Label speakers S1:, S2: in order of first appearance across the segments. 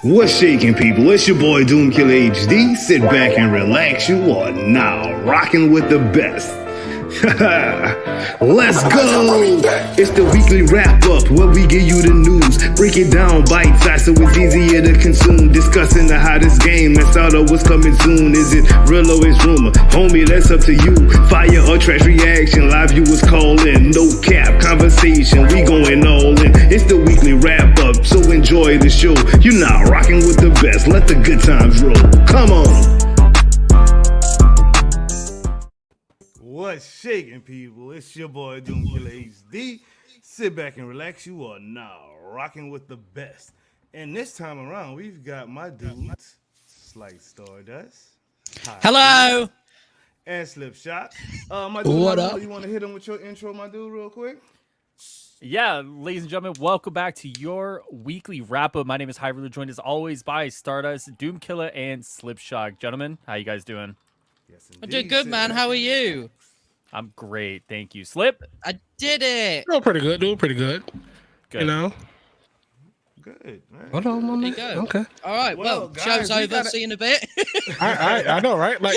S1: What's shaking, people? It's your boy DoomkillaHD. Sit back and relax. You are now rocking with the best. Let's go! It's the weekly wrap up where we give you the news. Break it down bite size so it's easier to consume. Discussing the hottest game and start up what's coming soon. Is it real or is rumor? Homie, that's up to you. Fire or trash reaction, live viewers call in. No cap, conversation, we going all in. It's the weekly wrap up, so enjoy the show. You're now rocking with the best. Let the good times roll. Come on! What's shaking, people? It's your boy DoomkillaHD. Sit back and relax. You are now rocking with the best. And this time around, we've got my dudes, Slight Stardust.
S2: Hello.
S1: And Slipshot. My dude,
S2: what up?
S1: You want to hit him with your intro, my dude, real quick?
S3: Yeah, ladies and gentlemen, welcome back to your weekly wrap-up. My name is Highruler, joined as always by Stardust, Doomkiller, and Slipshot. Gentlemen, how you guys doing?
S1: Yes,
S2: I'm doing good, man. How are you?
S3: I'm great, thank you. Slip?
S2: I did it.
S4: Doing pretty good.
S3: Good.
S4: You know?
S1: Good, man.
S4: Hold on, my man.
S2: There you go.
S4: Okay.
S2: All right, well,
S1: guys,
S2: show's
S1: we
S2: over.
S1: gotta-
S2: See you in a bit.
S4: I know, right? Like,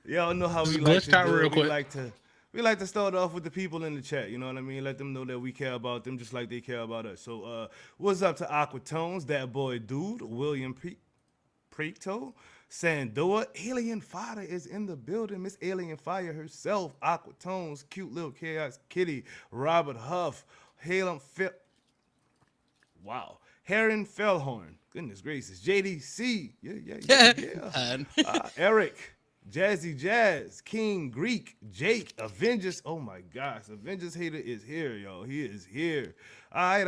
S1: Y'all know how we
S4: Just
S1: like
S4: glitched
S1: to
S4: out
S1: do it.
S4: real
S1: We
S4: quick.
S1: like to start off with the people in the chat. You know what I mean? Let them know that we care about them just like they care about us. So, what's up to Aquatones, that boy dude, William Preto, Sandoa, Alien Fire is in the building. Miss Alien Fire herself, Aquatones, cute little chaos kitty, Robert Huff, Heron Fellhorn. Goodness gracious, JDC, yeah. Eric. Jazzy Jazz, King Greek, Jake, Avengers. Oh my gosh, Avengers hater is here, yo. He is here. All right.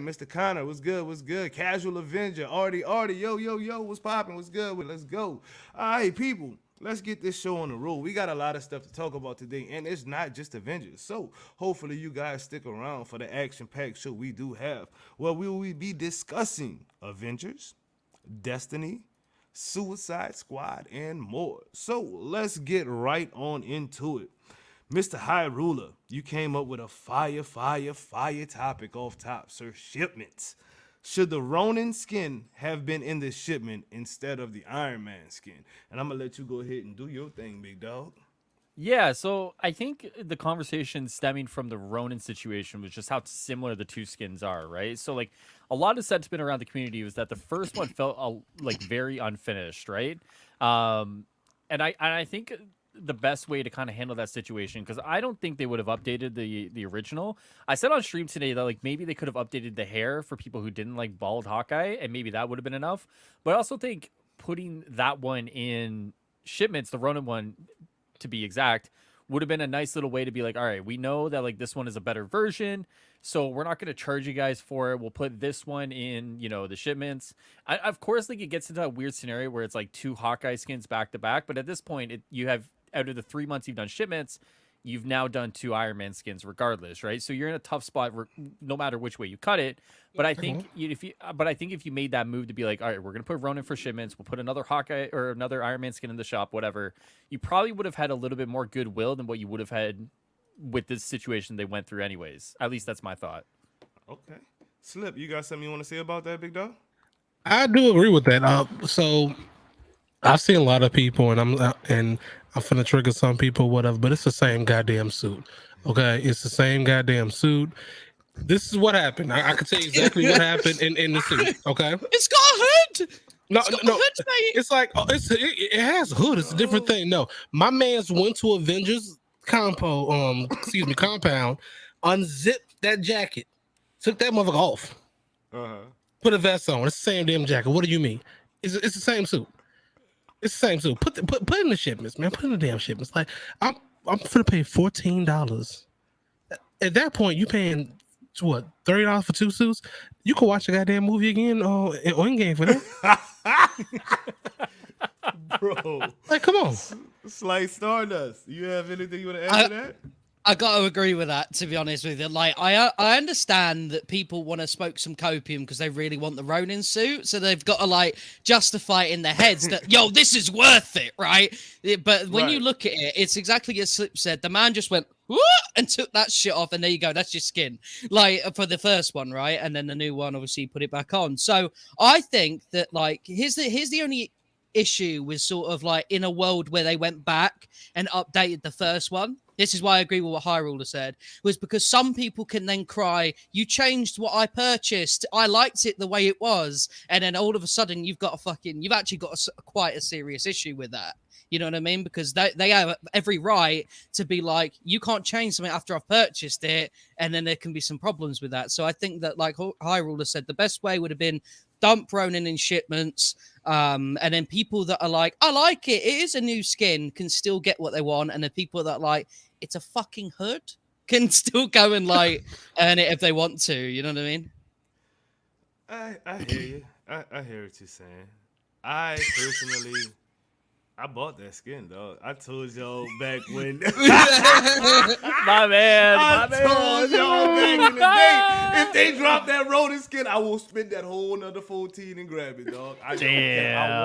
S1: Mr. Connor, what's good? Casual Avenger, Artie, yo, what's popping? What's good? Let's go. All right, people, let's get this show on the road. We got a lot of stuff to talk about today, and it's not just Avengers. So hopefully you guys stick around for the action-packed show we do have, where we will be discussing Avengers, Destiny, Suicide Squad, and more. So let's get right on into it. Mr. Highruler, you came up with a fire topic off top, sir. Shipments. Should the Ronin skin have been in the shipment instead of the Iron Man skin? And I'm gonna let you go ahead and do your thing, big dog.
S3: Yeah, so I think the conversation stemming from the Ronin situation was just how similar the two skins are, right? So, like, a lot of sentiment around the community was that the first one felt like very unfinished, right? And I think the best way to kind of handle that situation, because I don't think they would have updated the original. I said on stream today that like maybe they could have updated the hair for people who didn't like bald Hawkeye, and maybe that would have been enough. But I also think putting that one in shipments, the Ronin one, to be exact, would have been a nice little way to be like, all right, we know that like this one is a better version, so we're not going to charge you guys for it. We'll put this one in, the shipments. Of course, like it gets into a weird scenario where it's like two Hawkeye skins back to back, but at this point, you have, out of the 3 months you've done shipments, you've now done two Iron Man skins regardless, right? So you're in a tough spot no matter which way you cut it. But I think if you made that move to be like, all right, we're gonna put Ronin for shipments, we'll put another Hawkeye or another Iron Man skin in the shop, whatever, you probably would have had a little bit more goodwill than what you would have had with this situation they went through anyways. At least that's my thought.
S1: Okay. Slip, you got something you want to say about that, big dog?
S4: I do agree with that. So I've seen a lot of people, and I'm finna trigger some people, whatever, but it's the same goddamn suit. Okay, it's the same goddamn suit. This is what happened. I can tell you exactly what happened in the suit. Okay,
S2: It's got a hood.
S4: no,
S2: It's got
S4: no,
S2: a hood, mate.
S4: it's like it has a hood. It's a different thing. No, my man's went to Avengers compound, unzipped that jacket, took that motherfucker off, put a vest on. It's the same damn jacket. What do you mean? It's the same suit. It's the same suit. Put in the shipments, man. Put in the damn shipments. Like I'm gonna pay $14. At that point, you paying what, $30 for two suits? You can watch a goddamn movie again in game for that.
S1: Bro.
S4: Like, come on.
S1: Slight Stardust. You have anything you want to add to that?
S2: I got to agree with that, to be honest with you. Like, I understand that people want to smoke some copium because they really want the Ronin suit, so they've got to like justify it in their heads that yo, this is worth it, right? But when you look at it, it's exactly as Slip said. The man just went "Whoa," and took that shit off, and there you go. That's your skin, like for the first one, right? And then the new one, obviously, put it back on. So I think that like here's the only issue with sort of like in a world where they went back and updated the first one. This is why I agree with what Highruler said, was because some people can then cry, you changed what I purchased. I liked it the way it was. And then all of a sudden you've actually got quite a serious issue with that. You know what I mean? Because they have every right to be like, you can't change something after I've purchased it. And then there can be some problems with that. So I think that, like Highruler said, the best way would have been dump Ronin in shipments. And then people that are like, I like it. It is a new skin, can still get what they want. And the people that are like, it's a fucking hood, can still go and like earn it if they want to. You know what I mean?
S1: I hear you. I hear what you're saying. I personally, I bought that skin, dog. I told y'all back when.
S3: My man.
S1: I told y'all back in the day, if they drop that Ronin skin, I will spend that whole another 14 and grab it, dog. I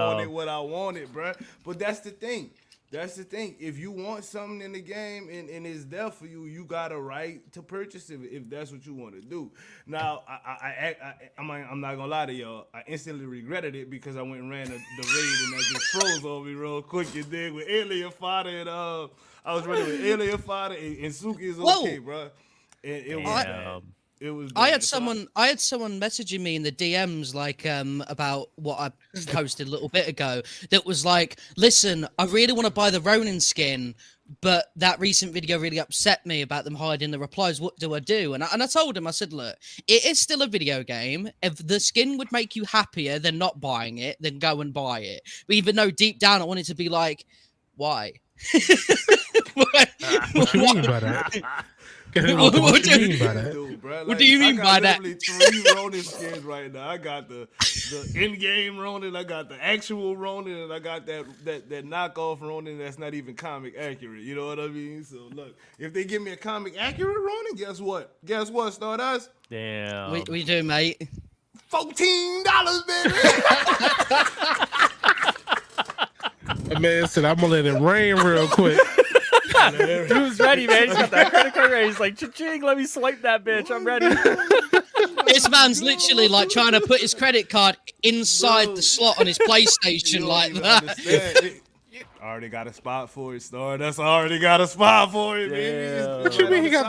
S1: wanted what I wanted, bro. But that's the thing. That's the thing. If you want something in the game and it's there for you, you got a right to purchase it if that's what you want to do. Now, I'm not gonna lie to y'all. I instantly regretted it because I went and ran the raid and that just froze on me real quick. You dig? With Alien Fighter and I was running with Alien Fighter and Suki is okay, bro. And it was bad. It was bad.
S2: I had someone messaging me in the DMs like about what I posted a little bit ago that was like, listen, I really want to buy the Ronin skin, but that recent video really upset me about them hiding the replies. What do I do? And I told him, I said, look, it is still a video game. If the skin would make you happier than not buying it, then go and buy it. But even though deep down I wanted to be like, why?
S4: What you mean by that? What do you mean by that?
S1: Dude, bro, like,
S2: what do you mean by that?
S1: I got literally 3 Ronin skins right now. I got the in-game Ronin, I got the actual Ronin, and I got that knockoff Ronin that's not even comic accurate. You know what I mean? So look, if they give me a comic accurate Ronin, guess what? Guess what, Stardust?
S3: Damn.
S2: We do, mate.
S1: $14, baby.
S4: Man said, I'm gonna let it rain real quick.
S3: Dude's ready, man. He's got that credit card ready. He's like, cha-ching, let me swipe that bitch. I'm ready.
S2: This man's literally like trying to put his credit card inside the slot on his PlayStation like that.
S1: I already got a spot for it, Star. That's already got a spot for it, baby.
S4: What you mean? He got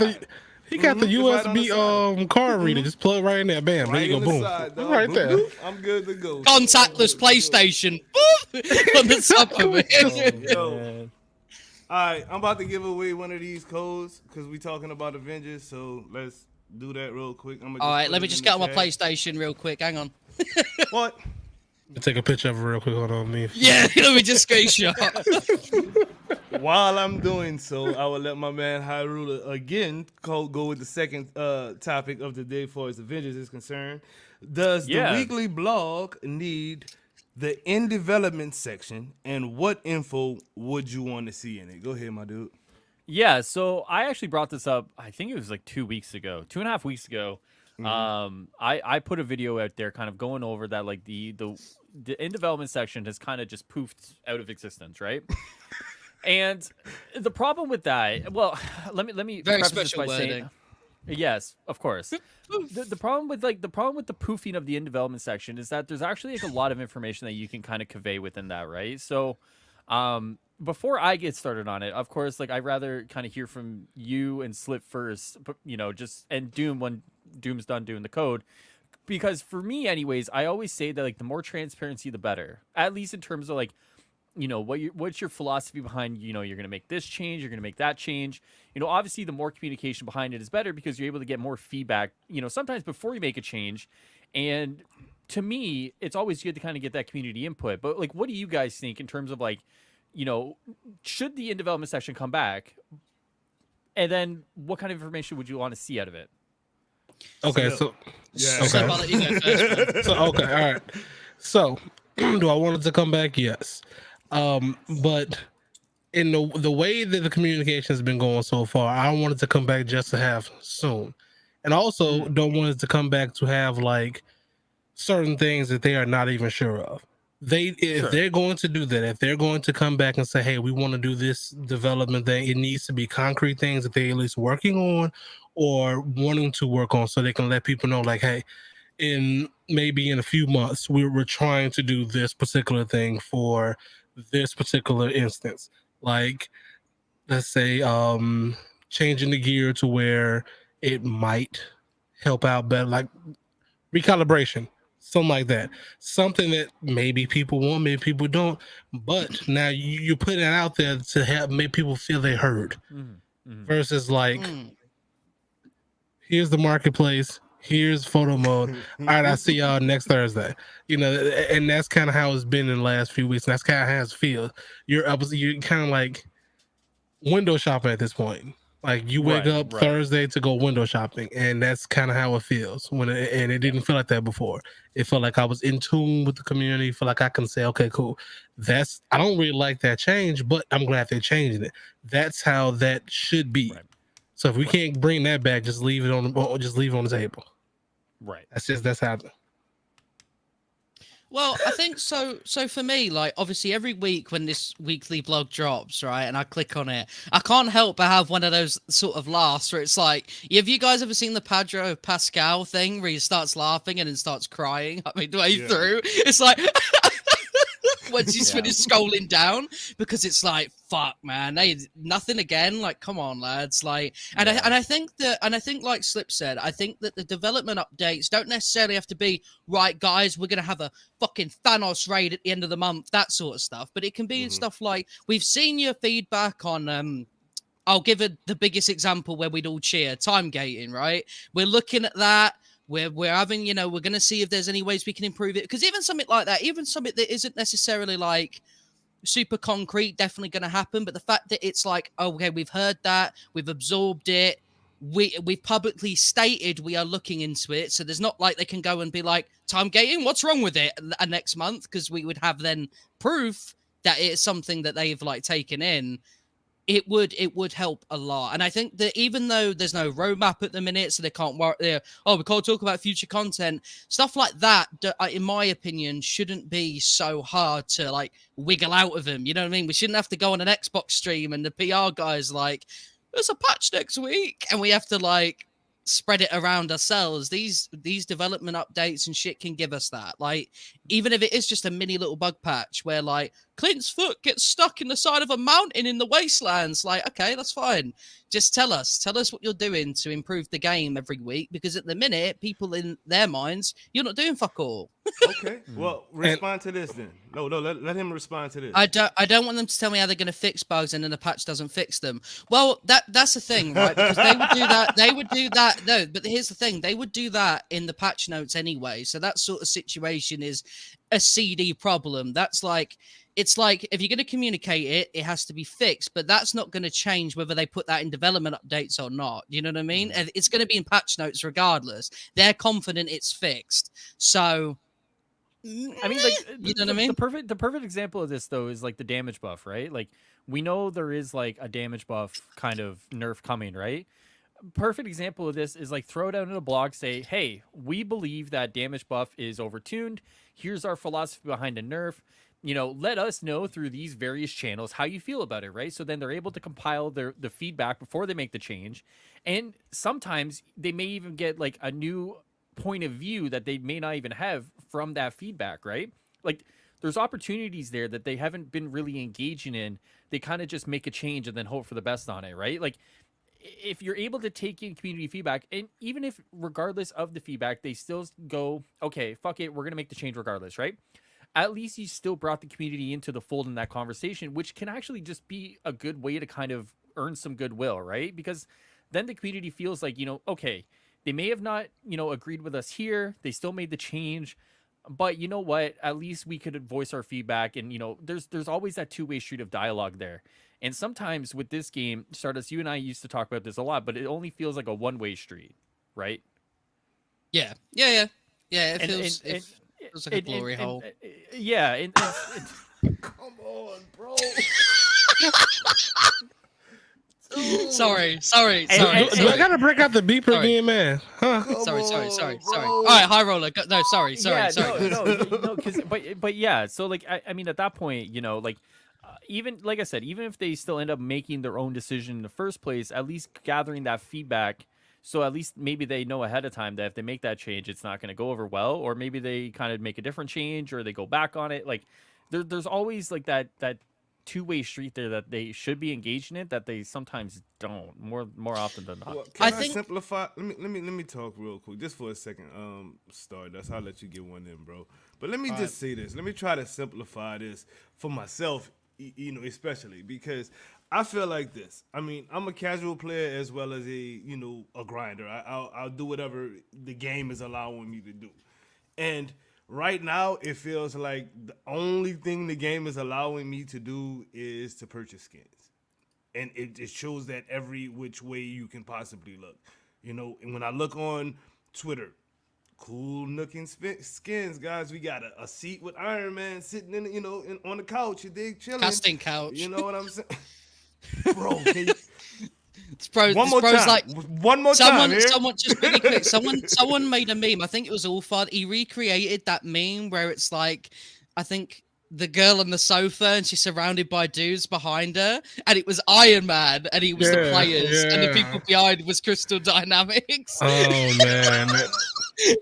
S4: the USB card reader. Just plug right in there. Bam. There you go. Boom. Right there.
S1: I'm good to go.
S2: Contactless PlayStation. On the top of it.
S1: All right, I'm about to give away one of these codes because we talking about Avengers, so let's do that real quick.
S2: All right, let me just get on my PlayStation real quick. Hang on.
S1: What?
S4: Take a picture of it real quick. Hold on, me.
S2: Yeah, let me just screenshot.
S1: While I'm doing so, I will let my man Highruler again go with the second topic of the day as far as Avengers is concerned. Does the weekly blog need the in development section, and what info would you want to see in it? Go ahead, my dude.
S3: Yeah, so I actually brought this up, I think it was like 2.5 weeks ago. Mm-hmm. I put a video out there kind of going over that, like the in development section has kind of just poofed out of existence, right? And the problem with that, well, let me
S2: very
S3: preface this
S2: special
S3: by
S2: wording.
S3: saying, yes, of course. The problem with the poofing of the in development section is that there's actually like a lot of information that you can kind of convey within that, right? So, before I get started on it, of course, like I'd rather kind of hear from you and Slip first, but and Doom when Doom's done doing the code, because for me, anyways, I always say that like the more transparency, the better. At least in terms of like, what's your philosophy behind, you're going to make this change, you're going to make that change. Obviously the more communication behind it is better because you're able to get more feedback, sometimes before you make a change. And to me, it's always good to kind of get that community input. But like, what do you guys think in terms of like, should the in development section come back? And then what kind of information would you want to see out of it?
S4: Okay,
S1: Okay.
S2: I'll let you go first, man.
S4: All right. So, do I want it to come back? Yes. But in the way that the communication has been going so far, I don't want it to come back just to have soon, and also don't want it to come back to have like certain things that they are not even sure of. If they're going to do that, if they're going to come back and say, hey, we want to do this development thing, it needs to be concrete things that they're at least working on or wanting to work on, so they can let people know, like, hey, in a few months we're trying to do this particular thing for this particular instance, like, let's say changing the gear to where it might help out better, like recalibration, something like that, something that maybe people want, maybe people don't, but now you put it out there to help make people feel they heard, versus like, here's the marketplace, here's photo mode, all right, I'll see y'all next Thursday, and that's kind of how it's been in the last few weeks, and that's kind of how it feels. You're kind of like window shopping at this point. Like, you wake up Thursday to go window shopping, and that's kind of how it feels. And it didn't feel like that before. It felt like I was in tune with the community. Feel like I can say, okay, cool. I don't really like that change, but I'm glad they're changing it. That's how that should be. Right. So if we can't bring that back, just leave it on the table.
S3: Right.
S4: That's how.
S2: Well, I think so. So for me, like, obviously every week when this weekly blog drops, right, and I click on it, I can't help but have one of those sort of laughs where it's like, have you guys ever seen the Pedro Pascal thing where he starts laughing and then starts crying midway through? It's like, once he's finished scrolling down, because it's like, fuck, man, nothing again. Like, come on, lads. Like, and I think like Slip said, I think that the development updates don't necessarily have to be, right, guys, we're gonna have a fucking Thanos raid at the end of the month, that sort of stuff. But it can be stuff like, we've seen your feedback on I'll give the biggest example where we'd all cheer, time gating, right? We're looking at that. We're having, we're going to see if there's any ways we can improve it. Because even something like that, even something that isn't necessarily like super concrete, definitely going to happen. But the fact that it's like, okay, we've heard that, we've absorbed it, we've publicly stated we are looking into it. So there's not like they can go and be like, time gating, what's wrong with it next month? Because we would have then proof that it's something that they've like taken in. It would help a lot. And I think that even though there's no roadmap at the minute, so they can't work there, we can't talk about future content, stuff like that, in my opinion, shouldn't be so hard to like wiggle out of them. You know what I mean? We shouldn't have to go on an Xbox stream and the PR guy's like, there's a patch next week, and we have to like spread it around ourselves. These development updates and shit can give us that. Like, even if it is just a mini little bug patch where like Clint's foot gets stuck in the side of a mountain in the wastelands, like, okay, that's fine. Just tell us what you're doing to improve the game every week, because at the minute, people in their minds, you're not doing fuck all.
S1: Okay, well, respond to this then. No, let him respond to this.
S2: I don't want them to tell me how they're going to fix bugs and then the patch doesn't fix them. Well, that's the thing, right? Because they would do that. No, but here's the thing: they would do that in the patch notes anyway. So that sort of situation is a CD problem. That's like, it's like, if you're going to communicate it, it has to be fixed, but that's not going to change whether they put that in development updates or not. You know what I mean? It's going to be in patch notes regardless. They're confident it's fixed. So,
S3: I mean, like,
S2: you know what I mean?
S3: The perfect example of this though is like the damage buff, right? Like, we know there is like a damage buff kind of nerf coming, right? Perfect example of this is like, throw it out in a blog, say, hey, we believe that damage buff is overtuned. Here's our philosophy behind a nerf. Let us know through these various channels how you feel about it, right? So then they're able to compile the feedback before they make the change. And sometimes they may even get like a new point of view that they may not even have from that feedback, right? Like, there's opportunities there that they haven't been really engaging in. They kind of just make a change and then hope for the best on it, right? Like, if you're able to take in community feedback, and even if regardless of the feedback, they still go, okay, fuck it, we're going to make the change regardless, right? At least you still brought the community into the fold in that conversation, which can actually just be a good way to kind of earn some goodwill, right? Because then the community feels like, okay, they may have not, agreed with us here. They still made the change, but you know what? At least we could voice our feedback, and there's always that two-way street of dialogue there. And sometimes with this game, Stardust, you and I used to talk about this a lot, but it only feels like a one-way street, right?
S2: Yeah. It feels like a glory hole.
S3: Yeah.
S1: Come on, bro.
S2: Sorry.
S4: Do I gotta break out the beeper
S2: Sorry.
S4: again, man? Huh?
S2: Sorry.
S1: bro.
S2: All right, Highruler. No, sorry.
S3: Yeah, no, because but yeah, so like I mean at that point, you know, like even like I said, even if they still end up making their own decision in the first place, at least gathering that feedback, so at least maybe they know ahead of time that if they make that change, it's not going to go over well, or maybe they kind of make a different change or they go back on it. Like there's always like that two-way street there that they should be engaged in it that they sometimes don't more often than not.
S1: Well, can I
S2: think-
S1: simplify? Let me talk real quick, just for a second. Stardust, I'll let you get one in, bro. But let me just say this. Let me try to simplify this for myself, you know, especially because I feel like this. I mean, I'm a casual player as well as a grinder. I'll do whatever the game is allowing me to do, and right now, it feels like the only thing the game is allowing me to do is to purchase skins. And it shows that every which way you can possibly look. You know, and when I look on Twitter, cool looking skins, guys. We got a seat with Iron Man sitting on the couch, you dig, chilling.
S2: Casting couch.
S1: You know what I'm saying? Bro, can you...
S2: One more time.
S1: One more time.
S2: Someone just really quick. Someone made a meme. I think it was all fun. He recreated that meme where it's like, I think the girl on the sofa and she's surrounded by dudes behind her, and it was Iron Man, and he was the players, and the people behind was Crystal Dynamics.
S4: Oh man,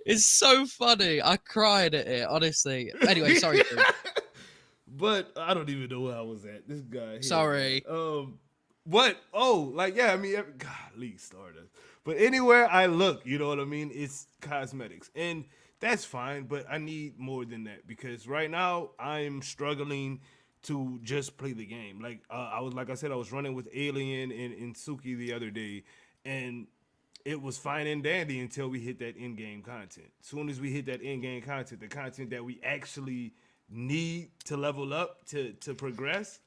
S2: it's so funny. I cried at it, honestly. Anyway, sorry. Dude.
S1: But I don't even know where I was at. This guy. Here,
S2: Sorry.
S1: What? Oh, like, yeah, I mean, golly, Stardust. But anywhere I look, you know what I mean? It's cosmetics. And that's fine, but I need more than that because right now I'm struggling to just play the game. Like, I was running with Alien and Suki the other day, and it was fine and dandy until we hit that in-game content. As soon as we hit that in-game content, the content that we actually need to level up to progress,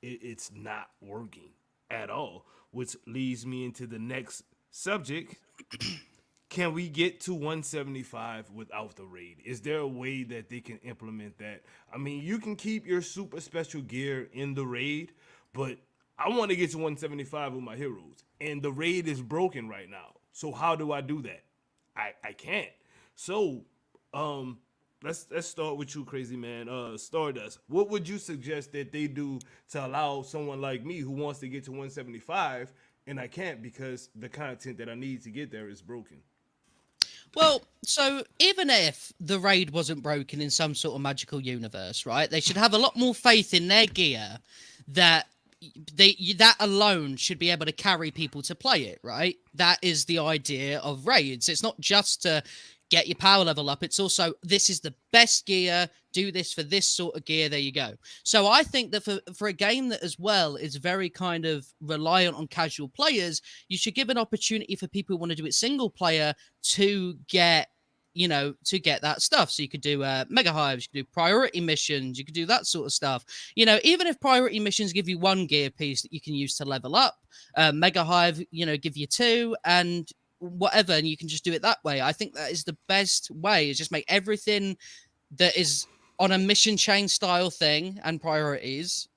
S1: it's not working at all, which leads me into the next subject. Can we get to 175 without the raid? Is there a way that they can implement that? I mean, you can keep your super special gear in the raid, but I want to get to 175 with my heroes, and the raid is broken right now. So how do I do that? I can't. So let's start with you, crazy man. Stardust, what would you suggest that they do to allow someone like me who wants to get to 175 and I can't because the content that I need to get there is broken?
S2: Well, so even if the raid wasn't broken in some sort of magical universe, right? They should have a lot more faith in their gear that that alone should be able to carry people to play it, right? That is the idea of raids. It's not just to get your power level up. It's also, this is the best gear. Do this for this sort of gear. There you go. So I think that for a game that as well is very kind of reliant on casual players, you should give an opportunity for people who want to do it single player to get, to get that stuff. So you could do mega hives, you could do priority missions, you could do that sort of stuff. Even if priority missions give you one gear piece that you can use to level up, mega hive, give you two, and whatever, and you can just do it that way. I think that is the best way, is just make everything that is on a mission chain style thing and priorities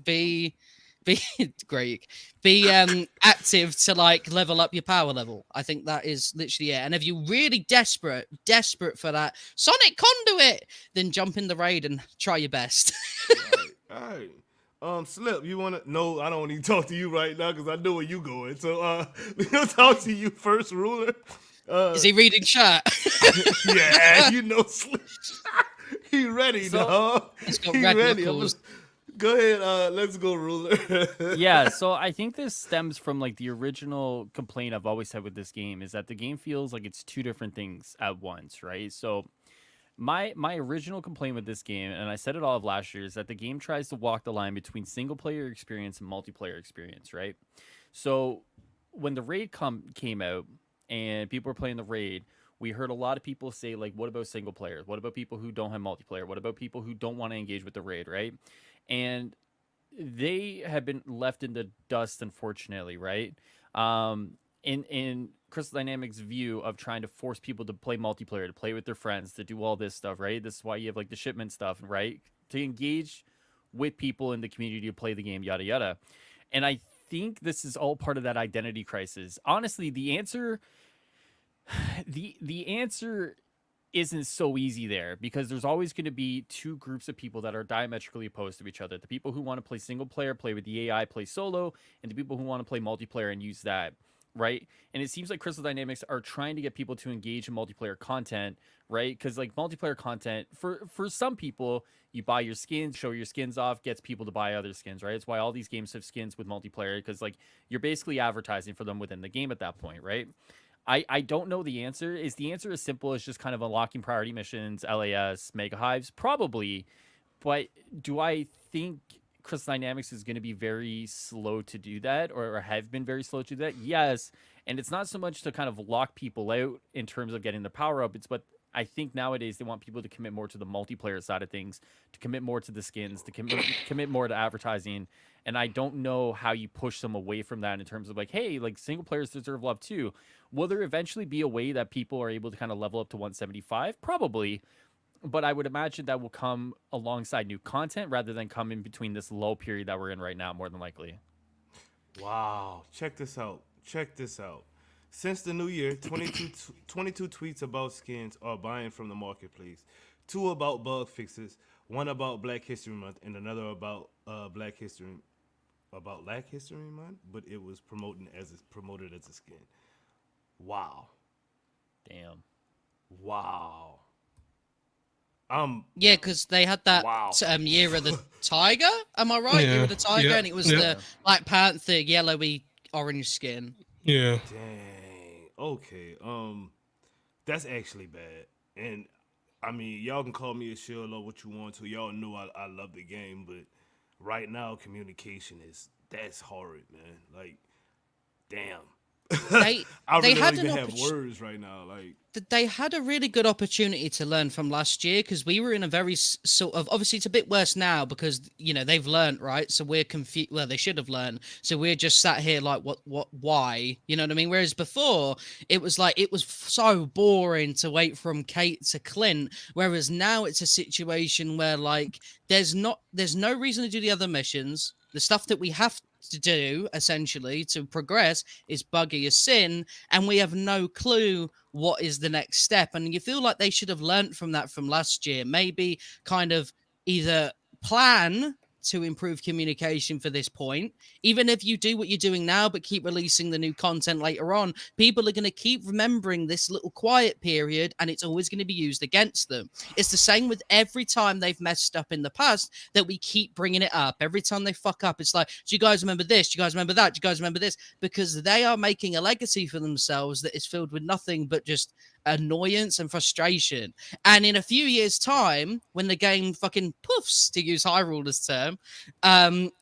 S2: be great, be active to like level up your power level. I think that is literally it. And if you're really desperate for that Sonic conduit, then jump in the raid and try your best.
S1: All right. Slip, you wanna? No, I don't need to talk to you right now because I know where you going. So, we'll talk to you first, Ruler.
S2: Is he reading chat?
S1: Yeah, Slip. He ready, dog.
S2: He's got
S1: He
S2: red
S1: ready.
S2: knuckles.
S1: Go ahead. Let's go, Ruler.
S3: Yeah, so I think this stems from like the original complaint I've always had with this game is that the game feels like it's two different things at once, right? So my original complaint with this game, and I said it all of last year, is that the game tries to walk the line between single player experience and multiplayer experience, right? So when the raid came out and people were playing the raid, we heard a lot of people say, like, what about single players? What about people who don't have multiplayer? What about people who don't want to engage with the raid, right? And they have been left in the dust, unfortunately, right? In Crystal Dynamics' view of trying to force people to play multiplayer, to play with their friends, to do all this stuff, right? This is why you have like the shipment stuff, right? To engage with people in the community to play the game, yada yada. And I think this is all part of that identity crisis. Honestly, the answer the answer isn't so easy there, because there's always going to be two groups of people that are diametrically opposed to each other. The people who want to play single player, play with the AI, play solo, and the people who want to play multiplayer and use that, right? And it seems like Crystal Dynamics are trying to get people to engage in multiplayer content, right? Because like multiplayer content, for some people, you buy your skins, show your skins off, gets people to buy other skins, right? It's why all these games have skins with multiplayer, because like you're basically advertising for them within the game at that point, right? I don't know the answer. Is the answer as simple as just kind of unlocking priority missions, LAS, mega hives? Probably. But do I think Crystal Dynamics is going to be very slow to do that, or have been very slow to do that? Yes. And it's not so much to kind of lock people out in terms of getting the power up. It's but I think nowadays they want people to commit more to the multiplayer side of things, to commit more to the skins, to commit more to advertising. And I don't know how you push them away from that in terms of like, hey, like single players deserve love too. Will there eventually be a way that people are able to kind of level up to 175? Probably. But I would imagine that will come alongside new content rather than come in between this low period that we're in right now, more than likely.
S1: Wow. Check this out. Since the new year, 22 tweets about skins are buying from the marketplace. 2 about bug fixes, 1 about Black History Month, and another about Black History Month, but it was promoted as a skin. Wow.
S3: Damn.
S1: Wow.
S2: Yeah, because they had that Year of the Tiger. Am I right?
S4: Yeah.
S2: Year of the Tiger,
S4: Yeah.
S2: and it was the Black Panther yellowy orange skin.
S4: Yeah.
S1: Dang. Okay. That's actually bad. And I mean, y'all can call me a shill or what you want to. Y'all know I love the game, but right now communication that's horrid, man. Like, damn.
S2: They
S1: really
S2: had
S1: don't even
S2: an
S1: have words right now. Like,
S2: they had a really good opportunity to learn from last year, because we were in a very sort of, obviously it's a bit worse now because, you know, they've learned, right? So we're confused. Well, they should have learned. So we're just sat here like, why? You know what I mean? Whereas before it was like, it was so boring to wait from Kate to Clint. Whereas now it's a situation where like, there's no reason to do the other missions. The stuff that we have to do essentially to progress is buggy as sin, and we have no clue what is the next step. And you feel like they should have learned from that from last year. Maybe kind of either plan to improve communication for this point. Even if you do what you're doing now, but keep releasing the new content later on, people are going to keep remembering this little quiet period, and it's always going to be used against them. It's the same with every time they've messed up in the past that we keep bringing it up. Every time they fuck up, it's like, do you guys remember this? Do you guys remember that? Do you guys remember this? Because they are making a legacy for themselves that is filled with nothing but just annoyance and frustration. And in a few years' time, when the game fucking poofs, to use Highruler's term,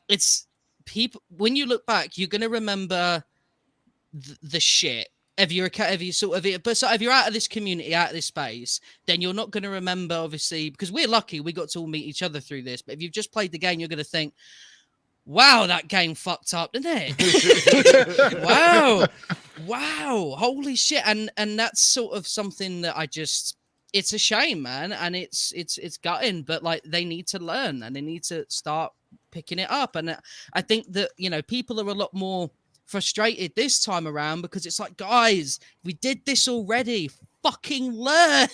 S2: it's people. When you look back, you're gonna remember the shit. If you're if you're out of this community, out of this space, then you're not gonna remember, obviously, because we're lucky we got to all meet each other through this. But if you've just played the game, you're gonna think, wow, that game fucked up, didn't it? wow, holy shit. And that's sort of something that it's a shame, man, and it's gutting, but like they need to learn and they need to start picking it up. And I think that, you know, people are a lot more frustrated this time around because it's like, guys, we did this already, fucking learn.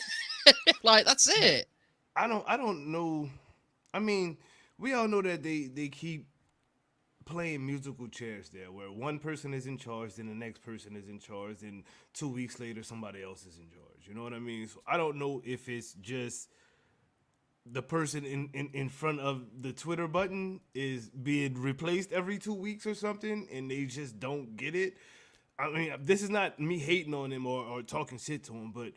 S2: Like, that's it.
S1: I don't know. I mean, we all know that they keep playing musical chairs there, where one person is in charge, then the next person is in charge, and 2 weeks later somebody else is in charge. You know what I mean? So I don't know if it's just the person in front of the Twitter button is being replaced every 2 weeks or something, and they just don't get it. I mean, this is not me hating on him or talking shit to him, but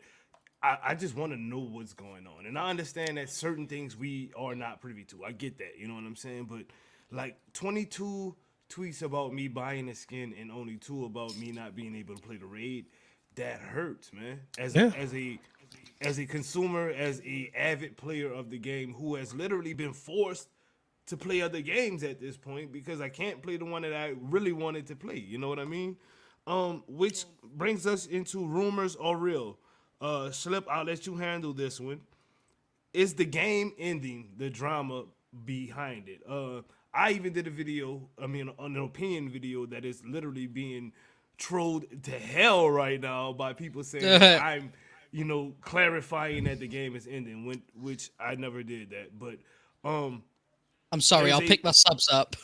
S1: I just want to know what's going on. And I understand that certain things we are not privy to. I get that, you know what I'm saying? But like 22 tweets about me buying a skin and only 2 about me not being able to play the raid, that hurts, man. As a consumer, as a avid player of the game who has literally been forced to play other games at this point because I can't play the one that I really wanted to play. You know what I mean? Which brings us into rumors or real. Slip, I'll let you handle this one. Is the game ending the drama behind it. I even did a video, I mean, an opinion video that is literally being trolled to hell right now by people saying that I'm, clarifying that the game is ending, which I never did that. But
S2: I'm sorry, I'll pick my subs up.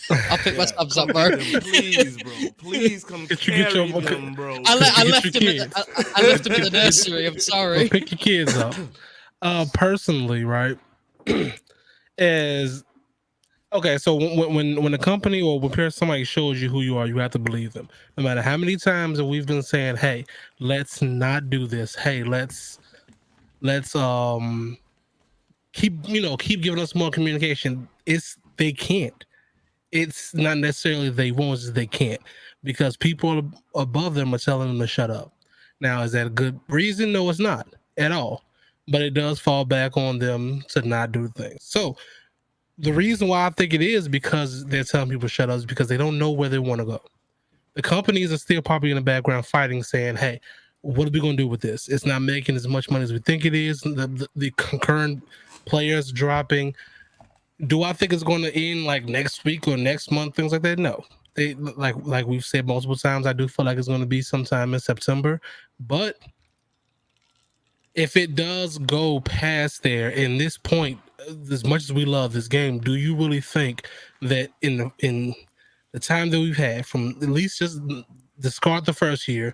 S2: I'll pick my subs up, bro.
S1: Please, bro. Please come carry them, bro.
S2: I left him in the nursery. I'm sorry.
S4: Well, pick your kids up. Personally, right? As okay, so when a company or when somebody shows you who you are, you have to believe them. No matter how many times that we've been saying, "Hey, let's not do this. Hey, let's keep giving us more communication." They can't. It's not necessarily they won't, it's they can't, because people above them are telling them to shut up. Now, is that a good reason? No, it's not at all. But it does fall back on them to not do things. So the reason why I think it is because they're telling people to shut up is because they don't know where they want to go. The companies are still probably in the background fighting, saying, "Hey, what are we going to do with this? It's not making as much money as we think it is. The concurrent players dropping. Do I think it's going to end like next week or next month? Things like that? No. They like we've said multiple times. I do feel like it's going to be sometime in September. But if it does go past there, in this point, as much as we love this game, do you really think that in the time that we've had, from at least just discard the first year,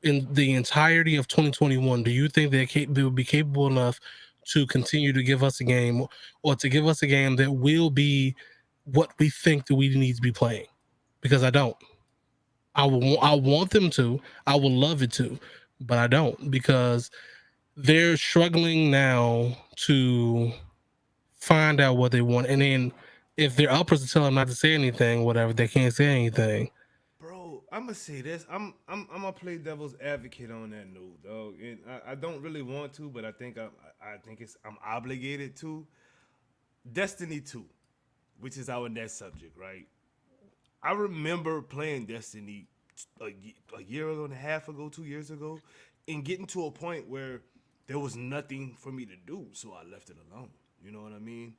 S4: in the entirety of 2021, do you think they will be capable enough to continue to give us a game, or to give us a game that will be what we think that we need to be playing? Because I don't. I want them to. I would love it to, but I don't, because they're struggling now to find out what they want. And then if their uppers tell them not to say anything, whatever, they can't say anything.
S1: Bro, I'm gonna say this. I'm gonna play devil's advocate on that note, dog. And I don't really want to, but I think I'm obligated to. Destiny 2, which is our next subject, right? I remember playing Destiny a year and a half ago, 2 years ago, and getting to a point where there was nothing for me to do, so I left it alone. You know what I mean?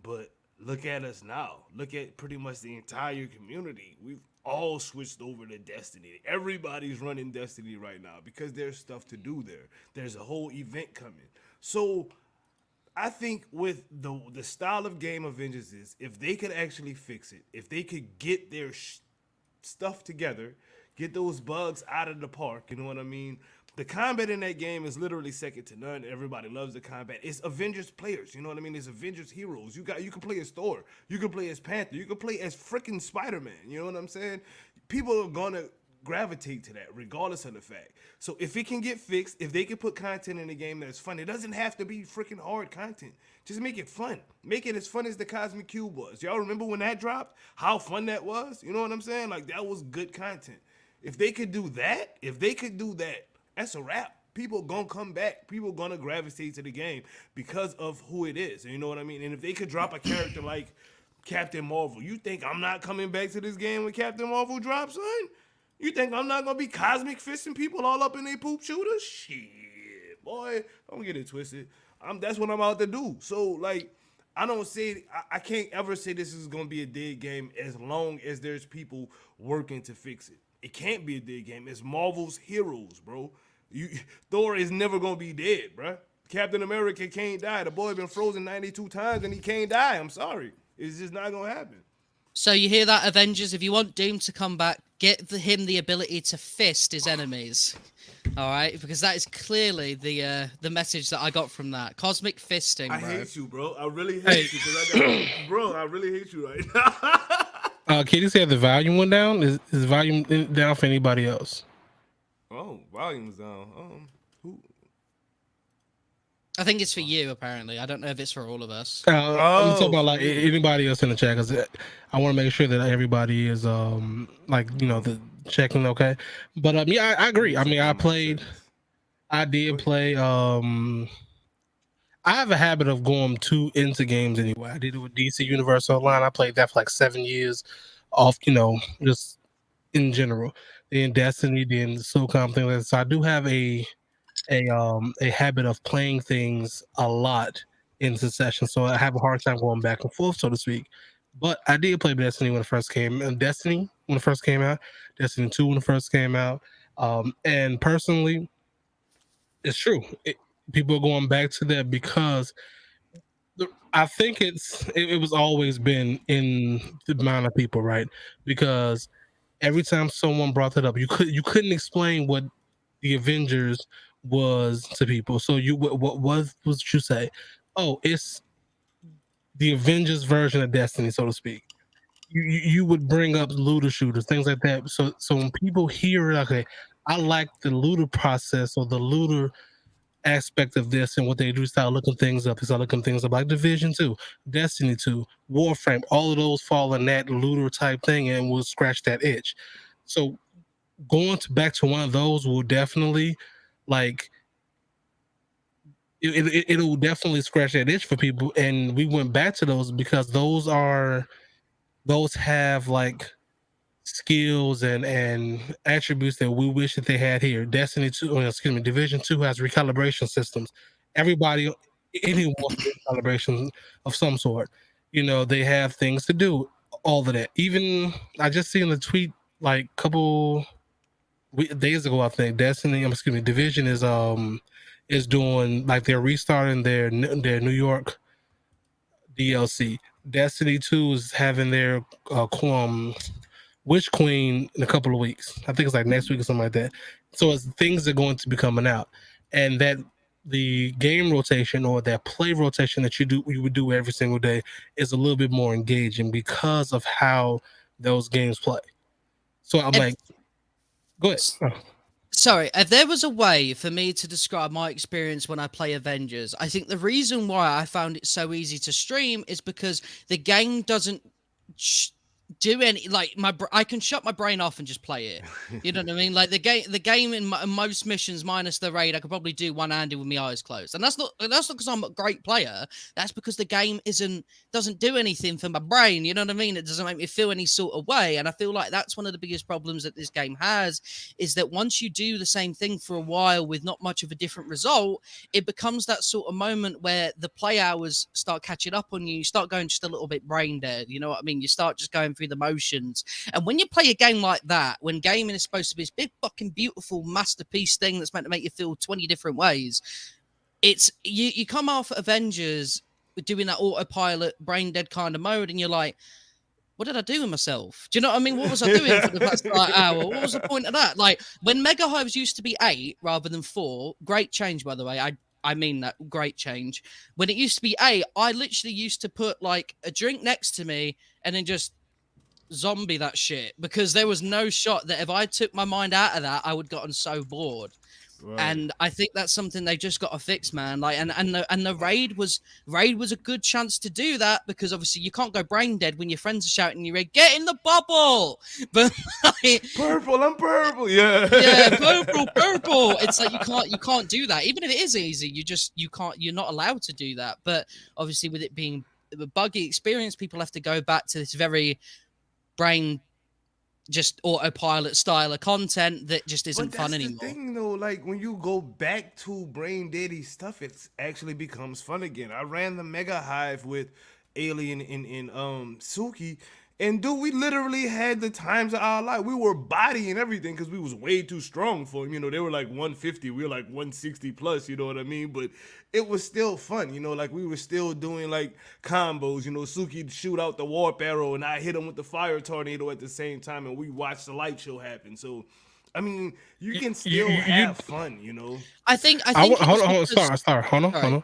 S1: But look at us now. Look at pretty much the entire community. We've all switched over to Destiny. Everybody's running Destiny right now because there's stuff to do there. There's a whole event coming. So I think with the style of game Avengers is, if they could actually fix it, if they could get their stuff together, get those bugs out of the park, you know what I mean? The combat in that game is literally second to none. Everybody loves the combat. It's Avengers players, you know what I mean? It's Avengers heroes. You can play as Thor. You can play as Panther. You can play as freaking Spider-Man. You know what I'm saying? People are gonna gravitate to that regardless of the fact. So if it can get fixed, if they can put content in the game that's fun, it doesn't have to be freaking hard content. Just make it fun. Make it as fun as the Cosmic Cube was. Y'all remember when that dropped? How fun that was? You know what I'm saying? Like, that was good content. If they could do that, that's a wrap. People gonna come back. People gonna gravitate to the game because of who it is. You know what I mean? And if they could drop a character like Captain Marvel, you think I'm not coming back to this game when Captain Marvel drops, son? You think I'm not gonna be cosmic fisting people all up in their poop shooters? Shit, boy, don't get it twisted. That's what I'm out to do. So, like, I can't ever say this is gonna be a dead game as long as there's people working to fix it. It can't be a dead game. It's Marvel's heroes, bro. Thor is never gonna be dead, bro. Captain America can't die. The boy been frozen 92 times and he can't die. I'm sorry. It's just not gonna happen.
S2: So you hear that, Avengers? If you want Doom to come back, get him the ability to fist his enemies. All right, because that is clearly the message that I got from that. Cosmic fisting, bro.
S1: I hate you, bro. I really hate you. Bro, I really hate you right now.
S4: Katie said the volume went down. Is volume down for anybody else?
S1: Oh, volume's down. Who?
S2: I think it's for you, apparently. I don't know if it's for all of us.
S4: I'm talking about like anybody else in the chat, because I want to make sure that everybody is the checking okay. But yeah, I agree. I mean, I did play. I have a habit of going too into games anyway. I did it with DC Universe Online. I played that for like 7 years off, just in general. Then Destiny, then SOCOM, things like that. So I do have a habit of playing things a lot in succession, so I have a hard time going back and forth, so to speak. But I did play Destiny when it first came, and Destiny when it first came out, Destiny 2 when it first came out, and personally, it's true. People are going back to that because I think it was always been in the mind of people, right? Because every time someone brought that up, you couldn't explain what the Avengers was to people. So what was you say? Oh, it's the Avengers version of Destiny, so to speak. You would bring up looter shooters, things like that. So when people hear, okay, I like the looter process or the looter aspect of this, and what they do is start looking things up. They start looking things up like Division 2, Destiny 2, Warframe, all of those fall in that looter type thing and will scratch that itch. So back to one of those will definitely like it'll definitely scratch that itch for people. And we went back to those because those have like skills and attributes that we wish that they had here. Division 2 has recalibration systems. Anyone wants recalibration of some sort. They have things to do, all of that. Even I just seen the tweet like a couple days ago, I think Division is doing like they're restarting their New York DLC. Destiny 2 is having their Witch Queen in a couple of weeks. I think it's like next week or something like that. So as things are going to be coming out, and that the game rotation or that play rotation that you would do every single day is a little bit more engaging because of how those games play. So I'm like, go ahead. Oh.
S2: Sorry, if there was a way for me to describe my experience when I play Avengers, I think the reason why I found it so easy to stream is because the game doesn't do any I can shut my brain off and just play it. You know what I mean? Like the game in most missions minus the raid, I could probably do one-handed with my eyes closed, and that's not because I'm a great player. That's because the game doesn't do anything for my brain. You know what I mean? It doesn't make me feel any sort of way, and I feel like that's one of the biggest problems that this game has, is that once you do the same thing for a while with not much of a different result, it becomes that sort of moment where the play hours start catching up on you. You start going just a little bit brain dead. You know what I mean? You start just going through the motions. And when you play a game like that, when gaming is supposed to be this big fucking beautiful masterpiece thing that's meant to make you feel 20 different ways, it's you come off Avengers doing that autopilot brain dead kind of mode, and you're like, what did I do with myself? Do you know what I mean? What was I doing for the past hour? What was the point of that? Like when Mega Hives used to be 8 rather than 4, great change by the way. I mean that, great change. When it used to be 8, I literally used to put like a drink next to me and then just zombie that shit, because there was no shot that if I took my mind out of that, I would gotten so bored. Right. And I think that's something they just got to fix, man. Like, and the raid was a good chance to do that, because obviously you can't go brain dead when your friends are shouting in your raid, get in the bubble. But like,
S1: purple, I'm purple, yeah,
S2: purple. It's like you can't do that, even if it is easy. You're not allowed to do that. But obviously, with it being a buggy experience, people have to go back to this very brain just autopilot style of content that just isn't fun anymore.
S1: That's the thing though, like when you go back to brain deady stuff, it actually becomes fun again. I ran the Mega Hive with Alien and Suki, and dude, we literally had the times of our life. We were bodying everything because we was way too strong for them. They were like 150, we were like 160 plus, you know what I mean? But it was still fun, like we were still doing like combos. Suki'd shoot out the warp arrow and I hit him with the fire tornado at the same time, and we watched the light show happen. So I mean, you can still have fun,
S2: I think
S4: hold on.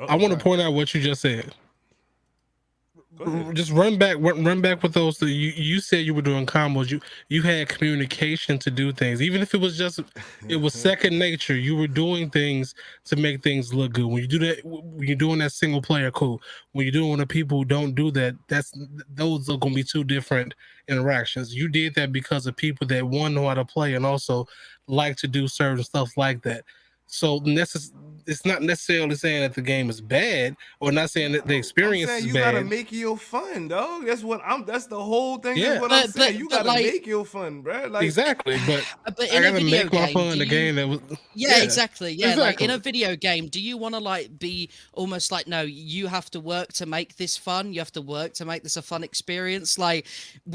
S4: I want to point out what you just said. Just run back with those. You said you were doing combos. You had communication to do things, even if it was second nature. You were doing things to make things look good. When you do that, when you're doing that single player, cool. When you're doing the people who don't do that, those are gonna be two different interactions. You did that because of people that know how to play and also like to do certain stuff like that. So it's not necessarily saying that the game is bad, or not saying that the
S1: I'm
S4: experience
S1: saying
S4: is
S1: you
S4: bad.
S1: gotta make your fun, dog. That's the whole thing.
S4: Yeah.
S1: Is what I'm
S2: But-
S1: saying.
S2: but-
S1: You
S2: but,
S1: gotta
S2: like-
S1: make your fun, bro. Like
S4: Exactly, but
S2: But
S4: I
S2: in a
S4: gotta
S2: video
S4: make my
S2: game,
S4: fun the game that was.
S2: Yeah, exactly. Yeah, like in
S4: exactly.
S2: a video game, do you want to like be almost like, no, you have to work to make this fun. You have to work to make this a fun experience. Like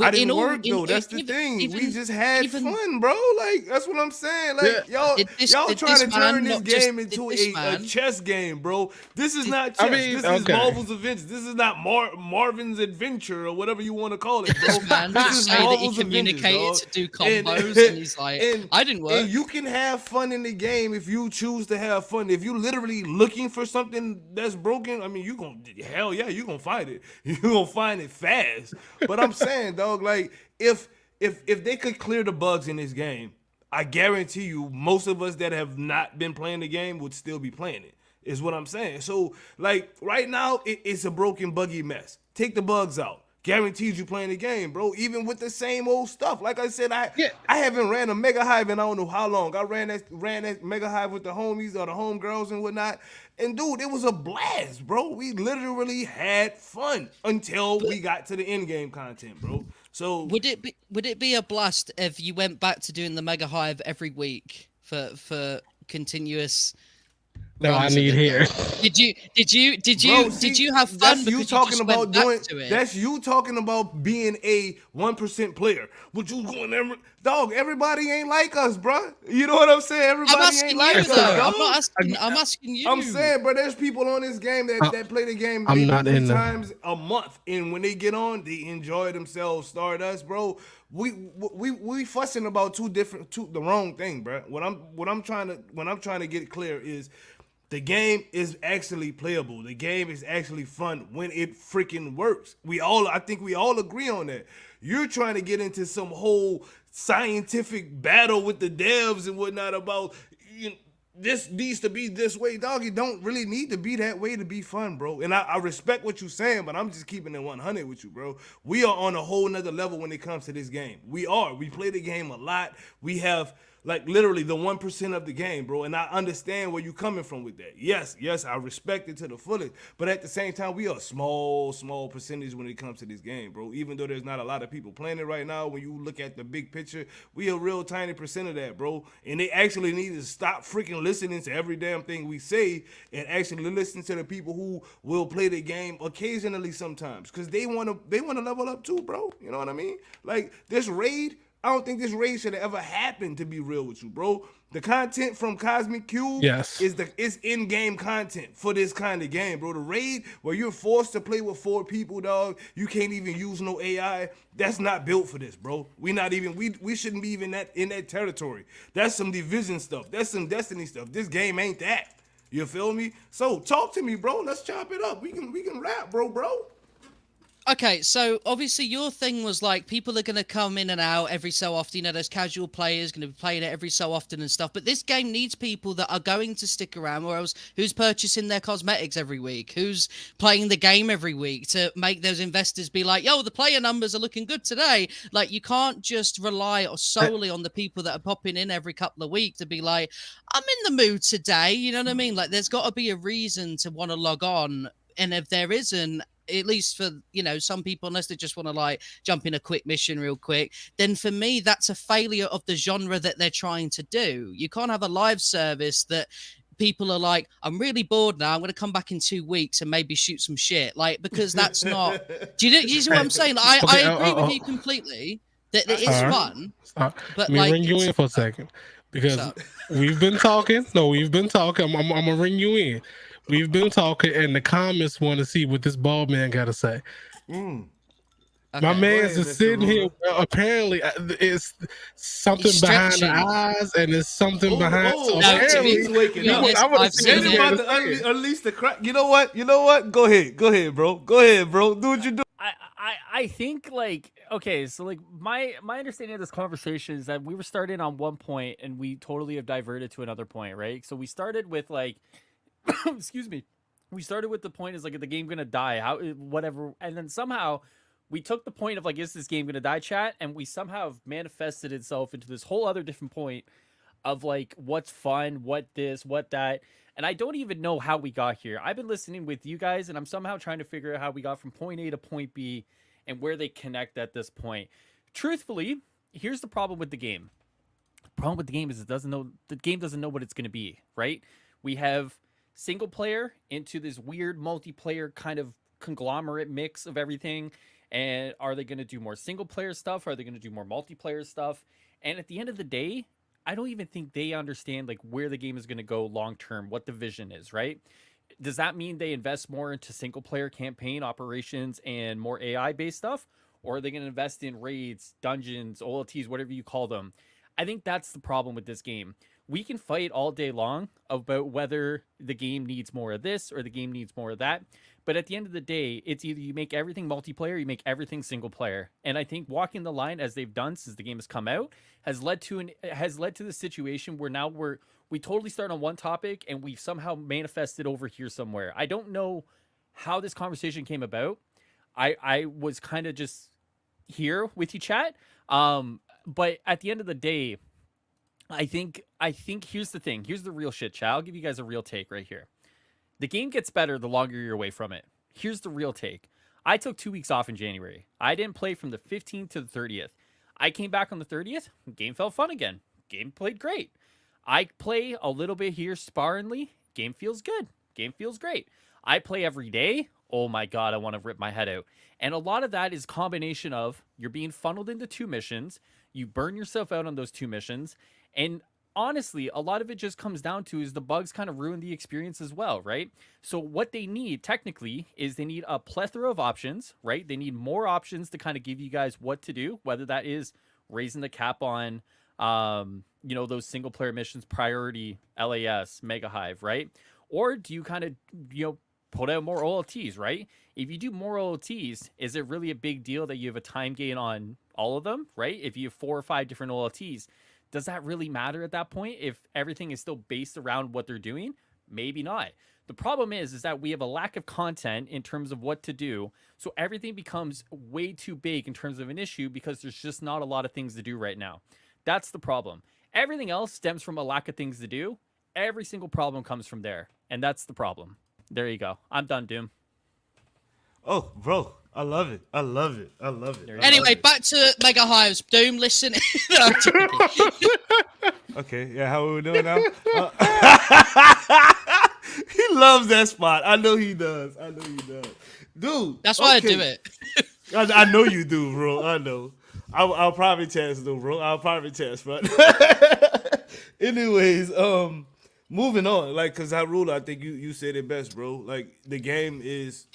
S1: I didn't work though. That's the thing. We just had
S2: even-
S1: fun, bro. Like that's what I'm saying. Like y'all
S2: Did
S1: trying
S2: this
S1: to
S2: man
S1: turn this
S2: not just-
S1: game
S2: did
S1: into
S2: this
S1: a
S2: man-
S1: chess game, bro. This is not
S4: I
S1: chess.
S4: mean,
S1: This is
S4: okay.
S1: Marvel's Avengers. This is not Marvin's Adventure or whatever you want to call it, bro.
S2: This man
S1: This
S2: just
S1: is
S2: say that he
S1: Marvel's
S2: communicated
S1: Avengers,
S2: to do
S1: dog. And-
S2: combos, and he's like, I didn't work.
S1: And you can have fun in the game if you choose to have fun. If you literally looking for something that's broken, I mean, you gonna find it. You gonna find it fast. But I'm saying, dog, like if they could clear the bugs in this game, I guarantee you, most of us that have not been playing the game would still be playing it. Is what I'm saying. So, like right now, it's a broken, buggy mess. Take the bugs out. Guaranteed you playing the game, bro. Even with the same old stuff. Like I said, I haven't ran a Mega Hive in I don't know how long. I ran that Mega Hive with the homies or the homegirls and whatnot. And dude, it was a blast, bro. We literally had fun until we got to the end game content, bro. So
S2: Would it be a blast if you went back to doing the Mega Hive every week for continuous?
S4: No, I
S2: runs of
S4: need
S2: it?
S4: here.
S2: Did you have fun?
S1: That's you
S2: because
S1: talking
S2: just
S1: about
S2: went back
S1: doing.
S2: to it?
S1: That's you talking about being a 1% player. But you going dog? Everybody ain't like us, bro. You know what I'm saying? Everybody
S2: I'm asking
S1: ain't like
S2: you
S1: us,
S2: though.
S1: dog.
S2: I'm not asking. I'm asking you.
S1: I'm saying, bro, there's people on this game that play the game
S4: I'm
S1: maybe
S4: not
S1: 3
S4: in the-
S1: times a month, and when they get on, they enjoy themselves. Stardust, bro. We fussing about the wrong thing, bro. What I'm trying to get clear is the game is actually playable. The game is actually fun when it freaking works. I think we all agree on that. You're trying to get into some whole scientific battle with the devs and whatnot about this needs to be this way, dog. It don't really need to be that way to be fun, bro. And I respect what you're saying, but I'm just keeping it 100 with you, bro. We are on a whole nother level when it comes to this game. We play the game a lot. We have like literally the 1% of the game, bro. And I understand where you're coming from with that. Yes, I respect it to the fullest. But at the same time, we are a small percentage when it comes to this game, bro. Even though there's not a lot of people playing it right now, when you look at the big picture, we a real tiny percent of that, bro. And they actually need to stop freaking listening to every damn thing we say and actually listen to the people who will play the game occasionally sometimes. Because they wanna level up too, bro. You know what I mean? Like this raid, I don't think this raid should have ever happened, to be real with you, bro. The content from Cosmic Cube is in-game content for this kind of game, bro. The raid where you're forced to play with 4 people, dog. You can't even use no AI. That's not built for this, bro. We shouldn't be even in that territory. That's some Division stuff. That's some Destiny stuff. This game ain't that. You feel me? So talk to me, bro. Let's chop it up. We can rap, bro.
S2: Okay, so obviously your thing was like people are going to come in and out every so often. You know, there's casual players going to be playing it every so often and stuff. But this game needs people that are going to stick around, or else who's purchasing their cosmetics every week, who's playing the game every week to make those investors be like, yo, the player numbers are looking good today. Like, you can't just rely solely on the people that are popping in every couple of weeks to be like, I'm in the mood today. You know what I mean? Like, there's got to be a reason to want to log on. And if there isn't, at least for, you know, some people, unless they just want to like jump in a quick mission real quick, then for me, that's a failure of the genre that they're trying to do. You can't have a live service that people are like, I'm really bored now. I'm going to come back in 2 weeks and maybe shoot some shit. Like, because that's not, do you see what I'm saying? I agree with you completely that it is fun.
S4: But
S2: But
S4: let me
S2: like,
S4: ring you in for a second because we've been talking. No, we've been talking. I'm going to ring you in. We've been talking, and the comments want to see what this bald man got to say.
S2: Okay.
S4: My man's just sitting here. Apparently, it's something behind the eyes, and it's something behind. So
S2: no,
S4: apparently,
S1: he's waking up.
S2: I've seen
S1: They're
S2: it.
S1: about to unleash the crack. You know what? Go ahead, bro. Go ahead, bro. Do what you do.
S3: I think like, okay, so like my understanding of this conversation is that we were starting on one point and we totally have diverted to another point, right? So we started with like, excuse me, we started with the point is like, the game gonna die? How, whatever, and then somehow we took the point of like, is this game gonna die, chat? And we somehow have manifested itself into this whole other different point of like what's fun, what this, what that. And I don't even know how we got here. I've been listening with you guys and I'm somehow trying to figure out how we got from point A to point B and where they connect at this point. Truthfully, here's the problem with the game. The problem with the game is the game doesn't know what it's going to be, right? We have single player into this weird multiplayer kind of conglomerate mix of everything. And are they going to do more single player stuff? Are they going to do more multiplayer stuff? And at the end of the day, I don't even think they understand like where the game is going to go long term, what the vision is, right? Does that mean they invest more into single player campaign operations and more AI based stuff? Or are they going to invest in raids, dungeons, OLTs, whatever you call them? I think that's the problem with this game. We can fight all day long about whether the game needs more of this or the game needs more of that. But at the end of the day, it's either you make everything multiplayer, or you make everything single player. And I think walking the line as they've done since the game has come out has led to the situation where now we totally start on one topic and we've somehow manifested over here somewhere. I don't know how this conversation came about. I was kind of just here with you, chat. But at the end of the day, I think here's the thing. Here's the real shit, chat. I'll give you guys a real take right here. The game gets better the longer you're away from it. Here's the real take. I took 2 weeks off in January. I didn't play from the 15th to the 30th. I came back on the 30th. Game felt fun again. Game played great. I play a little bit here sparingly. Game feels good. Game feels great. I play every day. Oh my God, I want to rip my head out. And a lot of that is combination of you're being funneled into 2 missions. You burn yourself out on those 2 missions. And honestly, a lot of it just comes down to is the bugs kind of ruin the experience as well, right? So what they need technically is they need a plethora of options, right? They need more options to kind of give you guys what to do, whether that is raising the cap on, those single player missions, priority, LAS, Mega Hive, right? Or do you kind of, put out more OLTs, right? If you do more OLTs, is it really a big deal that you have a time gain on all of them, right? If you have 4 or 5 different OLTs, does that really matter at that point if everything is still based around what they're doing? Maybe not. The problem is that we have a lack of content in terms of what to do. So everything becomes way too big in terms of an issue because there's just not a lot of things to do right now. That's the problem. Everything else stems from a lack of things to do. Every single problem comes from there. And that's the problem. There you go. I'm done, Doom.
S1: Oh, bro. I love it. I love it. I love it.
S2: Anyway, back to Mega Hives. Doom, listen. No, I'm joking.
S1: Okay, yeah, how are we doing now? He loves that spot. I know he does. Dude.
S2: That's why I do it.
S1: I know you do, bro. I know. I'll probably test, though, bro. But anyways, moving on. Like, because Highruler, I think you said it best, bro. Like, the game it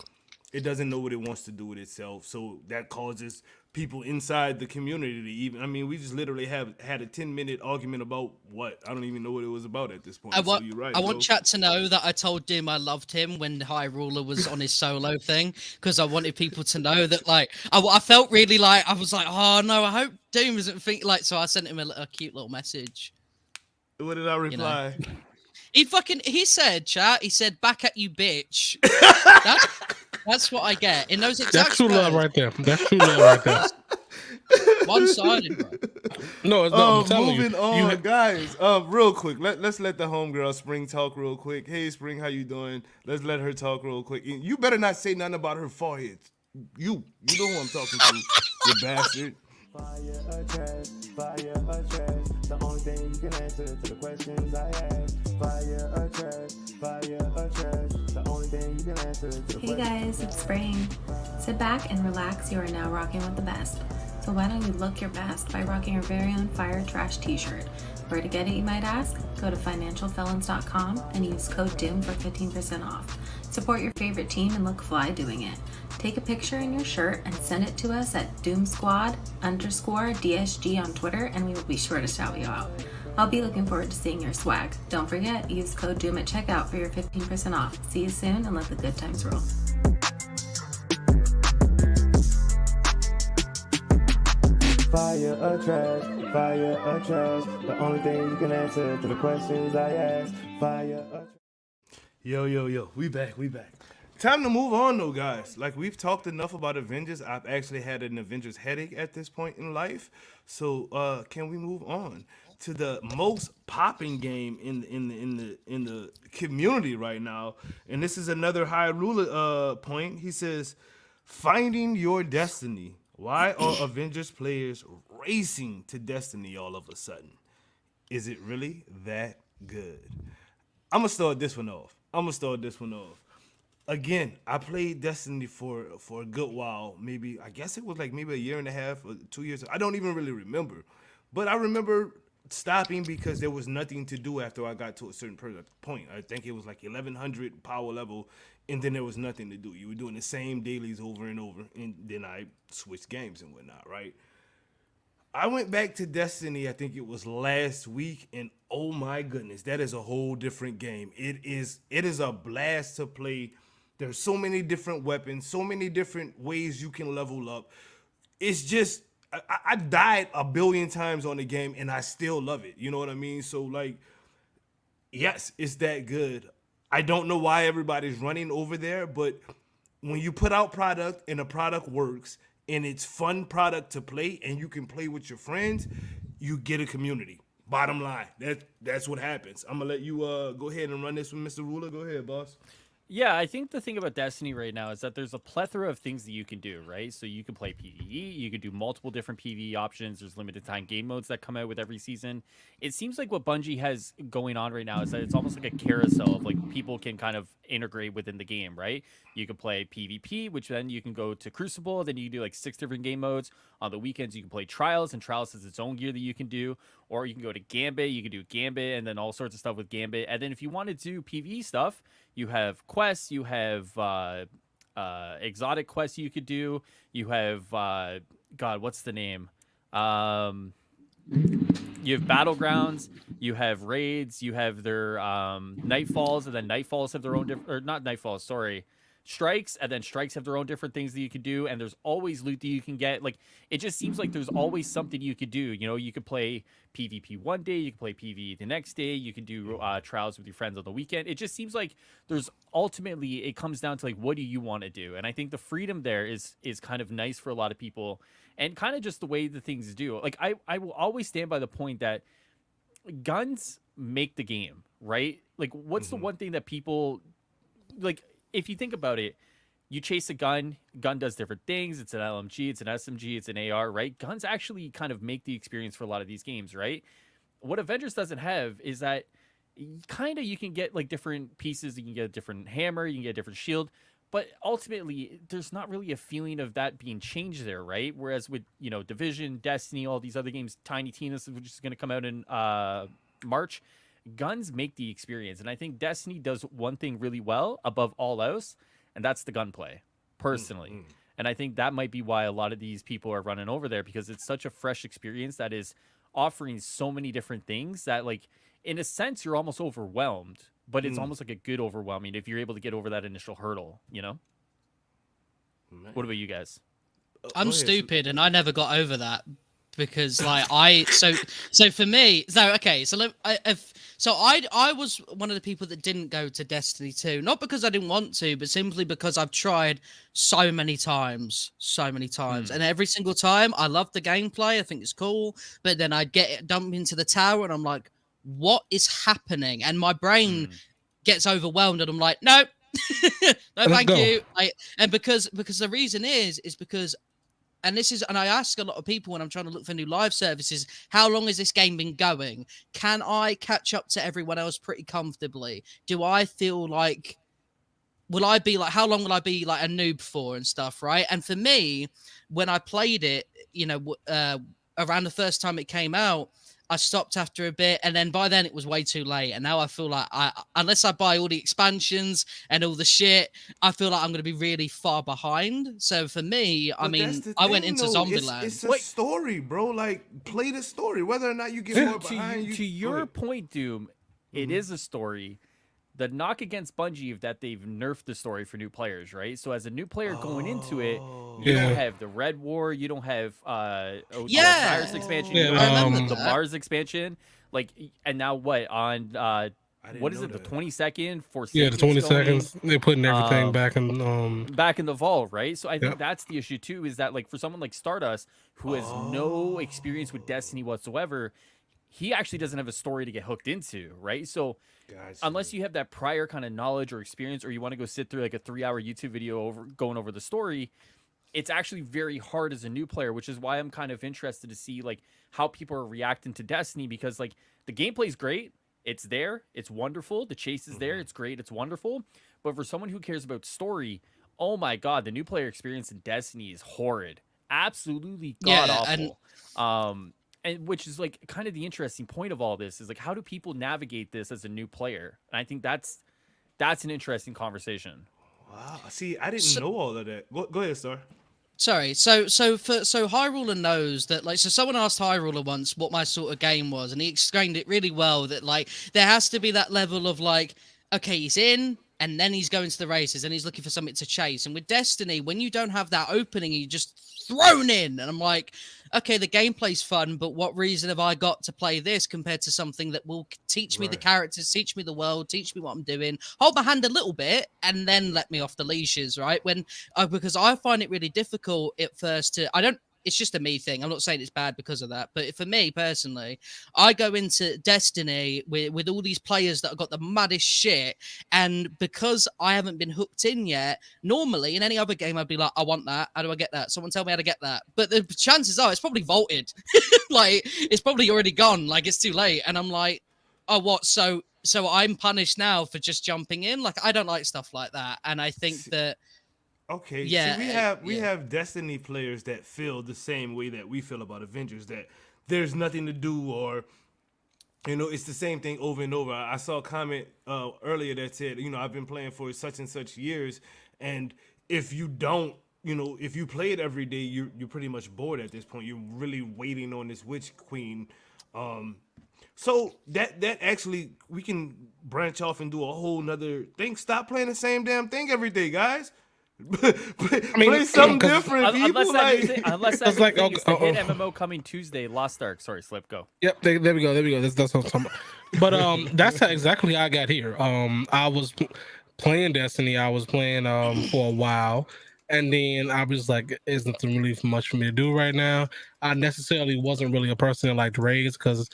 S1: doesn't know what it wants to do with itself. So that causes people inside the community to even, we just literally had a 10-minute argument about what? I don't even know what it was about at this point. So you're right,
S2: I want chat to know that I told Doom I loved him when Highruler was on his solo thing, because I wanted people to know that, like, I felt really like, I was like, oh no, I hope Doom isn't thinking, like, so I sent him a cute little message.
S1: What did I reply?
S2: He said, chat, he said, back at you, bitch. That's what I get. In those exact
S4: That's true love right there.
S2: One-sided, bro.
S4: No, it's not. I'm telling
S1: moving
S4: you.
S1: on, guys. Real quick, let's let the homegirl Spring talk real quick. Hey, Spring, how you doing? Let's let her talk real quick. You better not say nothing about her forehead. You know who I'm talking to, you bastard.
S5: Fire or trash, the only thing you can answer to the questions I ask. Fire or trash, the only thing you can answer to the questions.
S6: Hey guys, it's Spring. Sit back and relax, you are now rocking with the best. So why don't you look your best by rocking your very own Fire Trash t-shirt. Where to get it, you might ask? Go to financialfelons.com and use code DOOM for 15% off. Support your favorite team and look fly doing it. Take a picture in your shirt and send it to us at DoomSquad_DSG on Twitter, and we will be sure to shout you out. I'll be looking forward to seeing your swag. Don't forget, use code DOOM at checkout for your 15% off. See you soon and let the good times roll.
S5: Fire or trash, the only thing you can answer to the questions I ask. Fire or trash.
S1: Yo, we back. Time to move on, though, guys. Like, we've talked enough about Avengers. I've actually had an Avengers headache at this point in life. So, can we move on to the most popping game in the community right now, and this is another Highruler point. He says, "Finding your destiny. Why are Avengers players racing to Destiny all of a sudden? Is it really that good?" I'm gonna start this one off. Again, I played Destiny for a good while. Maybe I guess it was like maybe a year and a half or 2 years. I don't even really remember, but I remember stopping because there was nothing to do after I got to a certain point. I think it was like 1100 power level, and then there was nothing to do. You were doing the same dailies over and over, and then I switched games and whatnot, right? I went back to Destiny, I think it was last week, and oh my goodness, that is a whole different game. It is a blast to play. There's so many different weapons, so many different ways you can level up. It's just, I died a billion times on the game, and I still love it. You know what I mean? So, like, yes, it's that good. I don't know why everybody's running over there, but when you put out product and the product works, and it's fun product to play, and you can play with your friends, you get a community. Bottom line, that's what happens. I'm gonna let you go ahead and run this with Mr. Ruler. Go ahead, boss.
S3: Yeah, I think the thing about Destiny right now is that there's a plethora of things that you can do, right? So you can play PvE, you can do multiple different PvE options. There's limited time game modes that come out with every season. It seems like what Bungie has going on right now is that it's almost like a carousel of like people can kind of integrate within the game, right? You can play PvP, which then you can go to Crucible, then you can do like 6 different game modes. On the weekends, you can play Trials, and Trials has its own gear that you can do. Or you can go to Gambit, you can do Gambit, and then all sorts of stuff with Gambit. And then if you want to do PvE stuff, you have quests, you have exotic quests you could do. You have, God, what's the name? You have Battlegrounds, you have raids, you have their Nightfalls, and then Nightfalls have their own or not Nightfalls, sorry. Strikes, and then strikes have their own different things that you can do, and there's always loot that you can get. Like, it just seems like there's always something you could do. You know, you could play PvP one day, you can play PvE the next day, you can do trials with your friends on the weekend. It just seems like there's ultimately, it comes down to like, what do you want to do? And I think the freedom there is kind of nice for a lot of people, and kind of just the way the things do. Like, I will always stand by the point that guns make the game, right? Like, what's the one thing that people like? If you think about it, you chase a gun does different things. It's an LMG, it's an SMG, it's an AR, right? Guns actually kind of make the experience for a lot of these games, right? What Avengers doesn't have is that kind of you can get like different pieces. You can get a different hammer, you can get a different shield, but ultimately there's not really a feeling of that being changed there, right? Whereas with, you know, Division, Destiny, all these other games, Tiny Tina's, which is going to come out in March, guns make the experience. And I think Destiny does one thing really well above all else, and that's the gunplay, personally. And I think that might be why a lot of these people are running over there, because it's such a fresh experience that is offering so many different things that, like, in a sense, you're almost overwhelmed, but it's almost like a good overwhelming if you're able to get over that initial hurdle, you know? What about you guys?
S2: I'm stupid, and I never got over that. Because like so for me, I was one of the people that didn't go to Destiny 2, not because I didn't want to, but simply because I've tried so many times, and every single time I love the gameplay, I think it's cool, but then I get dumped into the tower and I'm like, what is happening? And my brain gets overwhelmed, and I'm like, no, no, thank you. And because the reason is because. And I ask a lot of people when I'm trying to look for new live services, how long has this game been going? Can I catch up to everyone else pretty comfortably? Do I feel like, how long will I be like a noob for and stuff, right? And for me, when I played it, you know, around the first time it came out, I stopped after a bit, and then by then it was way too late. And now I feel like unless I buy all the expansions and all the shit, I feel like I'm going to be really far behind. So for me, I went into Zombieland.
S1: It's a story, bro. Like, play the story, whether or not you get more behind.
S3: To your point, Doom, it is a story. The knock against Bungie is that they've nerfed the story for new players, right? So as a new player going into it, you don't have the Red War, you don't have the Virus expansion, you don't have the Mars expansion. Like, and now what on what is it, the 22nd for
S4: the 22nd? They're putting everything back in
S3: the vault, right? So I think that's the issue too, is that like for someone like Stardust, who has no experience with Destiny whatsoever, he actually doesn't have a story to get hooked into, right? So
S1: Gotcha.
S3: unless you have that prior kind of knowledge or experience, or you want to go sit through like a 3-hour YouTube video going over the story, it's actually very hard as a new player, which is why I'm kind of interested to see like how people are reacting to Destiny, because like the gameplay is great. It's there. It's wonderful. The chase is there. It's great. It's wonderful. But for someone who cares about story, oh my God, the new player experience in Destiny is horrid. Absolutely god awful. And which is like kind of the interesting point of all this is like, how do people navigate this as a new player? And I think that's an interesting conversation.
S1: Wow. See, I didn't know all of that. Go ahead, Star.
S2: Sorry. So Highruler knows that, like, so someone asked Highruler once what my sort of game was, and he explained it really well, that like there has to be that level of like, okay, he's in and then he's going to the races and he's looking for something to chase. And with Destiny, when you don't have that opening, you just thrown in. And I'm like, okay, the gameplay's fun, but what reason have I got to play this compared to something that will teach me the characters, teach me the world, teach me what I'm doing, hold my hand a little bit, and then let me off the leashes, right? When because I find it really difficult at first to, it's just a me thing. I'm not saying it's bad because of that, but for me personally, I go into Destiny with all these players that have got the maddest shit, and because I haven't been hooked in yet, normally in any other game I'd be like, I want that. How do I get that? Someone tell me how to get that. But the chances are it's probably vaulted. Like it's probably already gone. Like it's too late. And I'm like, oh, what? So I'm punished now for just jumping in? Like I don't like stuff like that. And I think that.
S1: Okay,
S2: yeah,
S1: see, we have Destiny players that feel the same way that we feel about Avengers, that there's nothing to do, or it's the same thing over and over. I saw a comment earlier that said, I've been playing for such and such years, and if you don't, if you play it every day, you're pretty much bored at this point. You're really waiting on this Witch Queen. So that actually, we can branch off and do a whole nother thing. Stop playing the same damn thing every day, guys. Play something different, people.
S3: Unless that's like the hit MMO coming Tuesday, Lost Ark. Sorry, Slip, go.
S4: Yep, there we go. That's what I'm talking about. But that's how exactly I got here. I was playing Destiny. I was playing for a while, and then I was like, "There's nothing really much for me to do right now." I necessarily wasn't really a person that liked raids because.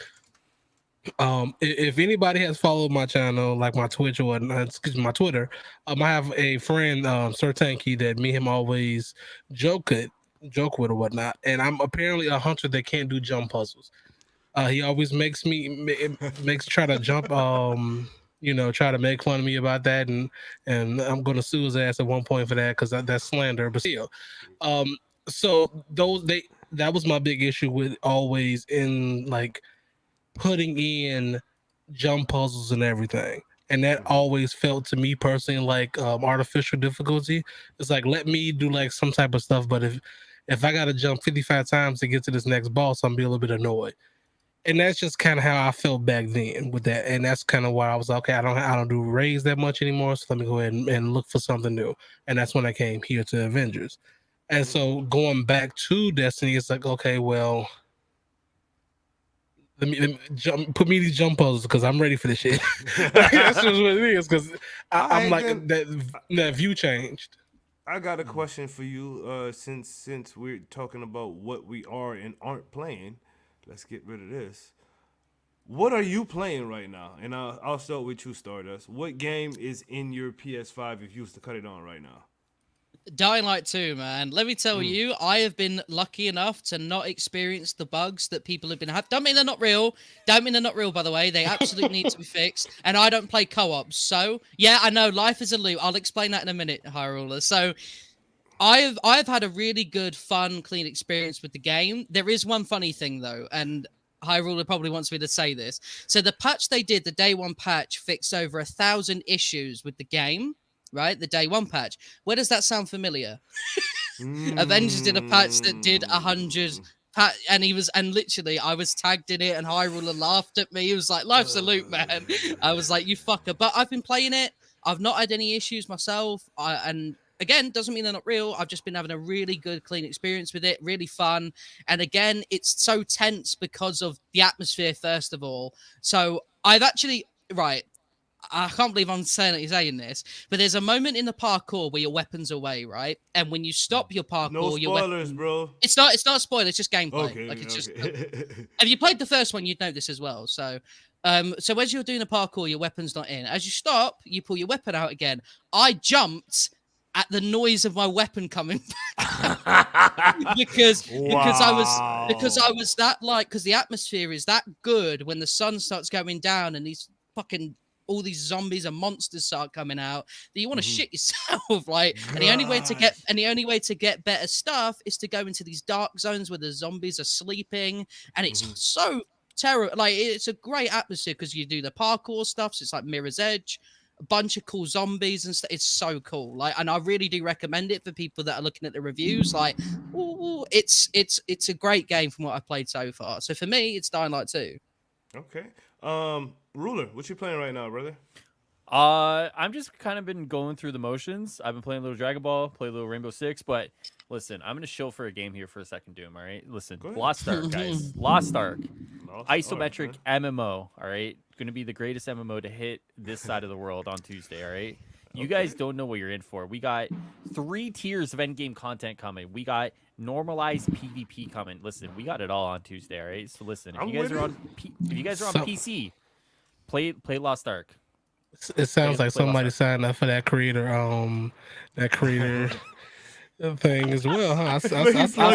S4: If anybody has followed my channel, like my Twitch or my Twitter, I have a friend, Sir Tanky, that me and him always joke with or whatnot. And I'm apparently a hunter that can't do jump puzzles. He always makes try to jump, try to make fun of me about that, and I'm gonna sue his ass at one point for that because that's slander. But still, so that was my big issue with always in like. Putting in jump puzzles and everything, and that always felt to me personally like artificial difficulty. It's like, let me do like some type of stuff, but if I gotta jump 55 times to get to this next boss, I'm be a little bit annoyed. And that's just kind of how I felt back then with that, and that's kind of why I was like, okay, I don't do raids that much anymore, so let me go ahead and look for something new. And that's when I came here to Avengers. And so going back to Destiny, it's like, okay, well, let me put me these jump puzzles because I'm ready for this shit. That's just what it is, because I'm like that view changed.
S1: I got a question for you. Since we're talking about what we are and aren't playing, let's get rid of this. What are you playing right now? And I'll start with you, Stardust. What game is in your PS5 if you was to cut it on right now?
S2: Dying Light 2, man. Let me tell you, I have been lucky enough to not experience the bugs that people have been having. Don't mean they're not real. Don't mean they're not real, by the way. They absolutely need to be fixed. And I don't play co-op. So, yeah, I know life is a loop. I'll explain that in a minute, Highruler. So, I've had a really good, fun, clean experience with the game. There is one funny thing, though, and Highruler probably wants me to say this. So, the patch they did, the day one patch, fixed over 1,000 issues with the game. Right, the day one patch. Where does that sound familiar? Avengers did a patch that did 100, and literally I was tagged in it, and Highruler laughed at me. He was like, "Life's a loop, man." I was like, "You fucker!" But I've been playing it. I've not had any issues myself. And again, doesn't mean they're not real. I've just been having a really good, clean experience with it. Really fun. And again, it's so tense because of the atmosphere. First of all, so I've actually I can't believe I'm saying this, but there's a moment in the parkour where your weapon's away, right? And when you stop your parkour,
S1: No
S2: your
S1: spoilers,
S2: weapon...
S1: bro.
S2: It's not a spoiler. It's just gameplay.
S1: Okay.
S2: Like it's just.
S1: Okay.
S2: If you played the first one, you'd know this as well. So as you're doing the parkour, your weapon's not in. As you stop, you pull your weapon out again. I jumped at the noise of my weapon coming back because I was that because the atmosphere is that good when the sun starts going down and all these zombies and monsters start coming out that you want to shit yourself. And the only way to get better stuff is to go into these dark zones where the zombies are sleeping, and it's so terrible. Like, it's a great atmosphere because you do the parkour stuff, so it's like Mirror's Edge, a bunch of cool zombies and stuff. It's so cool. Like, and I really do recommend it for people that are looking at the reviews. Like, it's a great game from what I've played so far. So for me, it's Dying Light 2.
S1: Okay. Ruler, what you playing right now, brother?
S3: I'm just kind of been going through the motions. I've been playing a little Dragon Ball, play a little Rainbow Six, but listen, I'm gonna shill for a game here for a second, Doom. All right, listen, Lost Ark, guys, Lost Ark, isometric MMO. All right, gonna be the greatest MMO to hit this side of the world on Tuesday. All right, you guys don't know what you're in for. We got 3 tiers of endgame content coming. We got normalized PvP coming. Listen, we got it all on Tuesday. All right, so listen, if you guys are on PC, play Lost Ark.
S4: It sounds like somebody signed up for that creator thing as well, huh? I see you. I see my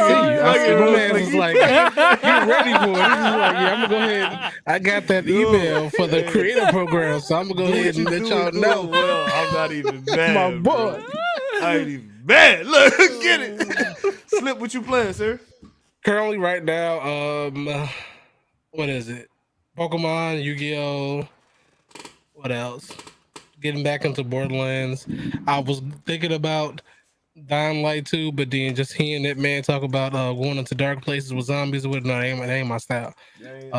S4: man was like, get ready for it. He's like, yeah, I'm gonna go ahead. I got that email for the creator program, so I'm gonna go ahead and let y'all know.
S1: Well, I'm not even mad.
S4: My boy.
S1: I ain't even mad. Look, get it. Slip, what you playing, sir?
S4: Currently, right now, what is it? Pokemon, Yu-Gi-Oh. What else? Getting back into Borderlands. I was thinking about Dying Light 2, but then just hearing that man talk about going into dark places with zombies with that ain't my style.
S2: It's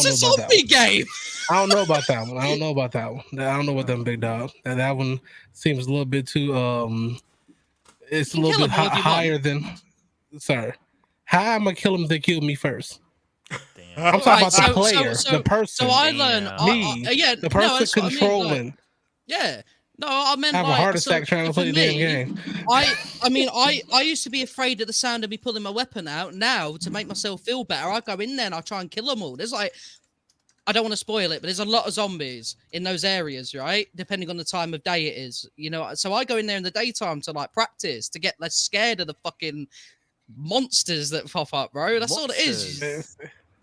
S2: a zombie game.
S4: I don't know about that one. I don't know about them, big dog. That one seems a little bit too it's a little bit higher than how am I kill him if they kill me first? I'm talking about the player, the person.
S2: So I learned
S4: the person controlling.
S2: No, I meant
S4: have a heart attack trying to play the damn game.
S2: I used to be afraid of the sound of me pulling my weapon out. Now, to make myself feel better, I go in there and I try and kill them all. There's I don't want to spoil it, but there's a lot of zombies in those areas, right? Depending on the time of day it is, So I go in there in the daytime to practice to get less scared of the fucking monsters that pop up, bro. That's all it is.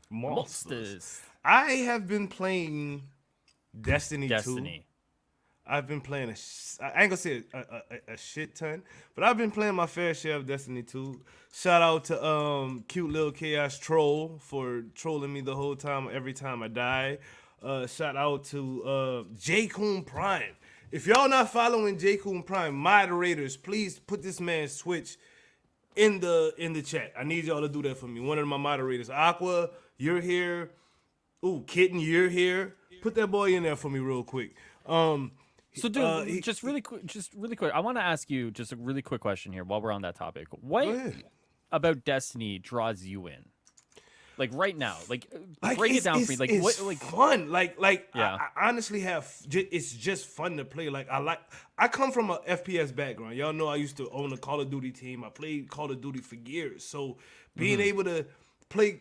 S1: Monsters. I have been playing Destiny 2. I've been playing I ain't gonna say a shit ton, but I've been playing my fair share of Destiny 2. Shout out to cute little Chaos Troll for trolling me the whole time, every time I die. Shout out to J Coon Prime. If y'all not following J Coon Prime, moderators, please put this man's Switch in the chat. I need y'all to do that for me. One of my moderators, Aqua, you're here. Ooh, Kitten, you're here. Put that boy in there for me real quick.
S3: So, dude, just really quick. I want to ask you just a really quick question here while we're on that topic. What about Destiny draws you in? Like right now, break it down for me.
S1: It's fun. I honestly have. It's just fun to play. I come from a FPS background. Y'all know I used to own a Call of Duty team. I played Call of Duty for years. So being able to play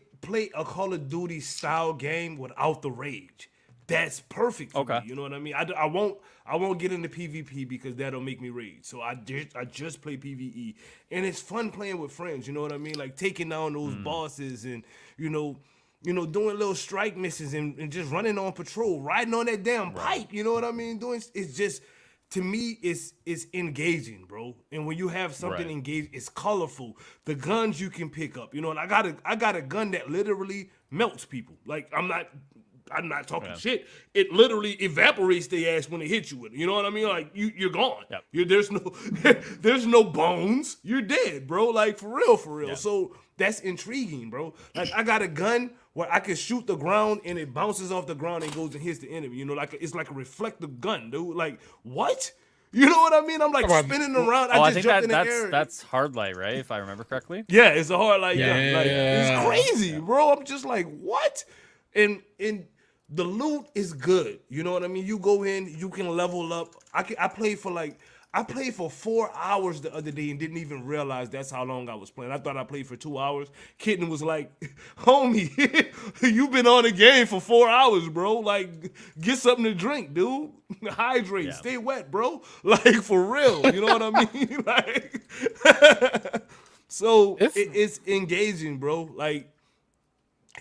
S1: a Call of Duty style game without the rage. That's perfect for me. You know what I mean? I won't get into PvP because that'll make me rage. So I just play PvE, and it's fun playing with friends. You know what I mean? Like taking down those bosses, and doing little strike missions, and just running on patrol, riding on that damn pipe. You know what I mean? It's just, to me, it's engaging, bro. And when you have something engaged, it's colorful. The guns you can pick up. And I got a gun that literally melts people. Like I'm not talking shit. It literally evaporates their ass when it hits you with it. You know what I mean? Like you're gone. Yep. There's no bones. You're dead, bro. Like for real. Yep. So that's intriguing, bro. Like I got a gun where I can shoot the ground and it bounces off the ground and goes and hits the enemy. It's like a reflective gun, dude. Like what? You know what I mean? I'm like spinning around. I just jumped in the air.
S3: That's Hard Light, right? If I remember correctly.
S1: Yeah, it's a Hard Light. Yeah. It's crazy, bro. I'm just like, what? And the loot is good. You know what I mean? You go in, you can level up. I played for 4 hours the other day and didn't even realize that's how long I was playing. I thought I played for 2 hours. Kitten was like, homie, you've been on the game for 4 hours, bro. Like, get something to drink, dude. Hydrate, stay wet, bro. Like, for real. You know what I mean? Like, so it's engaging, bro. Like,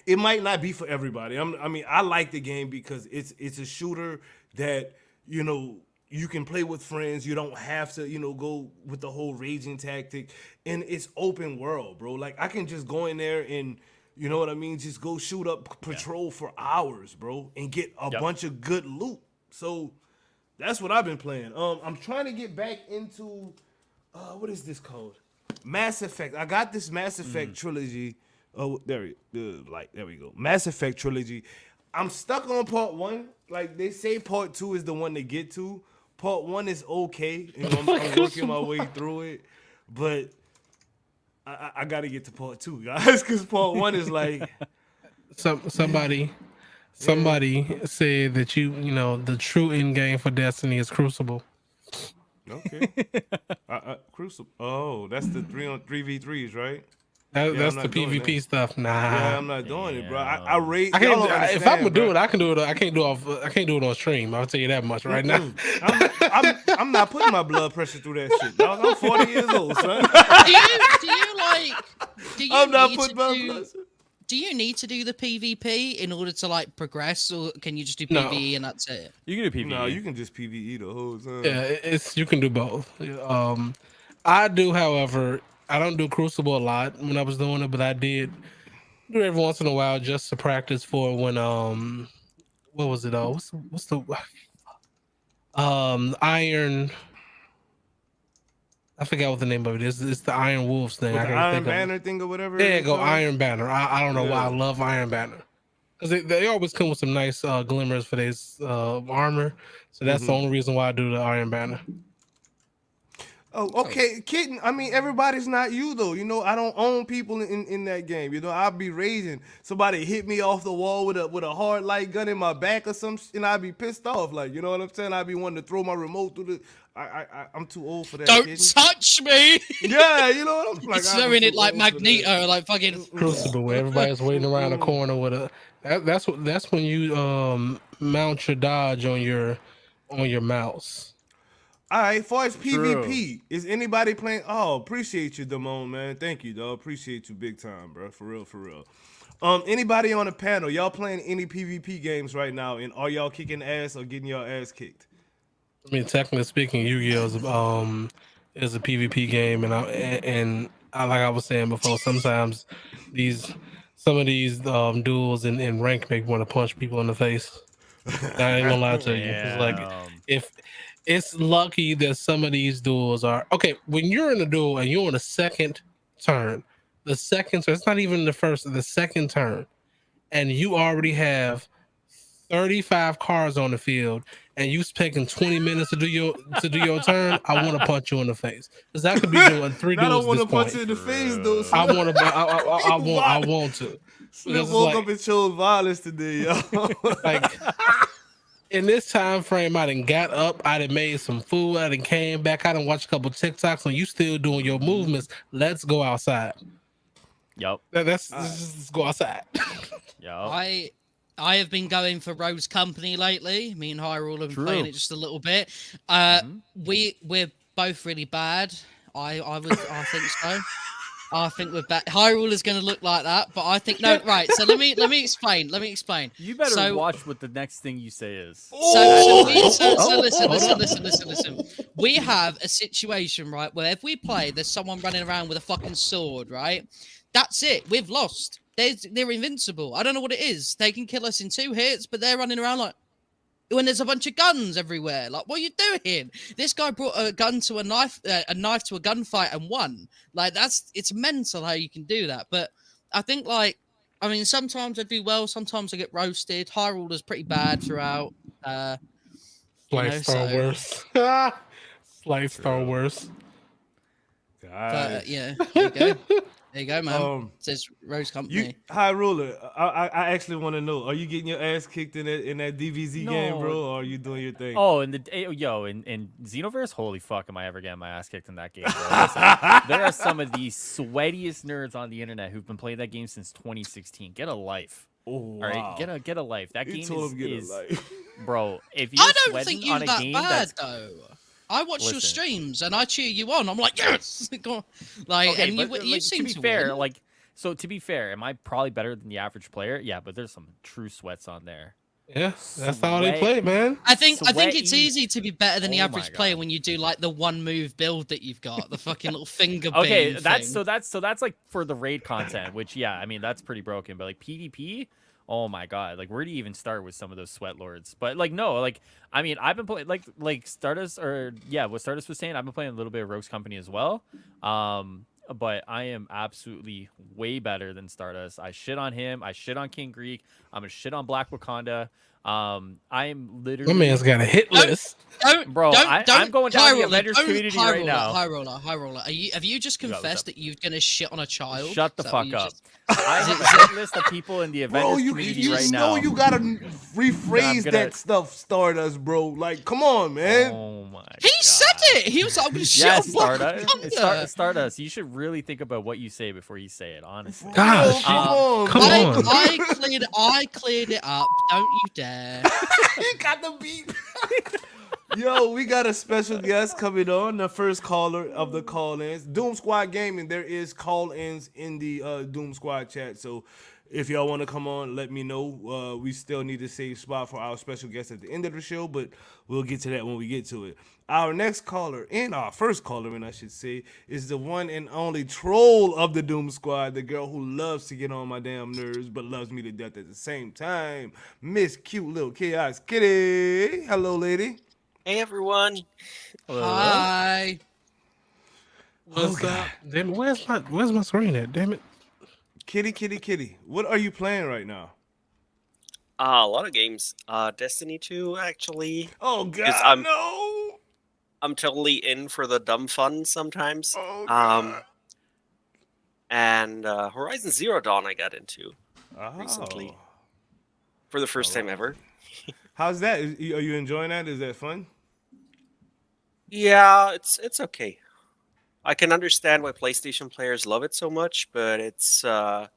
S1: it might not be for everybody. I like the game because it's a shooter that, you know, you can play with friends. You don't have to, you know, go with the whole raging tactic. And it's open world, bro. Like, I can just go in there and, you know what I mean, just go shoot up patrol for hours, bro, and get a bunch of good loot. So that's what I've been playing. I'm trying to get back into, what is this called? Mass Effect. I got this Mass Effect trilogy. Oh, there we go. Mass Effect trilogy. I'm stuck on part 1. Like, they say part 2 is the one to get to. Part 1 is okay. You know, I'm working my way through it, but I got to get to part 2, guys, because part 1 is like
S4: somebody said that you know the true end game for Destiny is Crucible.
S1: Okay. Crucible. Oh, that's the 3v3s, right?
S4: That's the PvP stuff. Nah.
S1: Yeah, I'm not doing it, bro. I rate.
S4: If I'm gonna do it, I can do it. I can't do it on stream. I'll tell you that much right now.
S1: I'm not putting my blood pressure through that shit, dog. I'm 40 years old, son.
S2: Do you need to do the PvP in order to like progress, or can you just do PvE and that's it?
S3: You can do PvE.
S1: No, you can just PvE the whole time.
S4: Yeah, you can do both. I do, however, I don't do Crucible a lot when I was doing it, but I did do it every once in a while just to practice for when what was it? What's the Iron? I forgot what the name of it is. It's the Iron Wolves thing.
S1: With the Iron Banner thing or whatever.
S4: There go Iron Banner. I don't know why I love Iron Banner, because they always come with some nice glimmers for this armor. So that's the only reason why I do the Iron Banner.
S1: Oh, okay, Kitten. I mean, everybody's not you though. You know, I don't own people in that game. You know, I'll be raging. Somebody hit me off the wall with a hard light gun in my back or some, and I'd be pissed off. Like, you know what I'm saying? I'd be wanting to throw my remote through the. I'm too old for that.
S2: Don't
S1: Kitten.
S2: touch me.
S1: Yeah, you know what I'm like.
S2: It's throwing it like Magneto, like fucking
S4: Crucible, where everybody's waiting around the corner with a. That's when you mount your dodge on your mouse.
S1: All right, far as PvP, is anybody playing? Oh, appreciate you, Damone, man. Thank you, dog. Appreciate you big time, bro. For real, for real. Anybody on the panel, y'all playing any PvP games right now, and are y'all kicking ass or getting y'all ass kicked?
S4: I mean, technically speaking, Yu-Gi-Oh is a PvP game, and like I was saying before, sometimes some of these duels in rank make me want to punch people in the face. I ain't gonna lie to you. It's like if it's lucky that some of these duels are okay. When you're in a duel and you're on the second turn, it's not even the first, the second turn, and you already have 35 cards on the field, and you taking 20 minutes to do your turn, I want to punch you in the face, because I could be doing 3 duels.
S1: I don't want to
S4: point.
S1: punch you in the face, though.
S4: I want to.
S1: Slim woke up and chose violence today, yo.
S4: Like, in this time frame, I done got up, I done made some food, I done came back, I done watched a couple TikToks, and you still doing your movements. Let's go outside.
S3: Yep.
S4: Let's go outside.
S3: Yep.
S2: I have been going for Rose Company lately. Me and Highruler have been playing it just a little bit. We're both really bad. I think so. I think we're bad. Hyruler's going to look like that, but I think no. Right. So let me explain.
S3: You better watch what the next thing you say is.
S2: So listen. We have a situation, right, where if we play, there's someone running around with a fucking sword, right? That's it. We've lost. They're invincible. I don't know what it is. They can kill us in 2 hits, but they're running around like when there's a bunch of guns everywhere. Like, what are you doing? This guy brought a gun to a knife to a gunfight and won. Like, it's mental how you can do that. But I think, like, I mean, sometimes I do well, sometimes I get roasted. Hyruler's pretty bad throughout.
S4: Slice Star worse. Slice Star worse.
S2: But yeah, there you go. There you go, man. It says Rose Company.
S1: Highruler, I actually want to know: are you getting your ass kicked in that DVZ game, bro, or are you doing your thing?
S3: Oh, in Xenoverse, holy fuck, am I ever getting my ass kicked in that game, bro? Listen, there are some of the sweatiest nerds on the internet who've been playing that game since 2016. Get a life.
S1: Oh, wow.
S3: All right, get a life. That game is
S1: a life.
S3: bro. If you're
S2: I don't
S3: sweating
S2: think you're
S3: on a
S2: that
S3: game
S2: bad though. I watch your streams and I cheer you on. I'm like, yes, like,
S3: okay,
S2: and
S3: but,
S2: you
S3: like,
S2: seem
S3: to be fair,
S2: win.
S3: so to be fair, am I probably better than the average player? Yeah, but there's some true sweats on there.
S4: Yeah, that's how they play, man.
S2: I think it's
S3: Sweaty.
S2: easy to be better than the
S3: Oh
S2: average
S3: my
S2: player
S3: God.
S2: when you do like the one move build that you've got, the fucking little finger beam
S3: Okay,
S2: thing.
S3: that's like for the raid content, which yeah, I mean that's pretty broken. But like PvP, oh my god, like where do you even start with some of those sweat lords? But like no, like I mean I've been playing like Stardust or yeah, what Stardust was saying, I've been playing a little bit of Rogue's Company as well. But I am absolutely way better than Stardust. I shit on him. I shit on King Greek. I'm gonna shit on Black Wakanda. I'm literally.
S4: My man's got a hit list.
S3: I'm going down the Avengers community right now.
S2: Highruler, have you just confessed that you're gonna shit on a child?
S3: Shut the
S2: Is that what
S3: fuck
S2: you
S3: up.
S2: just-
S3: I have a hit list of people in the Avengers
S1: Bro,
S3: community
S1: you
S3: right
S1: know
S3: now.
S1: you gotta rephrase
S3: gonna-
S1: that stuff, Stardust, bro. Like, come on, man.
S3: Oh my
S2: He
S3: God.
S2: said it. He was like, I'm gonna shit
S3: Yeah,
S2: on Black
S3: Stardust.
S2: Wakanda.
S3: Stardust. You should really think about what you say before you say it. Honestly.
S4: Gosh,
S1: Come on,
S4: come
S1: man.
S4: on.
S2: I cleared it up. Don't you dare.
S1: He got the beat. Yo, we got a special guest coming on, the first caller of the call-ins. Doom Squad Gaming, there is call-ins in the Doom Squad chat, so if y'all want to come on, let me know. We still need to save spot for our special guest at the end of the show, but we'll get to that when we get to it. Our next caller, and our first caller, I should say, is the one and only troll of the Doom Squad, the girl who loves to get on my damn nerves, but loves me to death at the same time, Miss Cute Little Chaos Kitty. Hello, lady.
S7: Hey everyone.
S2: Hi.
S4: What's up? Damn it, where's my screen at? Damn it.
S1: Kitty. What are you playing right now?
S7: A lot of games. Destiny 2 actually.
S1: Oh
S7: Because
S1: God, no.
S7: I'm totally in for the dumb fun sometimes.
S1: Oh, God.
S7: And Horizon Zero Dawn I got into
S1: Oh.
S7: recently for the first time ever.
S1: How's that? Are you enjoying that? Is that fun?
S7: Yeah, it's okay. I can understand why PlayStation players love it so much, but it's not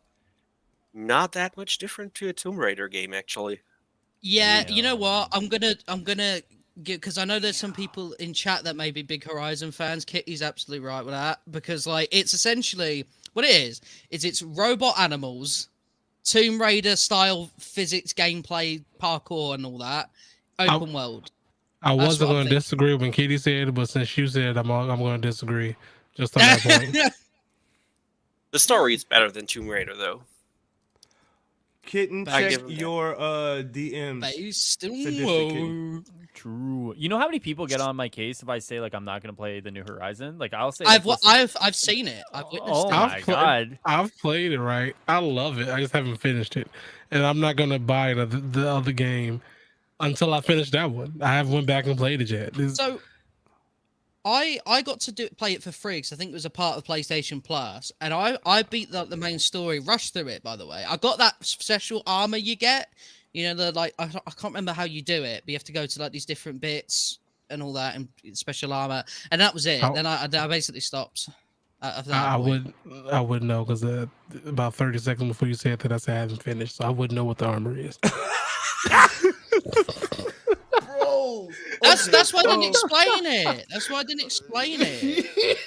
S7: that much different to a Tomb Raider game actually.
S2: Yeah, you know what? I'm gonna get, because I know there's some people in chat that may be big Horizon fans. Kitty's absolutely right with that, because like it's essentially what it is it's robot animals, Tomb Raider style physics, gameplay, parkour, and all that. Open world.
S4: I
S2: That's
S4: wasn't
S2: what I'm
S4: going to
S2: thinking.
S4: disagree when Kitty said it, but since you said it, I'm going to disagree. Just on that point.
S7: The story is better than Tomb Raider though.
S1: Kitten,
S7: I
S1: check
S7: give him that.
S1: your DMs.
S2: Based
S1: Sadistic
S3: True. You know how many people get on my case if I say like I'm not gonna play the new Horizon? Like I'll say
S2: I've
S3: like, listen-
S2: I've seen it. I've witnessed
S3: Oh
S2: it.
S3: my God.
S4: I've played it, right? I love it. I just haven't finished it. And I'm not going to buy the other game until I finish that one. I haven't went back and played it yet.
S2: So I got to play it for free because I think it was a part of PlayStation Plus, and I beat the main story, rushed through it. By the way, I got that special armor you get. You know, the like I can't remember how you do it, but you have to go to like these different bits and all that, and special armor, and that was it. Then I basically stopped.
S4: I wouldn't know because about 30 seconds before you said that, I said I haven't finished, so I wouldn't know what the armor is.
S1: Bro,
S2: That's why I didn't explain it. That's why I didn't explain it.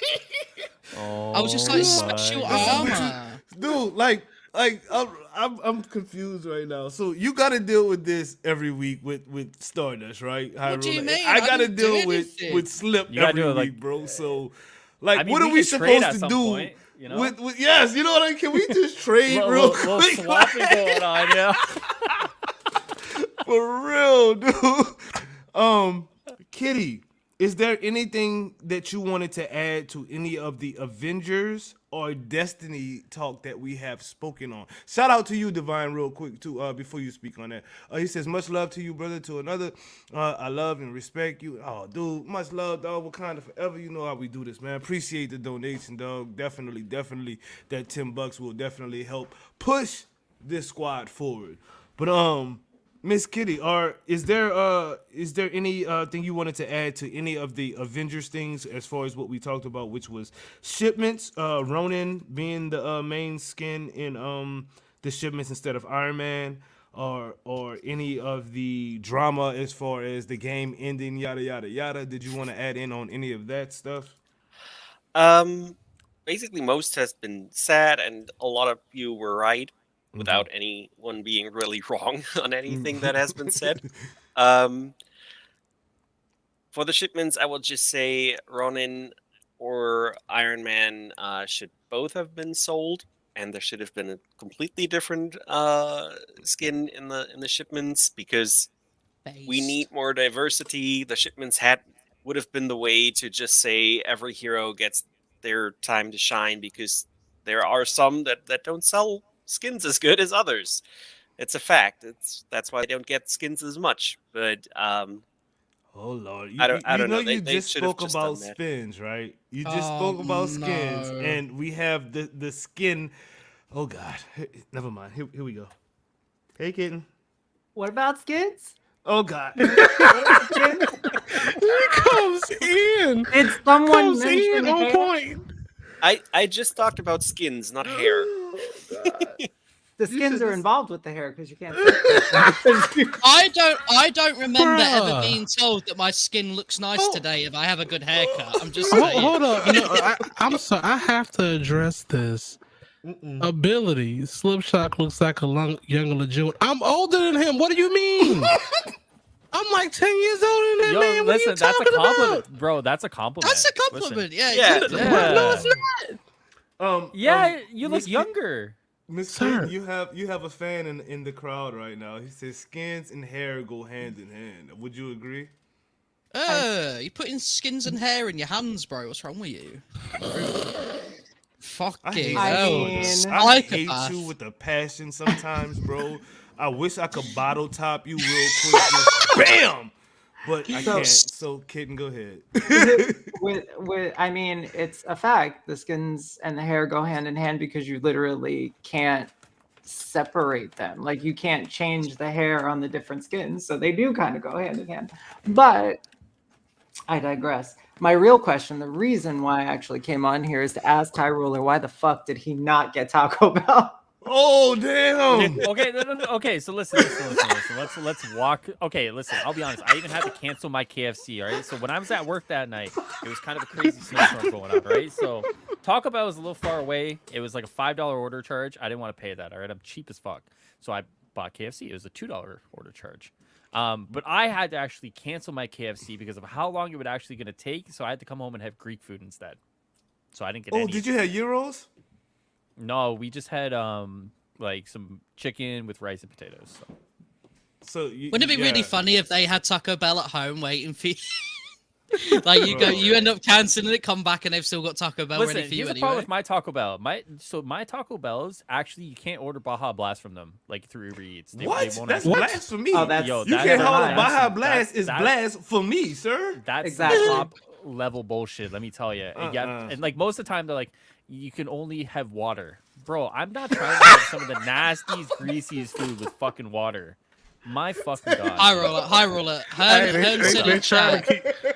S2: I was just like special armor.
S1: dude, like I'm confused right now. So you got to deal with this every week with Stardust, right?
S2: What do you
S1: Highruler?
S2: mean?
S1: I
S2: I
S1: got to
S2: didn't do
S1: deal with
S2: anything.
S1: Slip
S3: You gotta
S1: every
S3: do it,
S1: week,
S3: like-
S1: bro. So, like,
S3: I mean,
S1: what are we
S3: can trade
S1: supposed
S3: at
S1: to
S3: some
S1: do?
S3: point, you know?
S1: With yes, you know what I mean? Can we just trade real
S3: little
S1: quick?
S3: swapping going on, yeah.
S1: For real, dude. Kitty, is there anything that you wanted to add to any of the Avengers or Destiny talk that we have spoken on. Shout out to you, Divine, real quick too. Before you speak on that, he says much love to you, brother. To another, I love and respect you. Oh, dude, much love, dog. Wakanda forever. You know how we do this, man. Appreciate the donation, dog. Definitely, that $10 will definitely help push this squad forward. But Miss Kitty, is there any thing you wanted to add to any of the Avengers things as far as what we talked about, which was shipments, Ronin being the main skin in the shipments instead of Iron Man, or any of the drama as far as the game ending, yada yada yada? Did you want to add in on any of that stuff?
S7: Basically, most has been said, and a lot of you were right, without anyone being really wrong on anything that has been said. For the shipments, I will just say Ronin or Iron Man should both have been sold, and there should have been a completely different skin in the shipments, because we need more diversity. The shipments would have been the way to just say every hero gets their time to shine, because there are some that don't sell skins as good as others. It's a fact. That's why they don't get skins as much. But
S1: oh Lord,
S7: I don't know.
S1: You
S7: They
S1: just
S7: should have
S1: spoke
S7: just
S1: about
S7: done that.
S1: spins, right? You just spoke about skins,
S2: no.
S1: and we have the skin. Oh God, never mind. Here we go. Hey, kitten.
S8: What about skins?
S1: Oh God.
S4: He comes in.
S8: Did someone
S4: Comes
S8: mention
S4: in on
S8: hair?
S4: point.
S7: I just talked about skins, not hair.
S8: The skins are involved with the hair because you can't.
S2: I don't remember ever
S4: Bruh.
S2: being told that my skin looks nice today if I have a good haircut. I'm just
S4: Hold,
S2: saying.
S4: hold up. No, I'm sorry. I have to address this. Ability. Slipshot looks like a younger Lejeune. I'm older than him. What do you mean? I'm like 10 years older than that
S3: Yo,
S4: man. What
S3: listen,
S4: are you
S3: that's a
S4: talking
S3: compliment,
S4: about?
S3: bro. That's a compliment.
S2: That's a compliment.
S3: Listen.
S2: Yeah.
S7: Yeah.
S4: No, it's not.
S3: Yeah, you
S1: Miss
S3: look younger.
S1: Miss
S4: Sir.
S1: Kitten, you have a fan in the crowd right now. He says skins and hair go hand in hand. Would you agree?
S2: You're putting skins and hair in your hands, bro. What's wrong with you? Fucking hell.
S8: mean-
S1: I hate
S2: Psychopath.
S1: you with a passion sometimes, bro. I wish I could bottle top you real quick, just bam. But I can't. So, Kitten, go ahead.
S8: I mean, it's a fact. The skins and the hair go hand in hand because you literally can't separate them. Like, you can't change the hair on the different skins, so they do kind of go hand in hand. But I digress. My real question, the reason why I actually came on here, is to ask Highruler, why the fuck did he not get Taco Bell?
S1: Oh damn!
S3: Okay, no. Okay, so listen. Let's walk. Okay, listen. I'll be honest. I even had to cancel my KFC. All right. So when I was at work that night, it was kind of a crazy snowstorm going on. Right. So Taco Bell was a little far away. It was like a $5 order charge. I didn't want to pay that. All right. I'm cheap as fuck. So I bought KFC. It was a $2 order charge. But I had to actually cancel my KFC because of how long it would actually going to take. So I had to come home and have Greek food instead. So I didn't get.
S1: Oh,
S3: any.
S1: did you have euros?
S3: No, we just had like some chicken with rice and potatoes. So.
S2: Wouldn't it be really funny if they had Taco Bell at home waiting for you? Like you end up canceling it, come back, and they've still got Taco Bell
S3: Listen,
S2: ready for you
S3: here's the
S2: anyway.
S3: problem with my Taco Bell. My Taco Bells, actually, you can't order Baja Blast from them, like through Uber Eats. They
S1: What?
S3: won't
S1: That's
S3: accept-
S1: blasphemy.
S8: Oh, that's
S3: Yo,
S1: You
S3: that-
S1: can't hold
S8: that's-
S1: a Baja
S3: that's-
S1: Blast is
S3: that's-
S1: blast for me, sir.
S3: That's
S8: Exactly.
S3: top level bullshit. Let me tell you. Yeah, and like most of the time, they're like, you can only have water, bro. I'm not trying to have some of the nastiest, greasiest food with fucking water. My fucking god.
S2: Highruler.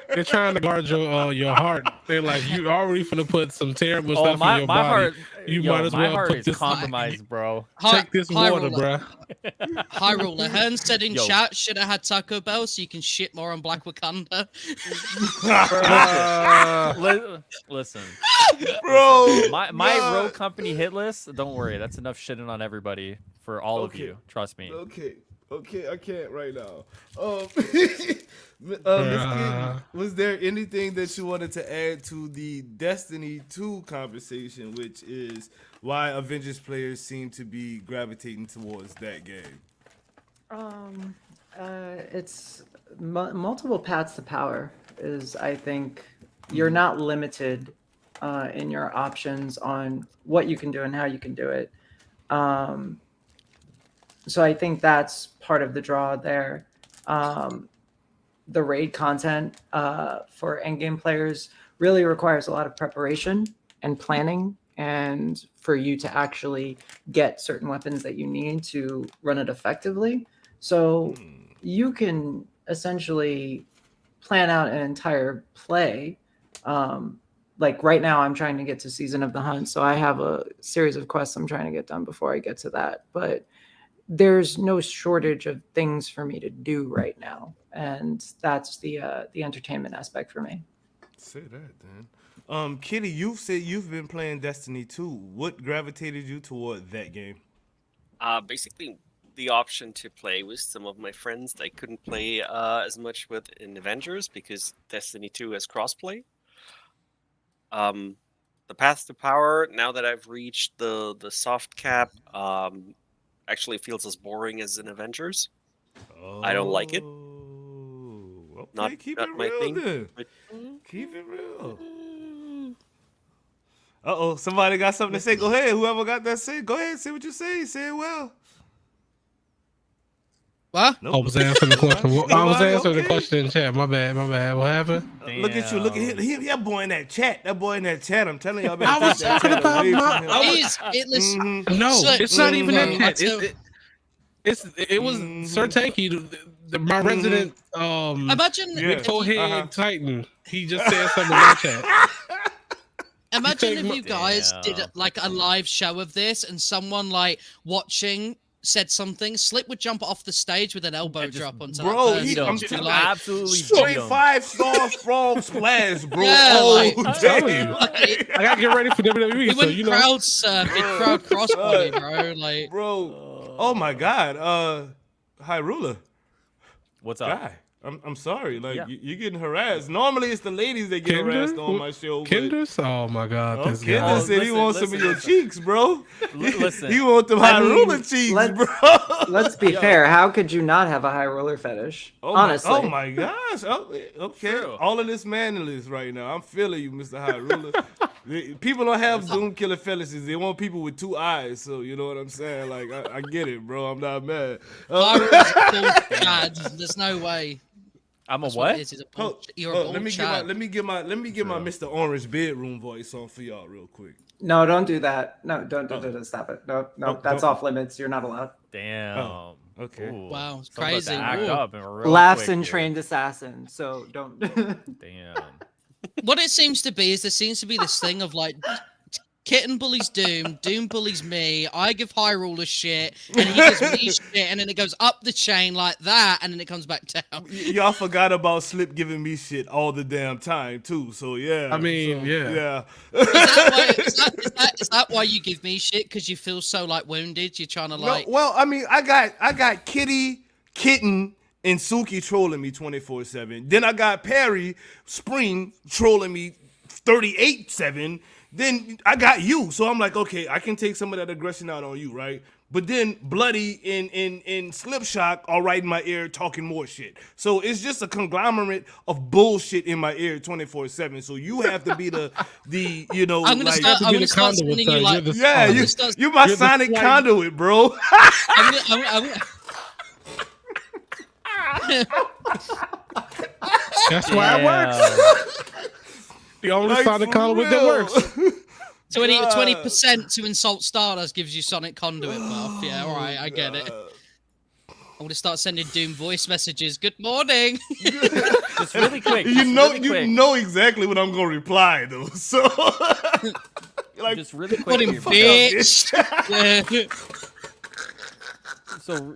S4: They're trying to guard your heart. They're like, you already finna put some terrible
S3: Oh,
S4: stuff in your body.
S3: heart.
S4: You
S3: Yo,
S4: might as
S3: my
S4: well
S3: heart
S4: put
S3: is
S4: this.
S3: compromised, bro.
S4: Take this water,
S2: Highruler.
S4: bruh.
S2: Highruler. Hearn said in
S3: Yo.
S2: chat, should have had Taco Bell so you can shit more on Black Wakanda.
S3: Listen,
S1: Bro,
S3: my
S1: nah.
S3: road company hit list. Don't worry, that's enough shitting on everybody for all of
S1: Okay.
S3: you. Trust me.
S1: Okay, I can't right now. Miss Kitten, was there anything that you wanted to add to the Destiny 2 conversation, which is why Avengers players seem to be gravitating towards that game?
S8: It's multiple paths to power. Is, I think, you're not limited in your options on what you can do and how you can do it. So I think that's part of the draw there. The raid content for endgame players really requires a lot of preparation and planning, and for you to actually get certain weapons that you need to run it effectively. So you can essentially plan out an entire play. Like right now, I'm trying to get to Season of the Hunt, so I have a series of quests I'm trying to get done before I get to that. But there's no shortage of things for me to do right now, and that's the entertainment aspect for me.
S1: Say that, then. Kitty, you've said you've been playing Destiny 2. What gravitated you toward that game?
S7: Basically, the option to play with some of my friends that I couldn't play as much with in Avengers because Destiny 2 has crossplay. The path to power, now that I've reached the soft cap, actually feels as boring as in Avengers. I don't like it.
S1: Okay,
S7: Not
S1: keep
S7: not
S1: it
S7: my
S1: real
S7: thing.
S1: then.
S7: But
S1: Keep it real. Uh-oh, somebody got something to say. Go ahead. Whoever got that say, go ahead. Say what you say. Say it well.
S2: What?
S1: Nope.
S4: I was answering the question. I was answering the
S1: Okay.
S4: question in chat. My bad. What happened?
S1: Look at you. Look at him. That boy in that chat. That boy in that chat. I'm telling y'all.
S4: I was
S1: that
S4: talking
S1: chat
S4: about
S1: away
S4: my-
S1: from him.
S4: I was-
S2: Is it listen?
S1: Mhm.
S4: No,
S2: So-
S4: it's not even that
S2: Mhm.
S4: chat. It was Sir Tanky, my resident
S2: Imagine
S1: Yeah.
S2: if you,
S4: toe-head Titan. He just said something in my chat.
S2: imagine
S4: think
S2: if you guys did
S3: Damn.
S2: like a live show of this, and someone like watching said something. Slip would jump off the stage with an elbow
S3: just-
S2: drop onto
S1: Bro,
S2: that
S1: he-
S2: person.
S1: I'm
S2: Just be
S1: telling-
S2: like,
S3: absolutely
S1: Straight
S3: beat 'em.
S1: 5-star frog splash, bro.
S2: Yeah,
S1: oh,
S2: like-
S4: I'm telling you.
S1: damn.
S4: I gotta get ready for WWE.
S2: he
S4: So
S2: wouldn't
S4: you know,
S2: crowd surf, he'd crowd crossbody, bro. Like,
S1: Bro. Oh my God. Highruler.
S3: What's up?
S1: Guy. I'm sorry. Like
S3: Yeah.
S1: you're getting harassed. Normally it's the ladies that get
S4: Kinder?
S1: harassed on my show. but-
S4: Kinders. Oh my God,
S1: Oh,
S4: this
S1: Kinder
S4: guy.
S1: said he
S3: listen,
S1: wants some of
S3: listen,
S1: your
S3: listen.
S1: cheeks, bro.
S3: Listen.
S1: He want them
S8: I mean,
S1: Highruler cheeks,
S8: let's-
S1: bro.
S8: Let's be fair. How could you not have a high roller fetish? Honestly.
S1: Oh my gosh. Oh, okay.
S3: True.
S1: All of this manliness right now. I'm feeling you, Mr. Highruler. People don't have Doom Killer fetishes. They want people with two eyes. So you know what I'm saying? Like I get it, bro. I'm not mad.
S2: Byron's a bald Chad. There's no way.
S3: I'm a
S2: That's
S3: what?
S2: it is. He's a bald,
S1: Hold-
S2: you're a
S1: hold,
S2: bald
S1: let me
S2: Chad.
S1: get my Mr. Orange bedroom voice on for y'all real quick.
S8: No, don't do that. No, don't stop it. No,
S1: Oh,
S8: that's
S1: don't.
S8: off limits. You're not allowed.
S3: Damn.
S1: Oh, okay.
S3: Ooh.
S2: Wow, it's
S3: Someone's about
S2: crazy.
S3: to act
S2: Ooh.
S3: up and real
S8: Laughs
S3: quick
S8: and
S3: here.
S8: trained assassin. So don't.
S3: Damn.
S2: What it seems to be is there seems to be this thing of like Kitten bullies Doom, Doom bullies me, I give Hyrule shit, and he gives me shit, and then it goes up the chain like that, and then it comes back down.
S1: Y'all forgot about Slip giving me shit all the damn time too. So yeah.
S4: I mean, yeah.
S2: Is that why you give me shit? Because you feel so like wounded? You're trying to
S1: No,
S2: like.
S1: well, I mean, I got Kitten, and Suki trolling me 24/7. Then I got Perry, Spring trolling me 38/7. Then I got you, so I'm like, okay, I can take some of that aggression out on you, right? But then Bloody and Slipshock are right in my ear talking more shit. So it's just a conglomerate of bullshit in my ear 24/7. So you have to be the you know,
S2: I'm gonna
S1: like,
S2: start.
S4: to
S2: I'm
S4: be
S2: gonna
S4: the
S2: start
S4: conduit,
S2: sending
S4: sir.
S2: you like.
S4: You're the-
S1: yeah,
S2: I'm
S1: you
S2: gonna start-
S1: you my
S4: you're the
S1: sonic
S4: flag-
S1: conduit, bro.
S4: That's why it works. The only
S1: Like,
S4: Sonic
S1: for
S4: conduit that
S1: real.
S4: works.
S2: 20% to insult Stardust gives you Sonic Conduit buff. Yeah, all right, I get it. I'm gonna start sending Doom voice messages. Good morning.
S3: Just really quick.
S1: You
S3: just
S1: know,
S3: really
S1: you
S3: quick.
S1: know exactly what I'm gonna reply though. So, like,
S3: Just really quick.
S2: Morning,
S3: here,
S2: bitch. Yeah.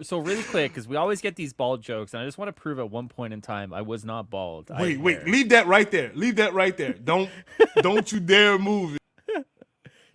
S3: So really quick, because we always get these bald jokes, and I just want to prove at one point in time I was not bald. I had
S1: wait,
S3: hair.
S1: leave that right there. Leave that right there. Don't you dare move it.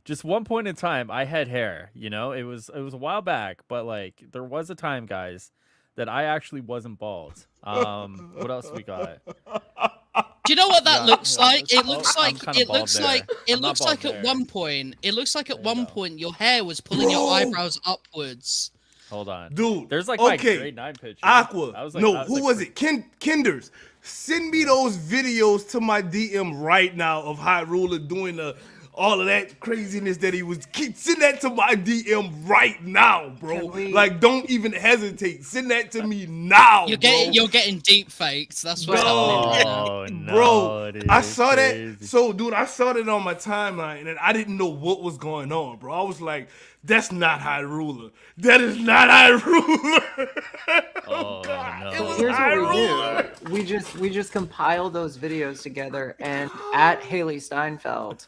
S3: Just one point in time, I had hair. You know, it was a while back, but like there was a time, guys, that I actually wasn't bald. What else we got?
S2: Do you know what that looks like? It
S3: Oh,
S2: looks
S3: I'm
S2: like
S3: kinda
S2: it
S3: bald
S2: looks
S3: there.
S2: like it
S3: I'm not
S2: looks
S3: bald
S2: like at
S3: there.
S2: one point. It looks like at
S3: There you
S2: one
S3: go.
S2: point your hair was pulling your eyebrows upwards.
S3: Hold on.
S1: Dude,
S3: There's like my
S1: okay.
S3: grade 9 picture.
S1: Aqua.
S3: I was like,
S1: No,
S3: I was
S1: who
S3: like,
S1: was it? Kinders. Send me those videos to my DM right now of Highruler doing all of that craziness that he was. Send that to my DM right now, bro. Like, don't even hesitate. Send that to me now,
S2: You're getting deep faked. That's what's happening right now.
S3: Oh, no,
S1: bro,
S3: dude,
S1: I saw
S3: crazy.
S1: that. So, dude, I saw that on my timeline, and I didn't know what was going on, bro. I was like, "That's not Highruler. That is not Highruler."
S3: Oh,
S1: God,
S3: no.
S1: it was
S8: Here's what we
S1: Highruler.
S8: do. We just compile those videos together and at Haley Steinfeld.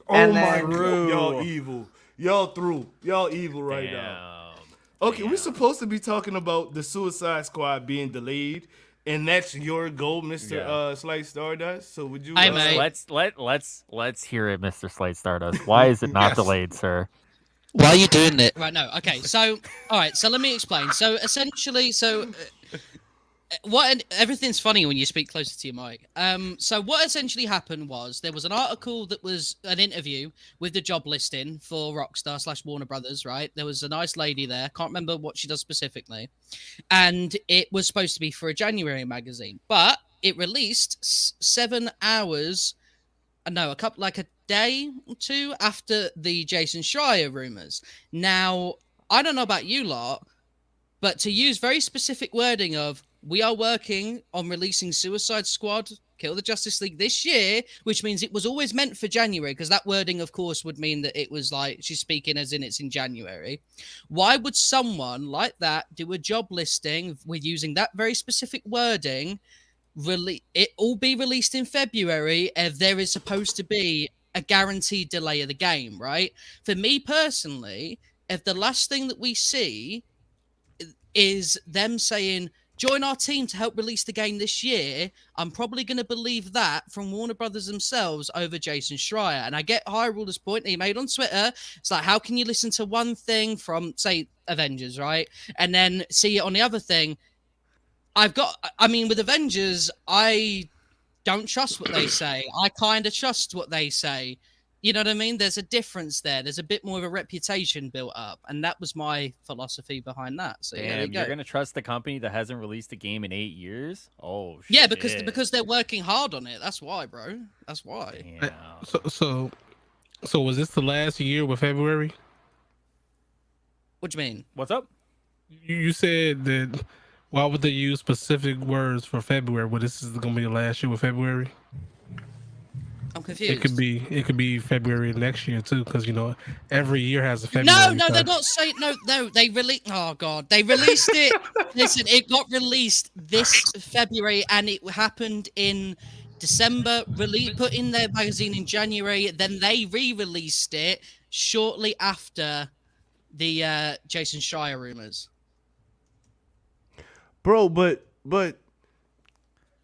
S1: Oh
S8: and
S1: my
S8: then,
S1: God, y'all evil. Y'all evil right now. Okay, we're supposed to be talking about the Suicide Squad being delayed, and that's your goal, Mr. Slice Stardust. So would you?
S2: Hey, mate.
S3: Let's hear it, Mr. Slate Stardust. Why is it not
S4: Yes.
S3: delayed, sir?
S2: Why are you doing it? Right, no, okay. So, all right. So let me explain. So essentially, everything's funny when you speak closer to your mic. So what essentially happened was there was an article that was an interview with the job listing for Rockstar / Warner Brothers, right? There was a nice lady there. Can't remember what she does specifically. And it was supposed to be for a January magazine, but it released 7 hours. No, a day or two after the Jason Schreier rumors. Now, I don't know about you lot, but to use very specific wording of, we are working on releasing Suicide Squad, Kill the Justice League this year, which means it was always meant for January, because that wording, of course, would mean that it was like, she's speaking as in it's in January. Why would someone like that do a job listing with using that very specific wording, it all be released in February if there is supposed to be a guaranteed delay of the game, right? For me personally, if the last thing that we see is them saying, join our team to help release the game this year, I'm probably going to believe that from Warner Brothers themselves over Jason Schreier. And I get Highruler's point that he made on Twitter. It's like, how can you listen to one thing from, say, Avengers, right? And then see it on the other thing? With Avengers, I don't trust what they say. I kind of trust what they say. You know what I mean? There's a difference there. There's a bit more of a reputation built up. And that was my philosophy behind that. So
S3: Damn,
S2: yeah, there you go.
S3: You're going to trust the company that hasn't released a game in 8 years? Oh, shit.
S2: Yeah, because they're working hard on it. That's why, bro. That's why.
S3: Damn.
S4: So was this the last year with February?
S2: What do you mean?
S3: What's up?
S4: You said that. Why would they use specific words for February? Well, this is going to be the last year with February.
S2: I'm confused.
S4: It could be February next year too, because every year has a February.
S2: No, they're not saying no. They released. Oh god, they released it. Listen, it got released this February, and it happened in December. Put in their magazine in January. Then they re-released it shortly after the Jason Schreier rumors.
S1: Bro, but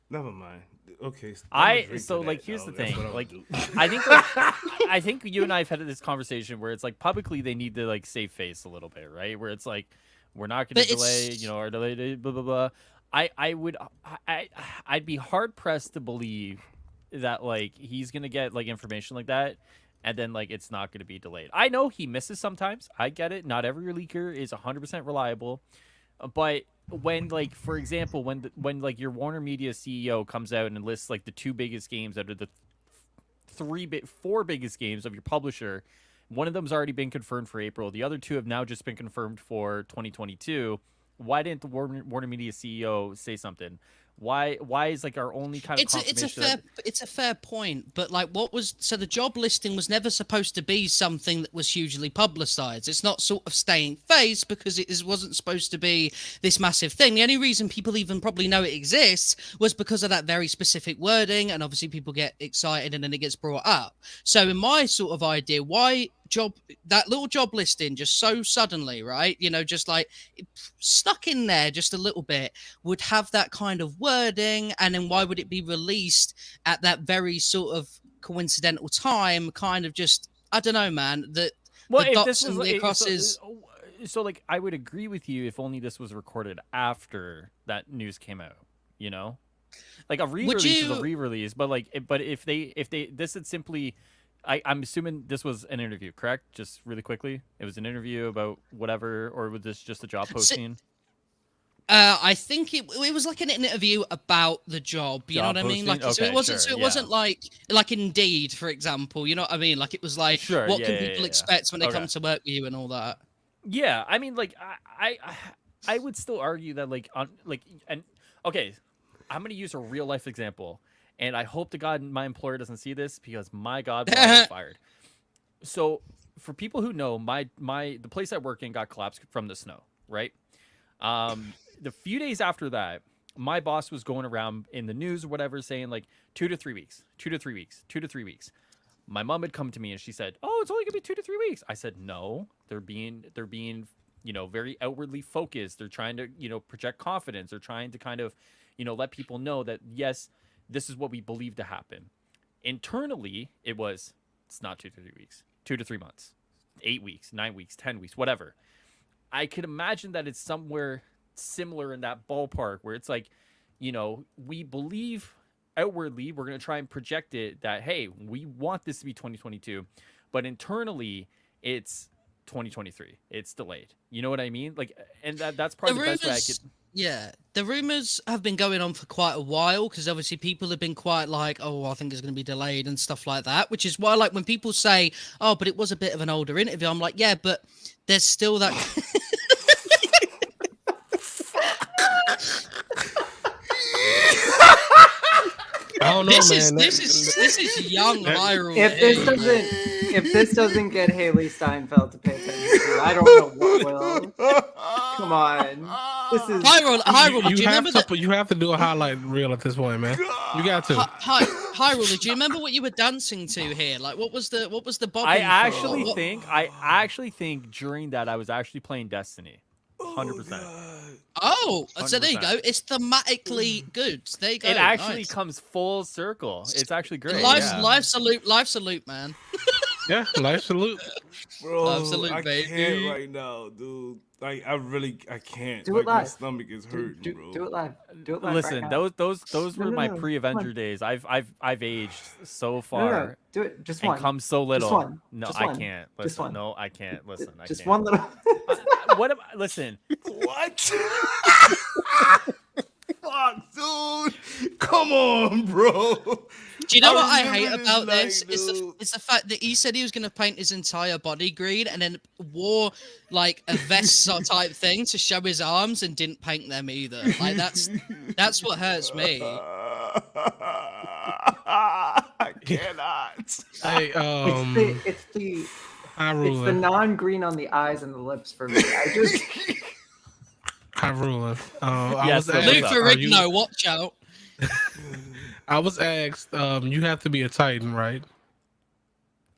S1: never mind. Okay.
S3: Here's the thing. Like, I think you and I have had this conversation where it's like publicly they need to like save face a little bit, right? Where it's like we're not going to delay, our delay, blah blah blah. I'd be hard pressed to believe that like he's gonna get like information like that, and then like it's not gonna be delayed. I know he misses sometimes. I get it. Not every leaker is 100% reliable, but when like for example when like your Warner Media CEO comes out and lists like the 2 biggest games out of the 4 biggest games of your publisher, one of them's already been confirmed for April. The other 2 have now just been confirmed for 2022. Why didn't the Warner Media CEO say something? Why is like our only kind of
S2: it's a fair point, but like the job listing was never supposed to be something that was hugely publicized. It's not sort of staying face because it wasn't supposed to be this massive thing. The only reason people even probably know it exists was because of that very specific wording, and obviously people get excited and then it gets brought up. So in my sort of idea, why that little job listing just so suddenly, right? Just like stuck in there just a little bit would have that kind of wording, and then why would it be released at that very sort of coincidental time? Kind of just, I don't know, man. The dots and the crosses.
S3: So like I would agree with you if only this was recorded after that news came out, Like a re-release is a re-release, but if they this had simply I'm assuming this was an interview, correct? Just really quickly, it was an interview about whatever, or was this just a job posting?
S2: I think it was like an interview about the job. You know what I mean? Like, so it wasn't. So it wasn't like Indeed, for example. You know what I mean? Like, it was like, what can people expect when they come to work with you and all that?
S3: Yeah, I mean, like, I would still argue that, okay, I'm gonna use a real life example, and I hope to God my employer doesn't see this because my God, will I get fired. So, for people who know, the place I work in got collapsed from the snow, right? The few days after that, my boss was going around in the news or whatever saying like 2 to 3 weeks, 2 to 3 weeks, 2 to 3 weeks. My mom had come to me and she said, "Oh, it's only gonna be 2 to 3 weeks." I said, "No, they're being, very outwardly focused. They're trying to, project confidence. They're trying to kind of, let people know that yes, this is what we believe to happen." Internally, it's not 2 to 3 weeks, 2 to 3 months, 8 weeks, 9 weeks, 10 weeks, whatever. I could imagine that it's somewhere similar in that ballpark where it's like, we believe outwardly, we're going to try and project it that, hey, we want this to be 2022, but internally it's 2023. It's delayed. You know what I mean? Like, and that's probably the best way I could.
S2: Yeah, the rumors have been going on for quite a while because obviously people have been quite like, "Oh, I think it's going to be delayed" and stuff like that. Which is why, like, when people say, "Oh, but it was a bit of an older interview," I'm like, "Yeah, but there's still that."
S4: I don't know,
S2: this
S4: man.
S2: Is young Highruler.
S8: If this doesn't get Haley Steinfeld to pay attention to, I don't know what will. Come on, this is
S2: Highruler.
S4: You have to do a highlight reel at this point, man. You got to.
S2: Highruler, do you remember what you were dancing to here? Like, what was the bobbing?
S3: I actually think during that I was actually playing Destiny. 100%.
S2: Oh, so there you go. It's thematically good. There you go.
S3: It actually comes full circle. It's actually great.
S2: Life salute, man.
S4: Yeah, life salute.
S1: Bro,
S2: Life salute,
S1: I
S2: baby.
S1: can't right now, dude. Like, I can't.
S8: Do it
S1: My
S8: live.
S1: stomach is hurting, bro.
S8: Do it live. Do it live.
S3: Listen,
S8: right now.
S3: those were my pre-Avenger days. I've aged so far.
S8: No. Do it. Just one.
S3: And come so little.
S8: Just one.
S3: No,
S8: Just
S3: I
S8: one.
S3: can't.
S8: Just
S3: Listen,
S8: one.
S3: no, I can't. Listen, I
S8: Just
S3: can't.
S8: one little.
S3: Listen.
S1: What? Fuck, dude. Come on, bro.
S2: Do you know what I hate
S1: remember
S2: about
S1: this
S2: this?
S1: night,
S2: It's the fact that he said he was going to paint his entire body green and then wore like a vest type thing to show his arms and didn't paint them either. Like that's what hurts me.
S1: I cannot.
S4: Hey,
S8: It's the
S4: Highruler.
S8: non-green on the eyes and the lips for me. I just.
S4: Highruler.
S3: Yes,
S2: Lou Ferrigno, watch out.
S4: I was asked, you have to be a Titan, right?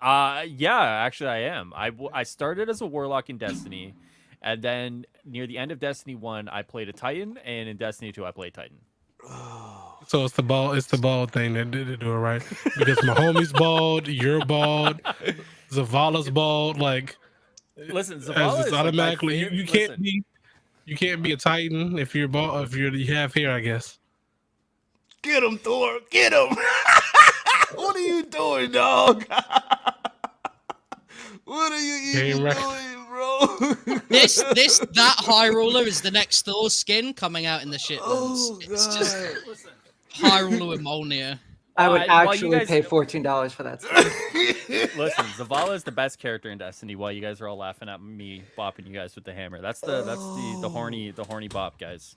S3: Yeah, actually I am. I started as a Warlock in Destiny, and then near the end of Destiny 1, I played a Titan, and in Destiny 2, I played Titan.
S4: So it's the bald thing that did it, do it, right? Because my homie's bald, you're bald, Zavala's bald. Like,
S3: listen, Zavala is
S4: automatically
S3: like
S4: you can't be a Titan if you're bald. If you have hair, I guess.
S1: Get him, Thor. Get him. What are you doing, dog? What are you even doing, bro?
S2: That Highruler is the next Thor skin coming out in the shipments.
S1: Oh,
S2: It's
S1: God.
S2: just Highruler with Mjolnir.
S8: I would
S3: while you
S8: actually
S3: guys-
S8: pay $14 for that.
S3: Listen, Zavala is the best character in Destiny. While you guys are all laughing at me bopping you guys with the hammer, that's the horny bop, guys.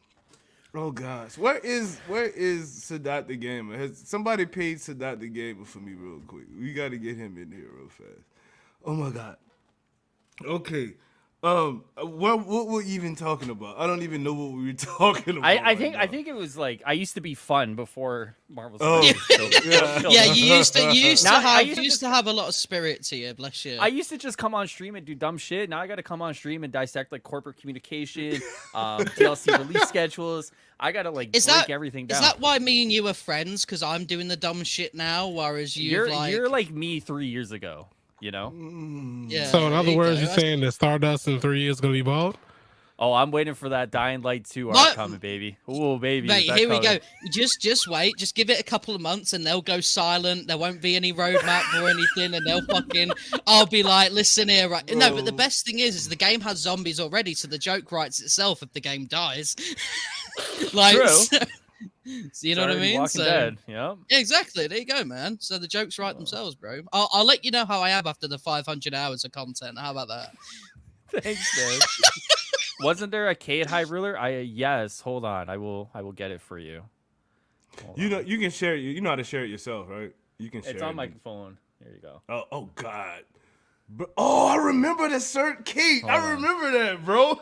S1: Oh gosh, where is Sadat the Gamer? Has somebody paid Sadat the Gamer for me real quick? We got to get him in here real fast. Oh my God. Okay. What were we even talking about? I don't even know what we were talking about.
S3: I think it was like I used to be fun before Marvel's.
S2: Yeah, you used to have a lot of spirit to you, bless you.
S3: I used to just come on stream and do dumb shit. Now I got to come on stream and dissect like corporate communication, DLC release schedules. I got to like break everything down.
S2: Is that why me and you are friends? Because I'm doing the dumb shit now, whereas you're
S3: like me 3 years ago. You know?
S2: Yeah.
S4: So in other words, you're saying that Stardust in 3 years is gonna be bald?
S3: Oh, I'm waiting for that Dying Light 2
S2: What?
S3: art coming, baby. Ooh, baby.
S2: Mate,
S3: is that
S2: here we
S3: coming?
S2: go. Just wait. Just give it a couple of months and they'll go silent. There won't be any roadmap or anything, and they'll fucking. I'll be like, listen here, right? No, but the
S1: Bro.
S2: best thing is the game has zombies already, so the joke writes itself if the game dies. Like,
S3: True.
S2: so you know what I
S3: Already
S2: mean?
S3: Walking
S2: So
S3: Dead. Yep.
S2: yeah, exactly. There you go, man. So the jokes write themselves, bro. I'll let you know how I am after the 500 hours of content. How about that?
S3: Thanks, man. Wasn't there a Cade Highruler? Yes. Hold on. I will get it for you. Hold
S1: You know,
S3: on.
S1: you can share it. You know how to share it yourself, right? You can share
S3: It's
S1: it.
S3: on my phone. Here you go.
S1: Oh God. Oh, I remember the cert Kate.
S3: Hold
S1: I
S3: on.
S1: remember that, bro.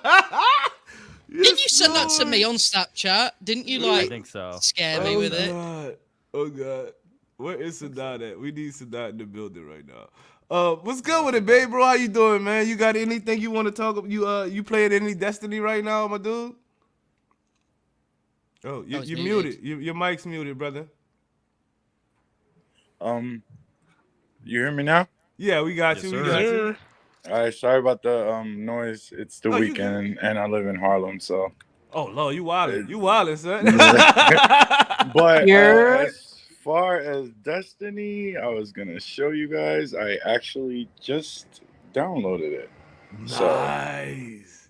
S2: Didn't you send that to me on Snapchat? Didn't you
S3: I
S2: like
S3: think so.
S2: scare me with it?
S1: God. Oh God. Where is Sadat at? We need Sadat in the building right now. What's good with it, babe, bro? How you doing, man? You got anything you want to talk about? You playing any Destiny right now, my dude? Oh, you
S2: it's
S1: muted.
S2: muted.
S1: Your mic's muted, brother.
S9: You hear me now?
S1: Yeah, we got
S3: Yes,
S1: you.
S3: sir.
S1: We got you.
S9: All right, sorry about the noise. It's the
S1: Oh, you
S9: weekend and I live in Harlem, so.
S1: Oh Lord, you wildin'. You wildin', son.
S9: But
S8: You're
S9: as far as Destiny, I was gonna show you guys. I actually just downloaded it. So
S1: Nice.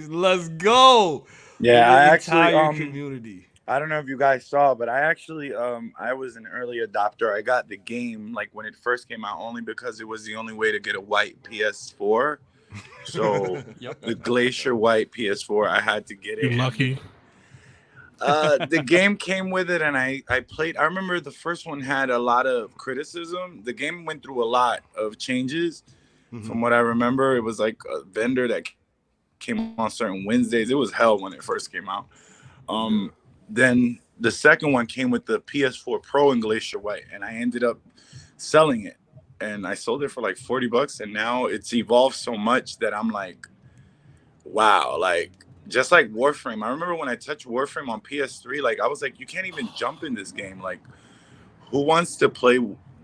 S1: Let's go.
S9: yeah,
S1: For the
S9: I actually
S1: entire community.
S9: I don't know if you guys saw, but I actually I was an early adopter. I got the game like when it first came out only because it was the only way to get a white PS4. So
S3: Yep.
S9: the Glacier White PS4, I had to get it.
S4: You lucky.
S9: The game came with it, and I played. I remember the first one had a lot of criticism. The game went through a lot of changes. From what I remember, it was like a vendor that came on certain Wednesdays. It was hell when it first came out. Then the second one came with the PS4 Pro and Glacier White, and I ended up selling it. And I sold it for like $40, and now it's evolved so much that I'm like, wow, like just like Warframe. I remember when I touched Warframe on PS3, like I was like, you can't even jump in this game. Like, who wants to play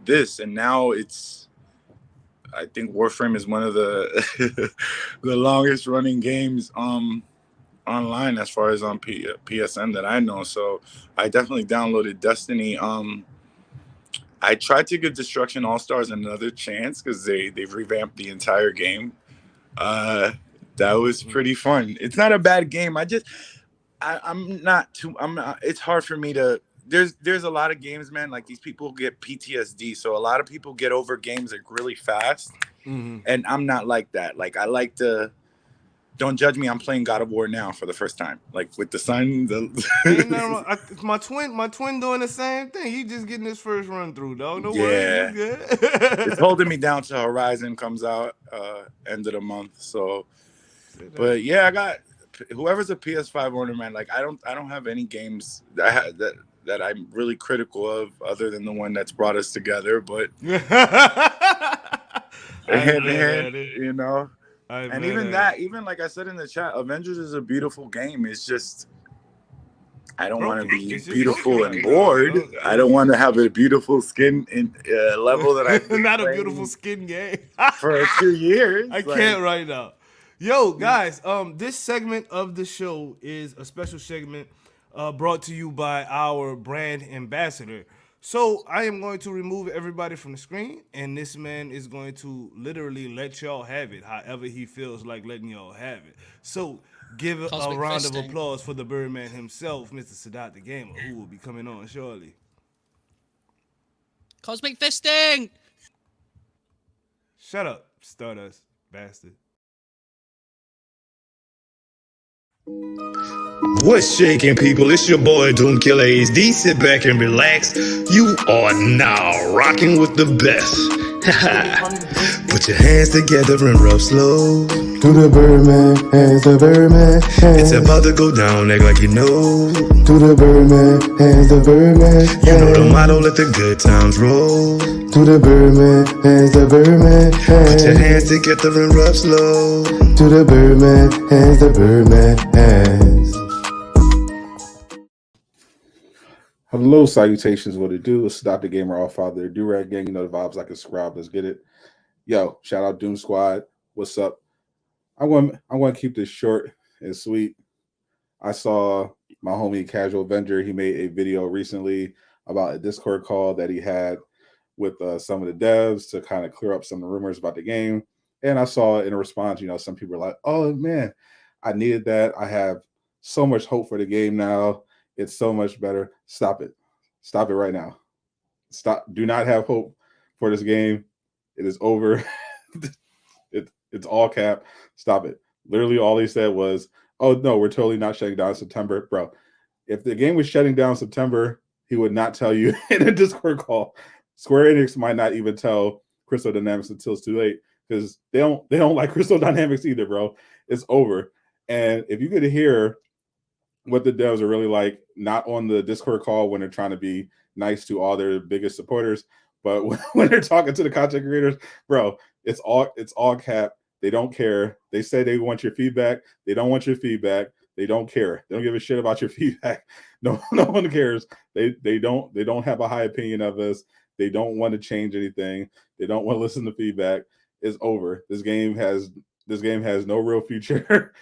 S9: this? And now I think Warframe is one of the the longest running games online as far as on PSN that I know. So I definitely downloaded Destiny. I tried to give Destruction All-Stars another chance because they've revamped the entire game. That was pretty fun. It's not a bad game. I'm not. It's hard for me to. There's a lot of games, man. Like these people get PTSD, so a lot of people get over games like really fast, and I'm not like that. Like I like to. Don't judge me. I'm playing God of War now for the first time, like with the son.
S1: Ain't nothing wrong. My twin doing the same thing. He just getting his first run through, dog. No worries, you good.
S9: It's holding me down till Horizon comes out end of the month. So, but yeah, I got whoever's a PS5 owner, man. Like I don't have any games that I'm really critical of, other than the one that's brought us together. But you know. And even like I said in the chat, Avengers is a beautiful game. It's just, I don't want to be beautiful and bored. I don't want to have a beautiful skin level that I've been
S1: not a
S9: playing
S1: beautiful skin game
S9: for 2 years.
S1: I can't right now. Yo, guys, this segment of the show is a special segment brought to you by our brand ambassador. So I am going to remove everybody from the screen, and this man is going to literally let y'all have it however he feels like letting y'all have it. So give a round of applause for the Birdman himself, Mr. Sadat the Gamer, who will be coming on shortly.
S2: Cosmic fisting!
S1: Shut up, Stardust bastard.
S10: What's shaking, people? It's your boy DoomkillaHD. Sit back and relax. You are now rocking with the best. Put your hands together and rub slow.
S5: To the Birdman, hands the Birdman, hands.
S10: It's about to go down, act like you know.
S5: To the Birdman, hands the Birdman, hands.
S10: You know the motto, let the good times roll.
S5: To the Birdman, hands the Birdman, hands.
S10: Put your hands together and rub slow.
S5: To the Birdman, hands the Birdman, hands.
S11: Hello, salutations, what it do? It's Dr. Gamer, all father, do-rag gang, you know the vibes, like a scribe, let's get it. Yo, shout out Doom Squad, what's up? I'm going to keep this short and sweet. I saw my homie Casual Avenger. He made a video recently about a Discord call that he had with some of the devs to kind of clear up some of the rumors about the game. And I saw in a response, some people are like, "Oh man, I needed that. I have so much hope for the game now. It's so much better." Stop it. Stop it right now. Stop. Do not have hope for this game. It is over. It's all cap. Stop it. Literally all he said was, "Oh no, we're totally not shutting down in September." Bro, if the game was shutting down in September, he would not tell you in a Discord call. Square Enix might not even tell Crystal Dynamics until it's too late, because they don't like Crystal Dynamics either, bro. It's over. And if you could hear what the devs are really like, not on the Discord call when they're trying to be nice to all their biggest supporters, but when they're talking to the content creators, bro, it's all cap. They don't care. They say they want your feedback. They don't want your feedback. They don't care. They don't give a shit about your feedback. No one cares. They don't have a high opinion of us. They don't want to change anything. They don't want to listen to feedback. It's over. This game has no real future.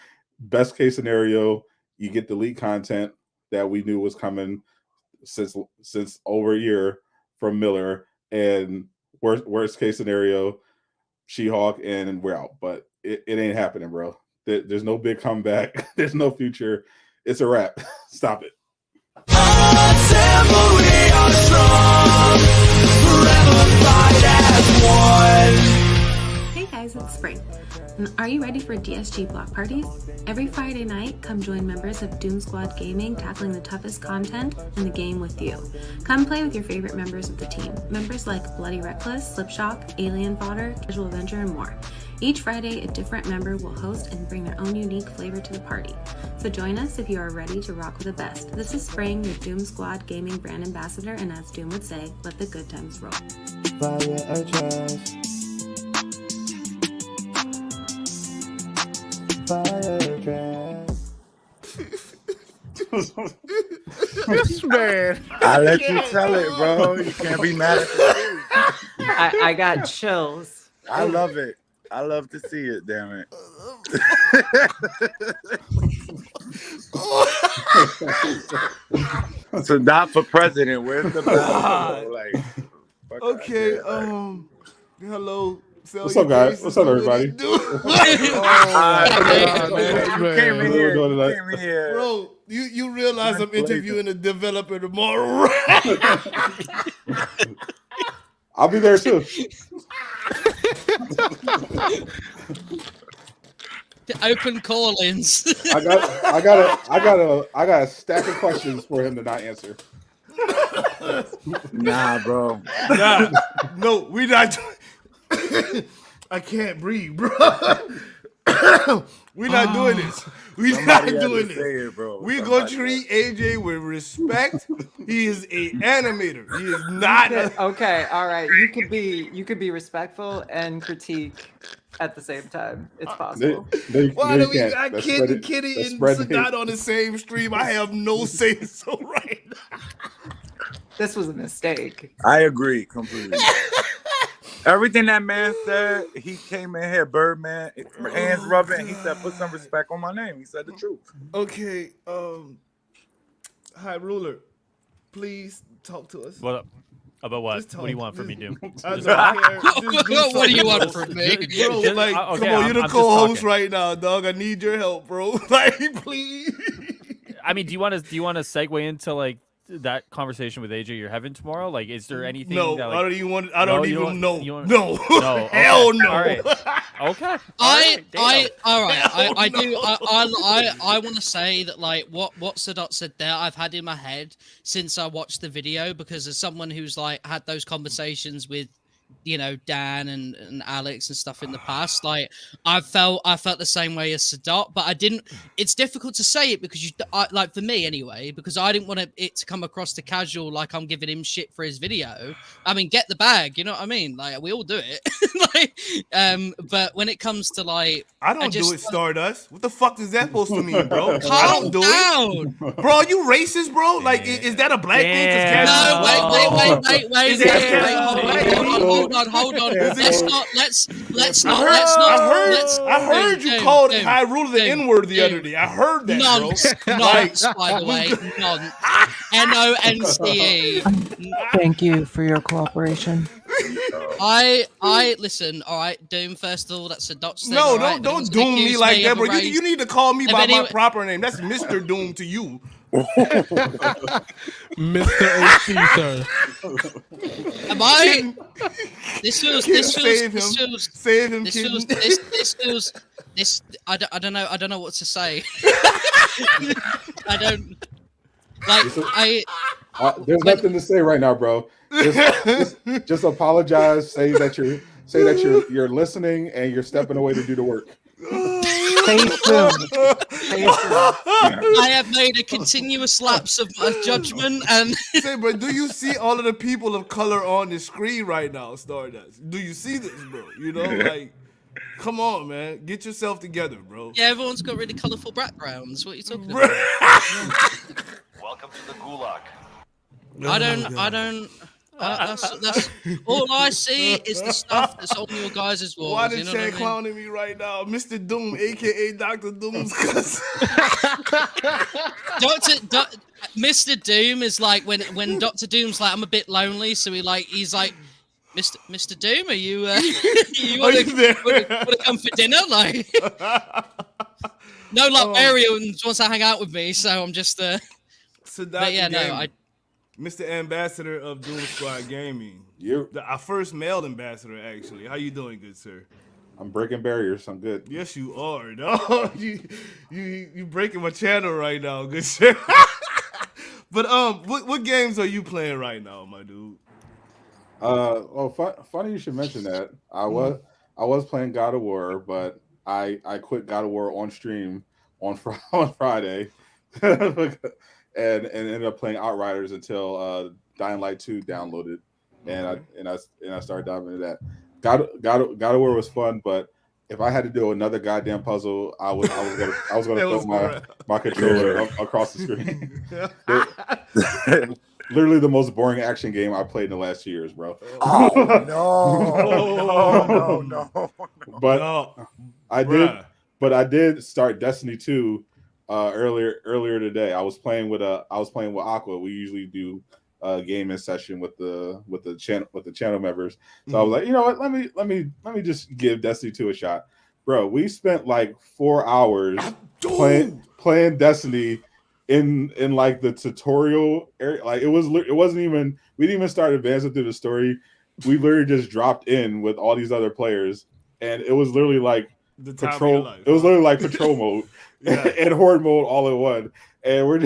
S11: Best case scenario, you get the leaked content that we knew was coming since over a year from Miller, and worst case scenario, She-Hulk, and we're out. But it ain't happening, bro. There's no big comeback. There's no future. It's a wrap. Stop it.
S6: Hey guys, it's Spring. And are you ready for DSG block parties? Every Friday night, come join members of Doom Squad Gaming tackling the toughest content in the game with you. Come play with your favorite members of the team. Members like Bloody Reckless, Slipshock, Alien Fodder, Casual Avenger, and more. Each Friday, a different member will host and bring their own unique flavor to the party. So join us if you are ready to rock with the best. This is Spring, your Doom Squad Gaming brand ambassador, and as Doom would say, let the good times roll.
S5: Fire or trash. Fire or trash.
S4: This man.
S9: I let you tell it, bro. You can't be mad at me.
S8: I got chills.
S9: I love it. I love to see it, damn it. So not for president. Where's the battle? Like,
S1: Okay,
S9: God,
S1: hello.
S11: What's up, guys? What's up, everybody?
S9: You came in here. You came in here.
S1: Bro, you realize I'm interviewing a developer tomorrow, right?
S11: I'll be there too.
S2: The open call-ins.
S11: I got a stack of questions for him to not answer.
S9: Nah, bro.
S1: Nah, no, we not. I can't breathe, bro. We're not doing this. We're not doing this.
S9: It, bro.
S1: We're gonna treat AJ with respect. He is an animator. He is not.
S8: Okay, all right. You could be respectful and critique at the same time. It's possible.
S1: Why do we got Kitty and Sadat on the same stream? I have no say so right now.
S8: This was a mistake.
S9: I agree completely. Everything that man said, he came in here, Birdman, hands rubbing. He said, "Put some respect on my name." He said the truth.
S1: Okay, Highruler, please talk to us.
S3: What up? About what?
S1: Just talk.
S3: What do you want from me, Doom?
S1: I don't care. Just do
S2: What do you
S1: something.
S2: want from me?
S1: Bro, like,
S3: okay,
S1: come on, you're the
S3: I'm just
S1: co-host
S3: talking.
S1: right now, dog. I need your help, bro. Like, please.
S3: I mean, do you want to segue into like that conversation with AJ you're having tomorrow? Like, is there anything?
S1: No,
S3: that, like,
S1: I don't even want. I don't even know.
S3: you want-
S1: No,
S3: No, okay.
S1: hell no.
S3: All right. Okay.
S2: I
S1: Hell
S2: do.
S1: no.
S2: I want to say that like what Sadat said there, I've had in my head since I watched the video, because as someone who's like had those conversations with, Dan and Alex and stuff in the past, like I felt the same way as Sadat, but I didn't. It's difficult to say it because like for me anyway, because I didn't want it to come across to casual like I'm giving him shit for his video. I mean, get the bag, you know what I mean? Like we all do it. But when it comes to like,
S1: I don't do it, Stardust. What the fuck is that supposed to mean, bro? I
S2: calm
S1: don't do
S2: down.
S1: it, bro. Are you racist, bro? Like, is that a black thing? 'Cause
S2: No, wait.
S1: Is that a black thing?
S2: hold on. Let's not.
S1: I heard you called Highruler the N-word the other day. I heard that,
S2: Nonce, by the way. Nonce. NONCE.
S8: Thank you for your cooperation.
S2: I listen. All right, Doom. First of all, that's a Dot's thing.
S1: No,
S2: right?
S1: don't doom me like that, bro. You need to call me by my
S2: anyone-
S1: proper name. That's Mr. Doom to you.
S4: Mr. OC, sir.
S2: Am I? This feels.
S1: Save him.
S2: I don't know. I don't know what to say. I don't.
S11: There's nothing to say right now, bro. Just apologize. Say that you're listening and you're stepping away to do the work.
S2: I have made a continuous lapse of my judgment, and
S1: say, but do you see all of the people of color on the screen right now, Stardust? Do you see this, bro? You know, like, come on, man, get yourself together, bro.
S2: Yeah, everyone's got really colorful backgrounds. What are you talking about?
S12: Welcome to the gulag.
S2: I don't. That's all I see is the stuff that's on your guys' walls.
S1: Why the
S2: you know
S1: chat
S2: what I mean?
S1: clowning me right now? Mr. Doom, aka Dr. Doom's cousin.
S2: Mr. Doom is like when Dr. Doom's like, I'm a bit lonely, so he's like, Mr. Doom, are you want to come for dinner? Like, no Librarians wants to hang out with me, so I'm just
S1: So
S2: but yeah, no,
S1: Mr. Ambassador of Doom Squad Gaming. Our first male ambassador, actually. How you doing, good sir?
S11: I'm breaking barriers. I'm good.
S1: Yes, you are. No, you breaking my channel right now, good sir. But what games are you playing right now, my dude?
S11: Funny you should mention that. I was playing God of War, but I quit God of War on stream on Friday. And ended up playing Outriders until Dying Light 2 downloaded, and I started diving into that. God of War was fun, but if I had to do another goddamn puzzle, I was gonna put my controller across the screen. Literally the most boring action game I played in the last 2 years, bro.
S9: No.
S11: But I did start Destiny 2. Earlier today, I was playing with Aqua. We usually do a gaming session with the channel members. So I was like, you know what? Let me just give Destiny 2 a shot, bro. We spent like 4 hours playing Destiny in like the tutorial area. Like it wasn't even, we didn't even start advancing through the story. We literally just dropped in with all these other players, and it was literally like patrol. It was literally like patrol mode. Yeah. And horde mode all in one, and we're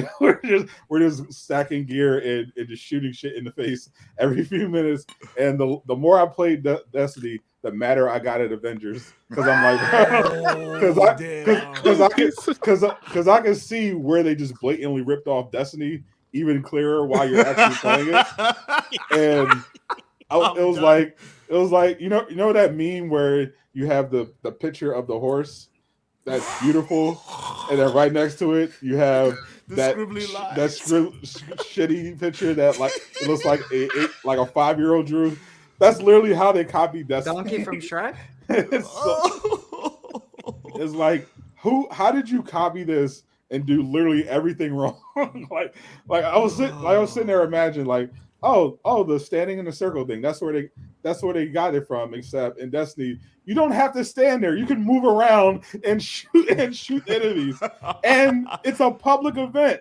S11: just stacking gear and just shooting shit in the face every few minutes. And the more I played Destiny, the madder I got at Avengers, because I'm like, because I can see where they just blatantly ripped off Destiny even clearer while you're actually playing it. And it was like you know that meme where you have the picture of the horse that's beautiful, and then right next to it you have that shitty picture that like it looks like a 5-year-old drew. That's literally how they copied Destiny.
S8: Donkey from Shrek.
S11: It's like how did you copy this and do literally everything wrong? like I was sitting there imagining like the standing in the circle thing. That's where they got it from. Except in Destiny, you don't have to stand there. You can move around and shoot enemies, and it's a public event.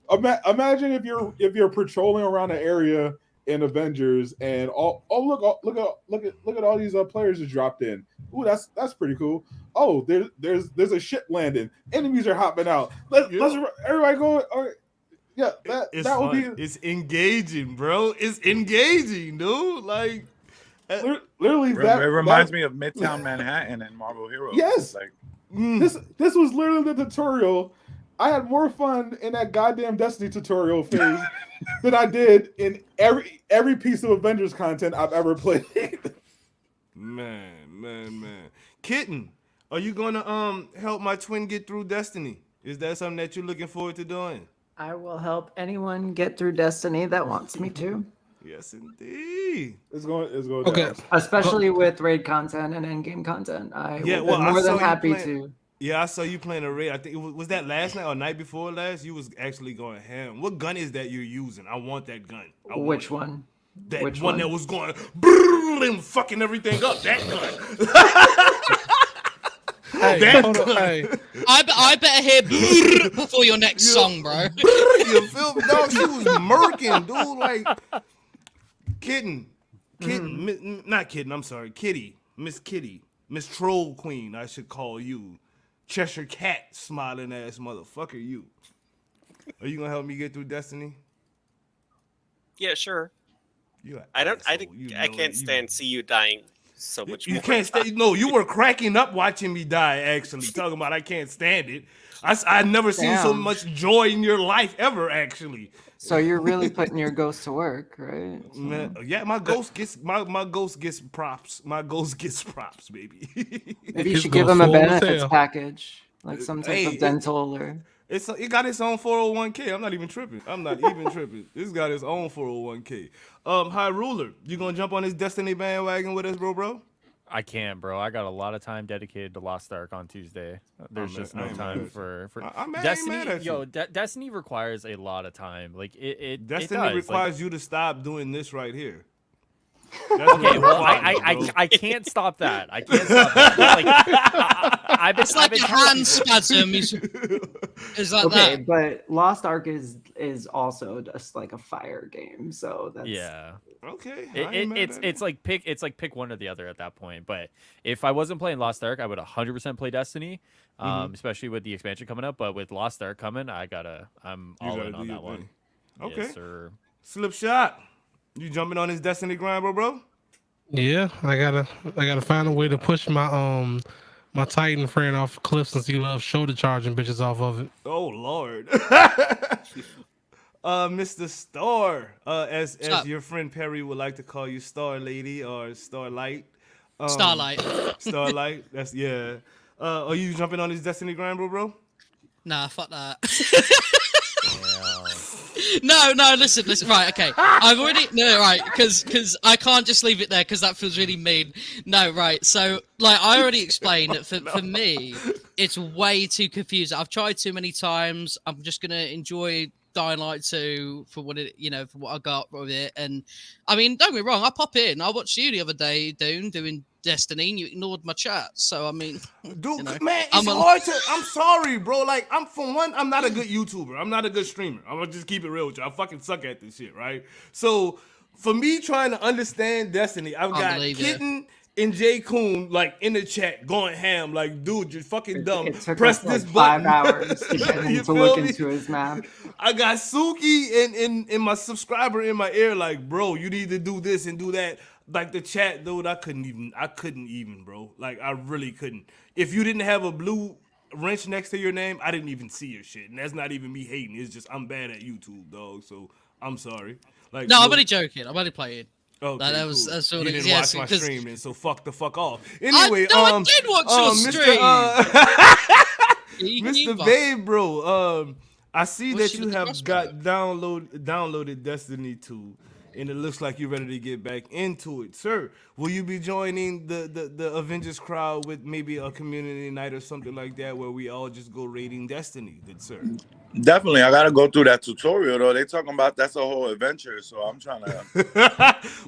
S11: Imagine if you're patrolling around an area in Avengers, and look at all these players that dropped in. Ooh, that's pretty cool. Oh, there's a ship landing. Enemies are hopping out. Let's everybody go. Yeah, that would be.
S1: It's engaging, bro. It's engaging, dude. Like,
S11: literally,
S9: it reminds me of Midtown Manhattan and Marvel Heroes.
S11: Yes, like this was literally the tutorial. I had more fun in that goddamn Destiny tutorial phase than I did in every piece of Avengers content I've ever played.
S1: Man. Kitten, are you gonna help my twin get through Destiny? Is that something that you're looking forward to doing?
S8: I will help anyone get through Destiny that wants me to.
S1: Yes, indeed.
S11: It's going
S4: Okay.
S11: down.
S8: Especially with raid content and end game content. I
S1: Yeah,
S8: will
S1: well,
S8: be
S1: I
S8: more
S1: saw
S8: than
S1: you
S8: happy
S1: playing-
S8: to.
S1: Yeah, I saw you playing a raid. I think was that last night or night before last. You was actually going ham. What gun is that you're using? I want that gun.
S8: Which one?
S1: That
S8: Which
S1: one
S8: one?
S1: that was going and fucking everything up. That gun.
S4: Hey,
S1: That
S4: hold on,
S1: gun.
S4: hey.
S2: I better hear before your next song, bro.
S1: You feel me? Dog, she was murking, dude. Like kidding. Not kidding. I'm sorry, Kitty, Miss Troll Queen. I should call you, Cheshire Cat, smiling ass motherfucker. You. Are you gonna help me get through Destiny?
S7: Yeah, sure.
S1: You an
S7: I
S1: asshole.
S7: think
S1: You
S7: I
S1: know
S7: can't
S1: it.
S7: stand see you dying so much
S1: You
S7: more.
S1: can't stay. No, you were cracking up watching me die. Actually, talking about I can't stand it. I've never seen so
S8: Damn.
S1: much joy in your life ever. Actually,
S8: So you're really putting your ghost to work, right? So-
S1: man, yeah, my ghost gets props. My ghost gets props, baby.
S8: Maybe you
S4: His
S8: should give
S4: ghost
S8: him a
S4: full as
S8: benefits
S4: hell.
S8: package, like some type
S1: Hey,
S8: of dental or.
S1: It got its own 401k. I'm not even tripping. It's got its own 401k. Highruler, you gonna jump on this Destiny bandwagon with us, bro?
S3: I can't, bro. I got a lot of time dedicated to Lost Ark on Tuesday. There's
S1: man,
S3: just
S1: I
S3: no
S1: ain't
S3: time
S1: mad at
S3: for
S1: I ain't
S3: Destiny.
S1: mad at you.
S3: Yo, Destiny requires a lot of time. Like it
S1: Destiny
S3: does.
S1: requires you to stop doing this right here. That's
S3: Like,
S1: what
S3: okay,
S1: it
S3: well,
S1: requires, bro.
S3: I can't stop that. I can't stop that. But, like, I've been,
S2: It's like
S3: I've been
S2: a
S3: telling
S2: hand
S3: people-
S2: spasm. It's like
S8: Okay,
S2: that.
S8: but Lost Ark is also just like a fire game, so that's
S3: Yeah.
S1: Okay. I ain't mad at
S3: It's like pick one or the other at that point. But if I wasn't playing Lost Ark, I would 100% play Destiny, especially with the expansion coming up. But with Lost Ark coming, I'm
S1: You
S3: all
S1: gotta
S3: in
S1: do
S3: on
S1: your
S3: that one.
S1: thing. Okay.
S3: Yes, sir.
S1: Slip shot. You jumping on this Destiny grind, bro?
S4: Yeah, I gotta find a way to push my my Titan friend off a cliff since he loves shoulder charging bitches off of it.
S1: Oh Lord. Mr. Star, as
S2: up?
S1: your friend Perry would like to call you, Star Lady or Starlight.
S2: Starlight.
S1: Starlight. That's yeah. Are you jumping on this Destiny grind, bro?
S2: Nah, fuck that.
S3: Damn.
S2: No, listen. Right, okay. I've already because I can't just leave it there because that feels really mean. No, right. So, like, I already explained that for me, it's way too confusing. I've tried too many times. I'm just gonna enjoy Dying Light 2 for what for what I got with it. And I mean, don't get me wrong. I pop in. I watched you the other day, doing Destiny, and you ignored my chat. So I mean,
S1: Dude,
S2: know,
S1: man, it's hard to. I'm sorry, bro. Like, I'm not a good YouTuber. I'm not a good streamer. I'm gonna just keep it real with you. I fucking suck at this shit, right? So, for me trying to understand Destiny, I've got Kitten and J Coon like in the chat going ham. Like, dude, you're fucking dumb.
S8: It took
S1: Press
S8: us like
S1: this button.
S8: 5 hours to get him
S1: You
S8: to
S1: feel
S8: look
S1: me?
S8: into his map.
S1: I got Suki and my subscriber in my ear, like, bro, you need to do this and do that. Like the chat, dude, I couldn't even, bro. Like, I really couldn't. If you didn't have a blue wrench next to your name, I didn't even see your shit. And that's not even me hating. It's just I'm bad at YouTube, dog. So I'm sorry. Like,
S2: no, I'm
S1: look-
S2: only joking. I'm only playing.
S1: Okay,
S2: that was
S1: cool.
S2: that's all
S1: You
S2: it
S1: didn't
S2: is. Yeah,
S1: watch
S2: so-
S1: my
S2: 'cause
S1: stream, then so fuck the fuck off. Anyway,
S2: I did watch your stream.
S1: Mr. Babe, bro. I see
S2: What's
S1: that
S2: she
S1: you
S2: with the
S1: have
S2: crossbow?
S1: got downloaded Destiny 2, and it looks like you're ready to get back into it, sir. Will you be joining the Avengers crowd with maybe a community night or something like that, where we all just go raiding Destiny, good sir?
S9: Definitely, I gotta go through that tutorial though. They talking about that's a whole adventure, so I'm trying to.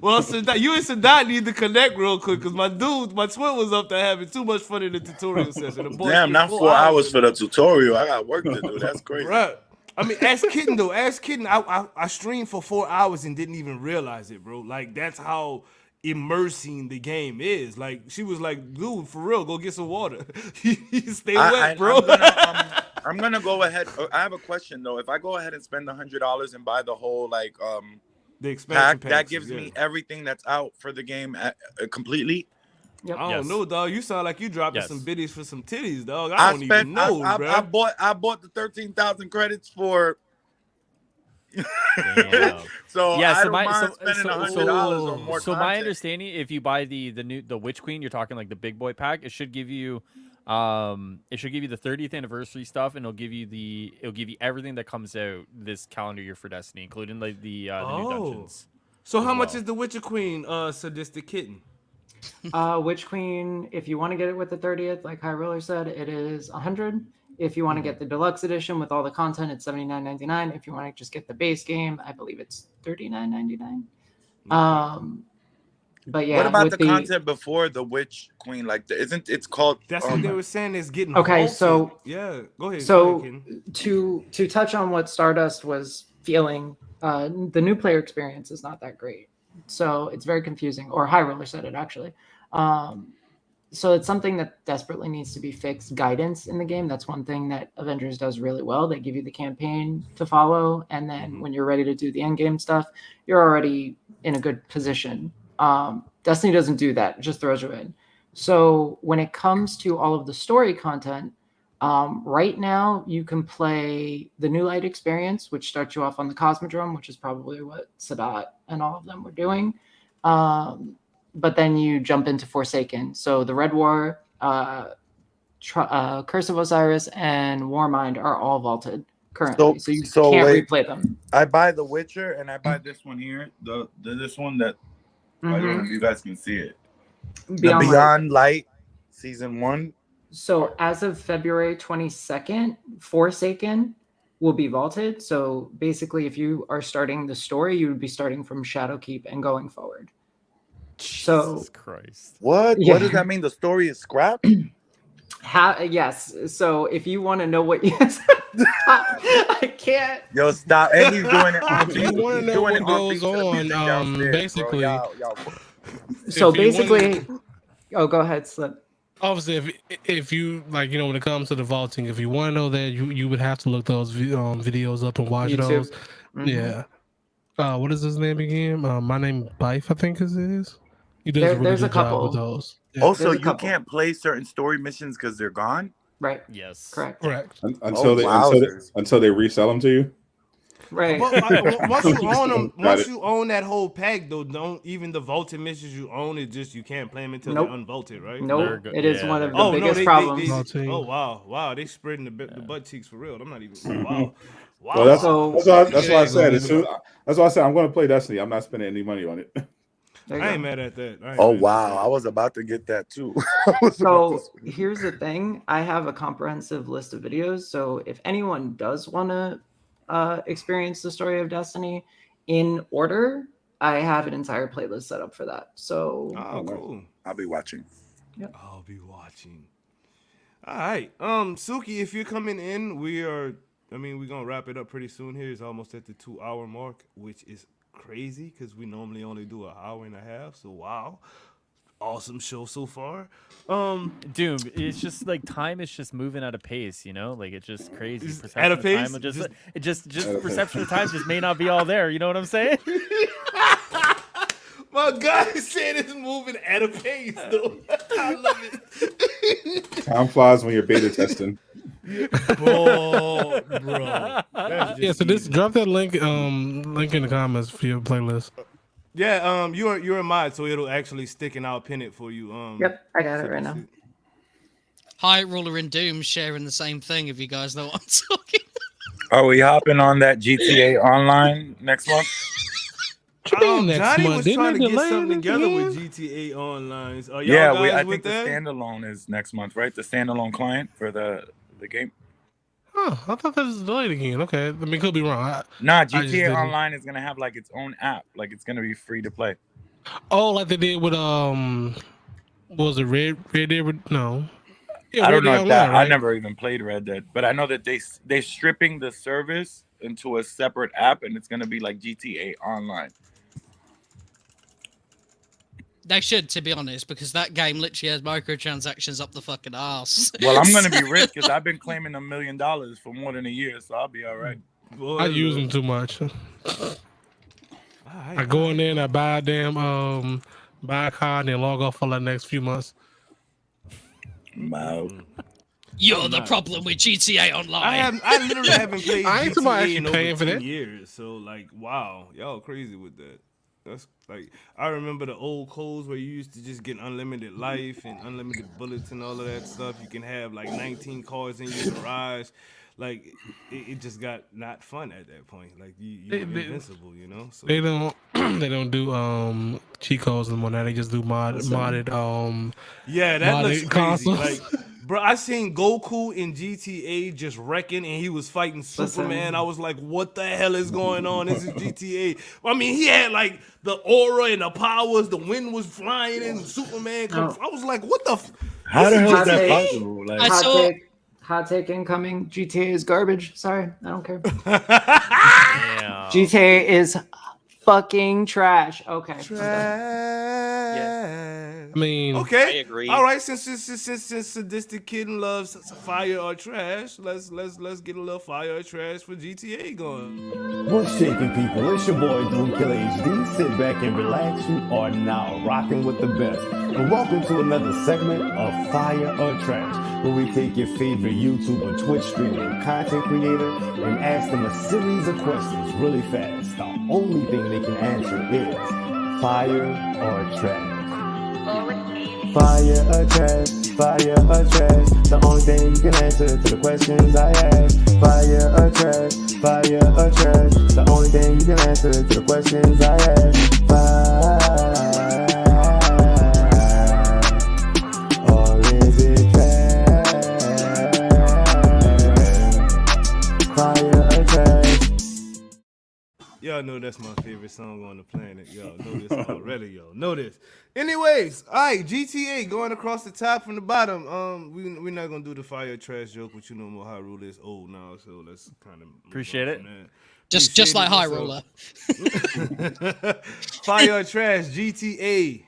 S1: Well, Sadat, you and Sadat need to connect real quick because my twin was up there having too much fun in the tutorial session. The boy
S9: Damn,
S1: spent
S9: not 4 hours for the tutorial. I got work to do. That's crazy.
S1: Bruh. I mean, ask Kitten though. Ask Kitten. I streamed for 4 hours and didn't even realize it, bro. Like, that's how immersing the game is. Like, she was like, dude, for real, go get some water. Stay wet, bro.
S9: I'm gonna go ahead. I have a question though. If I go ahead and spend $100 and buy the whole
S1: the
S9: pack,
S1: expansion
S9: that
S1: packs,
S9: gives
S1: yeah.
S9: me everything that's out for the game completely.
S8: Yep.
S1: I don't
S3: Yes.
S1: know, dog. You sound like you dropping
S3: Yes.
S1: some biddies for some titties, dog. I don't even know, bro.
S9: I bought the 13,000 credits for.
S3: Damn.
S9: So
S3: Yeah,
S9: I
S3: so
S9: don't
S3: my
S9: mind spending $100 or more.
S3: so my
S9: content.
S3: understanding, if you buy the Witch Queen, you're talking like the big boy pack, it should give you the 30th anniversary stuff, and it'll give you everything that comes out this calendar year for Destiny, including like the new dungeons.
S1: So how much is the Witcher Queen, Sadistic Kitten?
S8: Witch Queen, if you want to get it with the 30th, like Highruler said, it is 100. If you want to get the deluxe edition with all the content, it's $79.99. If you want to just get the base game, I believe it's $39.99. But yeah,
S9: what about the content before the Witch Queen? Like, isn't it's called?
S1: That's what they were saying is getting.
S8: Okay,
S1: vaulted.
S8: so
S1: yeah, go ahead.
S8: So
S1: go ahead,
S8: to touch on what Stardust was feeling, the new player experience is not that great. So it's very confusing. Or Highruler said it actually. So it's something that desperately needs to be fixed. Guidance in the game. That's one thing that Avengers does really well. They give you the campaign to follow, and then when you're ready to do the end game stuff, you're already in a good position. Destiny doesn't do that; it just throws you in. So when it comes to all of the story content, right now you can play the New Light experience, which starts you off on the Cosmodrome, which is probably what Sadat and all of them were doing. But then you jump into Forsaken. So the Red War, Curse of Osiris, and Warmind are all vaulted currently. So you can't replay them.
S9: I buy The Witcher and I buy this one here. This one that I don't know if you guys can see it. Beyond Light Season 1.
S8: So as of February 22nd, Forsaken will be vaulted. So basically, if you are starting the story, you would be starting from Shadowkeep and going forward.
S3: Jesus Christ.
S9: What?
S8: Yeah.
S9: What does that mean? The story is scrapped?
S8: Yes. So if you want to know what yes, I can't.
S9: Yo, stop. And he's doing it on
S4: If you want to know what goes on, basically.
S8: So basically, oh, go ahead, Slip.
S4: Obviously, if you like, when it comes to the vaulting, if you want to know that, you would have to look those videos up and watch
S8: YouTube.
S4: those. Yeah. What is his name again? My name Bife, I think it is. He does a really
S8: there's
S4: good
S8: a
S4: job
S8: couple.
S4: with those. Yeah.
S9: Also, you can't play certain story missions because they're gone?
S8: Right.
S3: Yes.
S8: Correct.
S11: Until they resell them to you.
S8: Right.
S1: But once you own them,
S11: Got
S1: once
S11: it.
S1: you own that whole pack, though, don't even the vaulted missions you own, it just you can't play them until
S8: Nope.
S1: they're unvaulted, right?
S8: Nope. It is one of the biggest
S1: they,
S8: problems.
S1: oh wow, they spreading the butt cheeks for real. I'm not even. Wow.
S11: Well, that's why I said as soon. That's why I said I'm going to play Destiny. I'm not spending any money on it.
S1: I ain't mad at that.
S9: Oh wow, I was about to get that too.
S8: So here's the thing: I have a comprehensive list of videos. So if anyone does want to experience the story of Destiny in order, I have an entire playlist set up for that. So
S1: cool.
S9: I'll be watching.
S8: Yep.
S1: I'll be watching. All right, Suki, if you're coming in, we're gonna wrap it up pretty soon. Here it's almost at the 2-hour mark, which is crazy because we normally only do an hour and a half. So wow, awesome show so far.
S3: Doom, it's just like time is just moving at a pace, like it's just crazy. Perception
S1: at a
S3: of
S1: pace?
S3: time just perception of time just may not be all there. You know what I'm saying?
S1: My guy said it's moving at a pace, though. I love it.
S11: Time flies when you're beta testing.
S1: Bro.
S4: Yeah, so drop that link in the comments for your playlist.
S1: Yeah, you're a mod, so it'll actually stick and I'll pin it for you.
S8: Yep, I got it right now.
S2: Highruler and Doom sharing the same thing. If you guys know what I'm talking.
S9: Are we hopping on that GTA Online next month?
S1: Johnny was trying to get something together with GTA Online. Are y'all guys
S9: I
S1: with
S9: think the
S1: that?
S9: standalone is next month, right? The standalone client for the game.
S4: Oh, I thought that was delayed again. Okay, could be wrong.
S9: GTA Online is gonna have like its own app. Like it's gonna be free to play.
S4: Oh, like they did with what was it Red Dead? No,
S9: I don't know if that.
S4: Right?
S9: I never even played Red Dead, but I know that they're stripping the service into a separate app, and it's gonna be like GTA Online.
S2: They should, to be honest, because that game literally has microtransactions up the fucking ass.
S9: Well, I'm gonna be rich because I've been claiming $1 million for more than a year, so I'll be all right.
S4: I use them too much. I go in there and I buy buy a car and then log off for the next few months.
S9: Wow.
S2: You're the problem with GTA Online.
S1: I literally haven't played GTA in
S4: paying
S1: over
S4: for
S1: 2
S4: that.
S1: years. So like, wow, y'all crazy with that. That's like, I remember the old codes where you used to just get unlimited life and unlimited bullets and all of that stuff. You can have like 19 cars in your garage. Like it just got not fun at that point. Like you're invincible, So
S4: They don't. They don't do cheat codes anymore. Now they just do modded
S1: Yeah, that looks
S4: modded
S1: crazy.
S4: consoles.
S1: Like, bro, I seen Goku in GTA just wrecking, and he was fighting Superman. I was like, what the hell is going on? This is GTA. I mean, he had like the aura and the powers. The wind was flying, and Superman. I was like, what the?
S9: How the hell is
S8: Hot
S9: that
S8: take.
S9: possible? Like,
S8: Hot take incoming. GTA is garbage. Sorry, I don't care.
S3: Yeah.
S8: GTA is fucking trash. Okay.
S4: I mean,
S1: Okay,
S7: I agree.
S1: All right, since Sadistic Kitten loves fire or trash, let's get a little fire or trash for GTA going.
S5: What's shaking, people? It's your boy DoomkillaHD. Sit back and relax. You are now rocking with the best. And welcome to another segment of Fire or Trash, where we take your favorite YouTube or Twitch streamer, content creator, and ask them a series of questions really fast. The only thing they can answer is fire or trash.
S8: Fire or trash, fire or trash. The only thing you can answer to the questions I ask. Fire or trash, fire or trash. The only thing you can answer to the questions I ask. Fire or is it trash? Fire or trash.
S1: Y'all know that's my favorite song on the planet. Y'all know this already. Y'all know this. Anyways, all right, GTA going across the top from the bottom. We're not gonna do the fire trash joke, but you know more Highruler is old now, so let's kind of
S3: Appreciate it.
S2: Just like Highruler.
S1: Fire or trash GTA.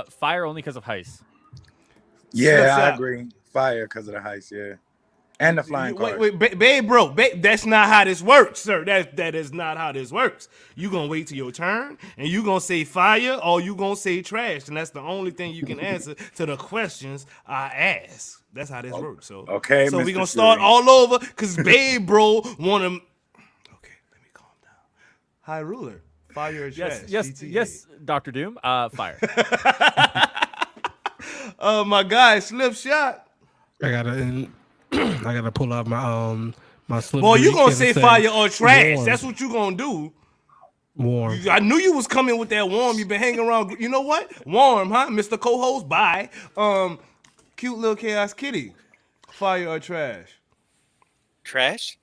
S3: Fire only because of heist.
S9: yeah, I agree. Fire because of the heist, yeah. And the flying car.
S1: Wait, babe, bro, that's not how this works, sir. That is not how this works. You gonna wait till your turn, and you gonna say fire, or you gonna say trash, and that's the only thing you can answer to the questions I ask. That's how this works. So
S9: okay,
S1: so
S9: Mr.
S1: we gonna start
S9: Fury.
S1: all over, cause babe, bro, wanna. Okay, let me calm down. Highruler, fire or trash?
S3: Yes,
S1: GTA.
S3: yes, Dr. Doom. Fire.
S1: My guy, slip shot.
S4: I gotta pull out my slip.
S1: Boy, you
S4: Greek
S1: gonna
S4: and
S1: say fire or trash?
S4: warm.
S1: That's what you gonna do.
S4: Warm.
S1: I knew you was coming with that warm. You've been hanging around. You know what? Warm, huh? Mr. Co-host, bye. Cute little chaos kitty. Fire or trash?
S7: Trash?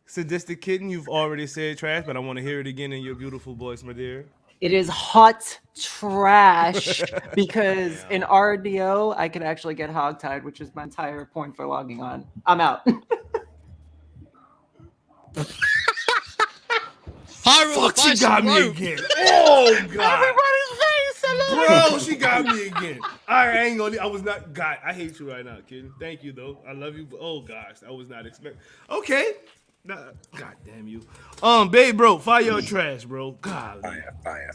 S1: Sadistic kitten, you've already said trash, but I want to hear it again in your beautiful voice, my dear.
S8: It is hot trash because in RDO I can actually get hogtied, which is my entire point for logging on. I'm out.
S1: Fuck, she got me again. Oh God. Bro, she got me again. I ain't gonna. I was not. God, I hate you right now, kid. Thank you though. I love you. But oh gosh, I was not expecting. Okay. Nah, God damn you. Babe, bro, fire or trash, bro. God.
S9: Fire.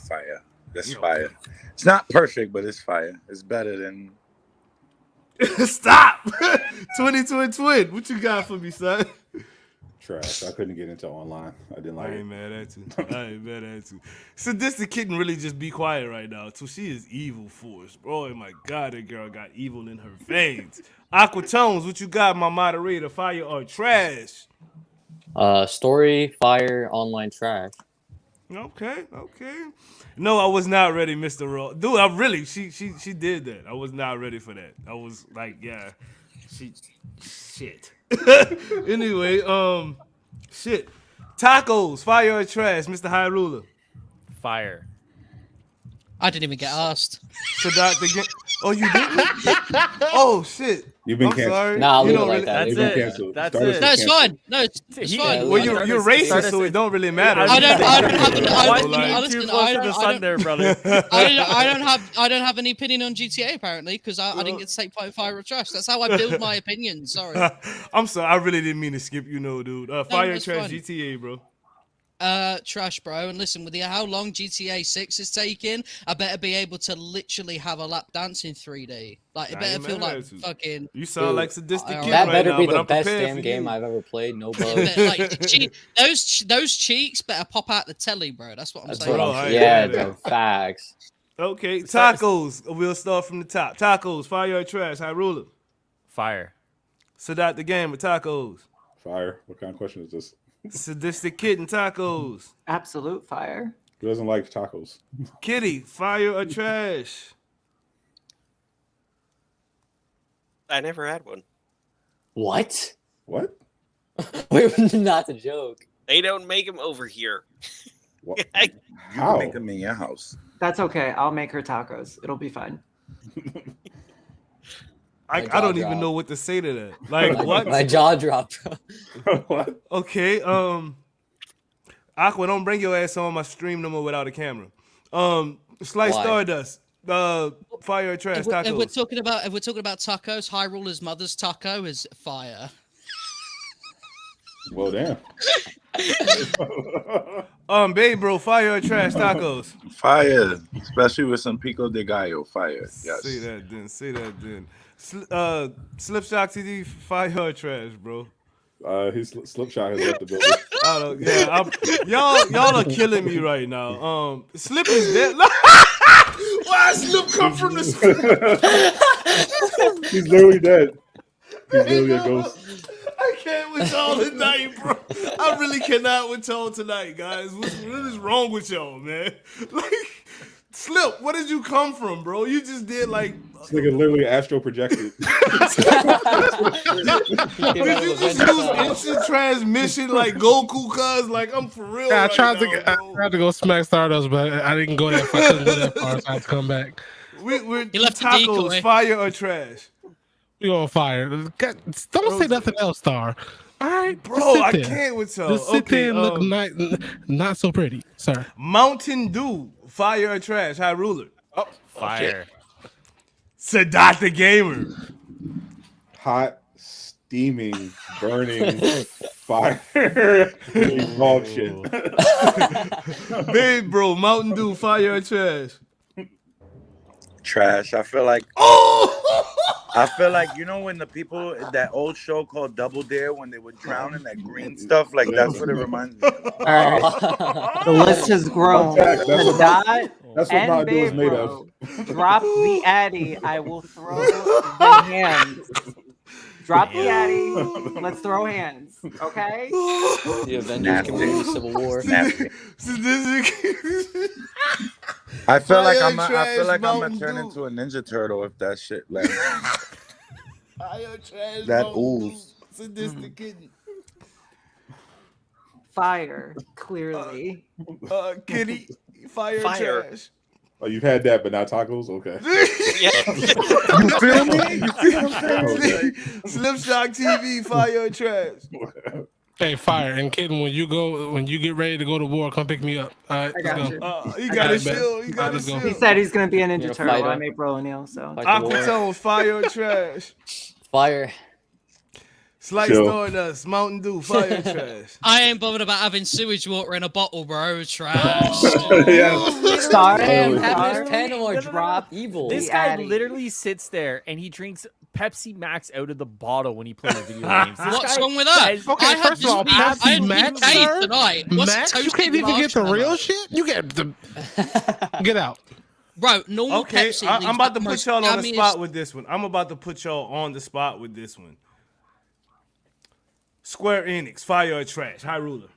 S9: That's fire. It's not perfect, but it's fire. It's better than.
S1: Stop. 22 and twin. What you got for me, son?
S11: Trash. I couldn't get into online. I didn't like
S1: I
S11: it.
S1: ain't mad at you. Sadistic kitten really just be quiet right now. So she is evil force, bro. Oh my God, that girl got evil in her veins. Aquatones, what you got, my moderator? Fire or trash?
S13: Story, fire, online trash.
S1: Okay. No, I was not ready, Mr. Raw. Dude, I really, she did that. I was not ready for that. I was like, yeah, shit. Anyway, shit. Tacos, fire or trash, Mr. Highruler?
S3: Fire.
S2: I didn't even get asked.
S1: So oh, you didn't? Oh shit.
S11: You've been
S1: I'm
S11: canceled.
S1: sorry.
S13: Nah, I'll
S1: You
S13: leave it
S1: don't
S13: like
S1: really-
S13: that.
S3: That's
S11: You've been
S3: it.
S11: canceled.
S3: That's
S11: Stardust
S3: it.
S11: is
S2: No, it's
S11: canceled.
S2: fine. No, it's fine.
S1: Well, you're racist, so it don't really matter.
S2: I don't have any opinion on GTA apparently because I didn't get to take part in Fire or Trash. That's how I build my opinion. Sorry.
S1: I'm sorry. I really didn't mean to skip you, dude. Fire or
S2: that's
S1: trash,
S2: fine.
S1: GTA, bro.
S2: Trash, bro. And listen, with how long GTA 6 is taking, I better be able to literally have a lap dance in 3D. Like, it
S1: I
S2: better
S1: ain't
S2: feel
S1: mad
S2: like
S1: at you.
S2: fucking.
S1: You sound like sadistic kid
S13: That
S1: right
S13: better
S1: now,
S13: be
S1: but
S13: the
S1: I'm
S13: best
S1: prepared
S13: damn
S1: for
S13: game
S1: you.
S13: I've ever played. No bug.
S2: Like, those cheeks better pop out the telly, bro. That's what I'm
S13: That's
S2: saying.
S13: what
S1: Oh,
S13: I'm
S1: yeah,
S13: Yeah, the facts.
S1: Okay, tacos. We'll start from the top. Tacos, fire or trash? Highruler.
S3: Fire.
S1: Sadat the game with tacos.
S11: Fire. What kind of question is this?
S1: Sadistic Kitten tacos.
S8: Absolute fire.
S11: Who doesn't like tacos?
S1: Kitty, fire or trash?
S7: I never had one.
S13: What?
S11: What?
S13: Wait, not a joke.
S7: They don't make them over here.
S11: What?
S9: You
S11: How?
S9: can make them in your house.
S8: That's okay. I'll make her tacos. It'll be fine.
S1: I
S13: jaw
S1: don't even
S13: dropped.
S1: know what to say to that. Like what?
S13: My jaw dropped.
S11: What?
S1: Okay. Aqua, don't bring your ass on my stream no more without a camera. Slice
S13: Why?
S1: Stardust. Fire or trash
S2: If we're
S1: tacos.
S2: talking about tacos, Highruler's mother's taco is fire.
S11: Well, damn.
S1: Babe, bro, fire or trash tacos.
S9: Fire, especially with some pico de gallo. Fire. Yes.
S1: Say that then. Slipshot TD, fire or trash, bro.
S11: His Slipshot has left the building.
S1: I don't. Yeah, y'all are killing me right now. Slip is dead. Why Slip come from the?
S11: He's literally dead. He's literally a ghost.
S1: I can't with y'all tonight, bro. I really cannot with y'all tonight, guys. What is wrong with y'all, man? Like, Slip, where did you come from, bro? You just did like.
S11: This nigga literally astral projected.
S1: Did you just use instant transmission like Goku? Cuz like I'm for real.
S4: Yeah, I
S1: right
S4: tried
S1: now,
S4: to go smack Stardust, but I didn't go that far. I couldn't go that far, so I had to come back.
S1: We're
S2: He left the
S1: tacos,
S2: decoy.
S1: fire or trash,
S4: We on fire. God, don't say nothing else, Star. All right,
S1: bro.
S4: just sit
S1: I
S4: there.
S1: can't with y'all.
S4: Just sit
S1: Okay,
S4: there and look not so pretty, sir.
S1: Mountain Dew, fire or trash, Highruler.
S3: Fire.
S1: Sadat the Gamer.
S11: Hot, steaming, burning, fire, dog shit.
S1: Babe, bro, Mountain Dew, fire or trash.
S9: Trash. I feel like you know when the people that old show called Double Dare when they would drown in that green stuff, like that's what it reminds me of.
S8: All right. The list has grown.
S11: That's what
S8: Sadat
S11: That's what
S8: and
S11: Mountain Dew is made
S8: Bro.
S11: of.
S8: Drop the Addy. I will throw the hands. Drop the Addy. Let's throw hands. Okay?
S13: The Avengers community civil war.
S9: I feel like
S1: Fire
S9: I'm
S1: trash,
S9: gonna
S1: Mountain
S9: turn
S1: Dew.
S9: into a Ninja Turtle if that shit like
S1: Fire trash.
S9: that
S1: Mountain Dew,
S9: ooze.
S1: Sadistic Kitten.
S8: Fire, clearly.
S1: Kitty, fire,
S7: Fire.
S1: trash.
S11: Oh, you've had that, but not tacos? Okay.
S7: Yeah.
S9: You feel me? You see what I'm saying?
S1: Slipshot TV, fire or trash.
S4: Hey, fire and Kitten, when you get ready to go to war, come pick me up. All right,
S8: I
S4: let's
S8: got
S4: go.
S8: you.
S1: You
S8: I
S1: got
S8: got
S1: a
S8: it,
S1: shield. You got a
S4: Let's go.
S8: He
S1: shield.
S8: said he's going to be a Ninja
S13: You're a
S8: Turtle.
S13: fighter.
S8: I'm April O'Neil, so.
S13: Fight the war.
S1: Aquatone, fire or trash.
S13: Fire.
S1: Slice
S11: Chill.
S1: Stardust, Mountain Dew, fire or trash.
S2: I ain't bothered about having sewage water in a bottle, bro. Trash.
S11: Yeah.
S8: Star,
S13: Damn,
S11: Literally.
S13: have this
S8: Star.
S13: pen or
S3: No.
S13: drop evil.
S3: This
S8: The
S3: guy
S8: Addy.
S3: literally sits there and he drinks Pepsi Max out of the bottle when he plays video games. This
S2: What's
S3: guy
S2: wrong with that?
S3: has-
S4: Okay,
S2: I had
S4: first of all,
S2: this week- I
S4: Pepsi
S2: had
S4: Max,
S2: BK
S4: sir?
S2: tonight. What's
S4: Max, you
S2: toasted
S4: can't even get the
S2: marshmallow?
S4: real shit. You get the get out.
S2: Bro, normal
S1: Okay,
S2: Pepsi.
S1: I'm
S2: leaves
S1: about to
S2: the
S1: put
S2: most
S1: y'all on the
S2: yummiest-
S1: spot with this one. I'm about to put y'all on the spot with this one. Square Enix, fire or trash? Highruler.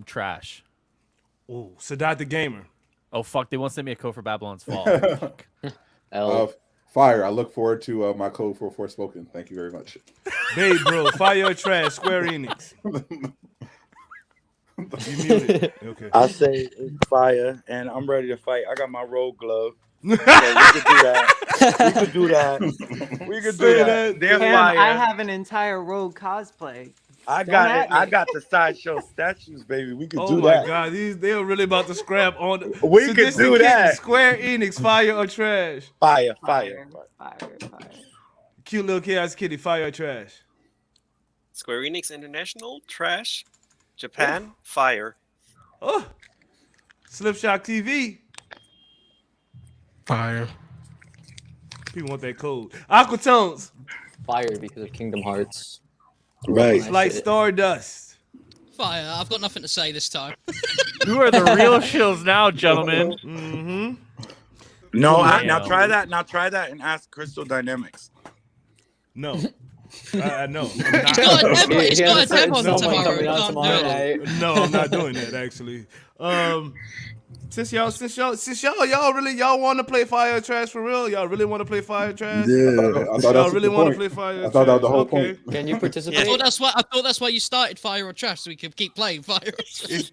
S3: Trash.
S1: Oh, Sadat the Gamer.
S3: Oh fuck! They won't send me a code for Babylon's Fall.
S13: L.
S11: Fire. I look forward to my code for Forspoken. Thank you very much.
S1: Babe, bro, fire or trash? Square Enix. You muted. Okay.
S9: I say it's fire, and I'm ready to fight. I got my rogue glove. So we could do that. We could do that. We could do that. They're
S8: Cam,
S9: fire.
S8: I have an entire Rogue cosplay.
S9: I
S8: Don't
S9: got
S8: at
S9: it. I
S8: me.
S9: got the sideshow statues, baby. We could
S1: Oh
S9: do
S1: my
S9: that.
S1: God, they're really about to scrap on.
S9: We could
S1: Sadistic
S9: do
S1: Kitten,
S9: that.
S1: Square Enix, fire or trash?
S9: Fire.
S8: Fire.
S1: Cute little chaos kitty, fire or trash?
S7: Square Enix International, trash. Japan, fire.
S1: Oh, Slipshot TV.
S4: Fire.
S1: People want that code. Aquatones.
S13: Fire because of Kingdom Hearts.
S9: Right.
S1: It's like Stardust.
S2: Fire. I've got nothing to say this time.
S3: Who are the real shills now, gentlemen?
S1: Mm-hmm.
S9: No,
S3: Yeah.
S9: now try that. Now try that and ask Crystal Dynamics.
S1: No. I know.
S2: He's got a demo. He's got a demo
S13: someone
S2: tomorrow.
S13: coming
S2: He
S13: out
S2: can't
S13: tomorrow
S2: do it.
S13: night.
S1: No, I'm not doing that actually. Since y'all want to play Fire Trash for real, y'all really want to play Fire Trash?
S11: I thought
S1: Y'all
S11: that's
S1: really
S11: the
S1: want to
S11: point.
S1: play Fire Trash?
S11: I thought that was the whole
S1: Okay.
S11: point.
S13: Can you participate?
S2: I thought that's why you started Fire or Trash, so we could keep playing Fire or Trash.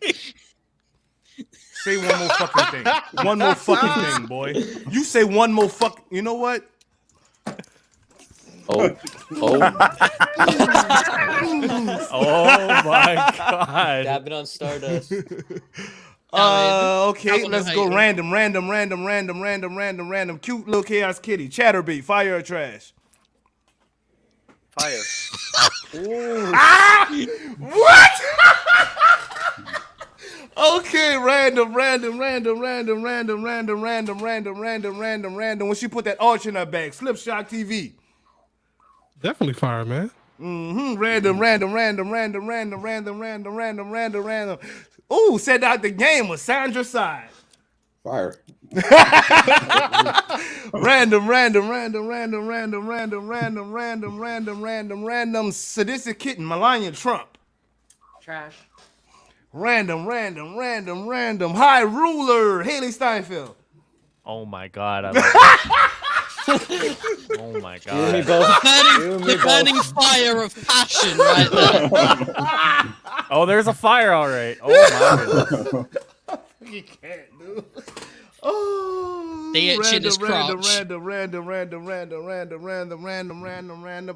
S1: Say one more fucking thing. One more fucking thing, boy. You say one more fuck. You know what?
S13: Oh.
S3: Oh my god.
S13: Dabbing on Stardust.
S1: Okay, let's go random. Cute little chaos kitty. Chatterbait, Fire or Trash?
S7: Fire.
S1: What? Okay, random. When she put that arch in her bag, Slipshot TV.
S4: Definitely fire, man.
S1: Random. Ooh, said out the game was Sandra Side.
S11: Fire.
S1: Random. Sadistic kitten, Melania Trump.
S8: Trash.
S1: Random. Highruler, Haley Steinfeld.
S3: Oh my god. I love it. Oh my
S13: You and me
S3: god.
S13: both.
S2: The burning fire of passion right there.
S3: Oh, there's a fire, all right. Oh my goodness.
S1: You can't, dude. Oh,
S2: The itch in his crotch.
S1: Random.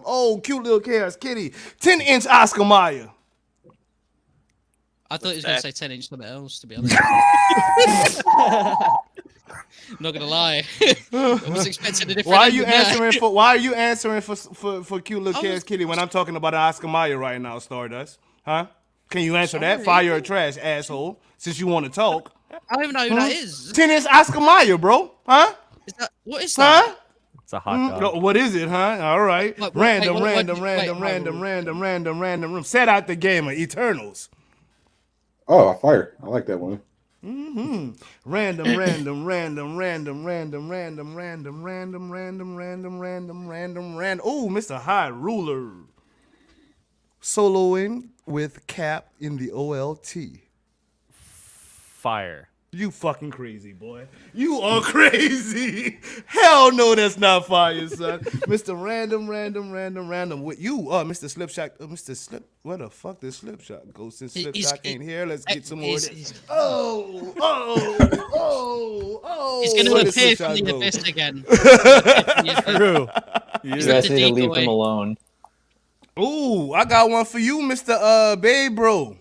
S1: Oh, cute little chaos kitty. 10-inch Oscar Mayer.
S2: I thought he was going to say 10-inch something else, to be honest. Not gonna lie. I was expecting a different.
S1: Why are you answering for cute little chaos kitty when I'm talking about Oscar Mayer right now, Stardust? Huh? Can you answer that? Fire or Trash, asshole? Since you want to talk.
S2: I don't even know who that is.
S1: 10-inch Oscar Mayer, bro. Huh?
S2: What is that?
S1: Huh?
S3: It's a hot dog.
S1: What is it, huh? All right.
S2: Wait,
S1: Random. Set out the game of Eternals.
S11: Oh, fire. I like that one.
S1: Random. Oh, Mr. Highruler. Soloing with Cap in the OLT.
S3: Fire.
S1: You fucking crazy, boy. You are crazy. Hell no, that's not fire, son. Mr. Random. With you, Mr. Slipshot. Mr. Slip. Where the fuck did Slipshot go? Since Slipshot ain't here, let's get some more of this. Oh.
S2: He's going to
S1: Where did
S2: appear from
S1: Slipshot
S2: the
S1: go?
S2: abyss again.
S3: True.
S13: You guys need to leave him alone.
S1: Ooh, I got one for you, Mr. Babe Bro.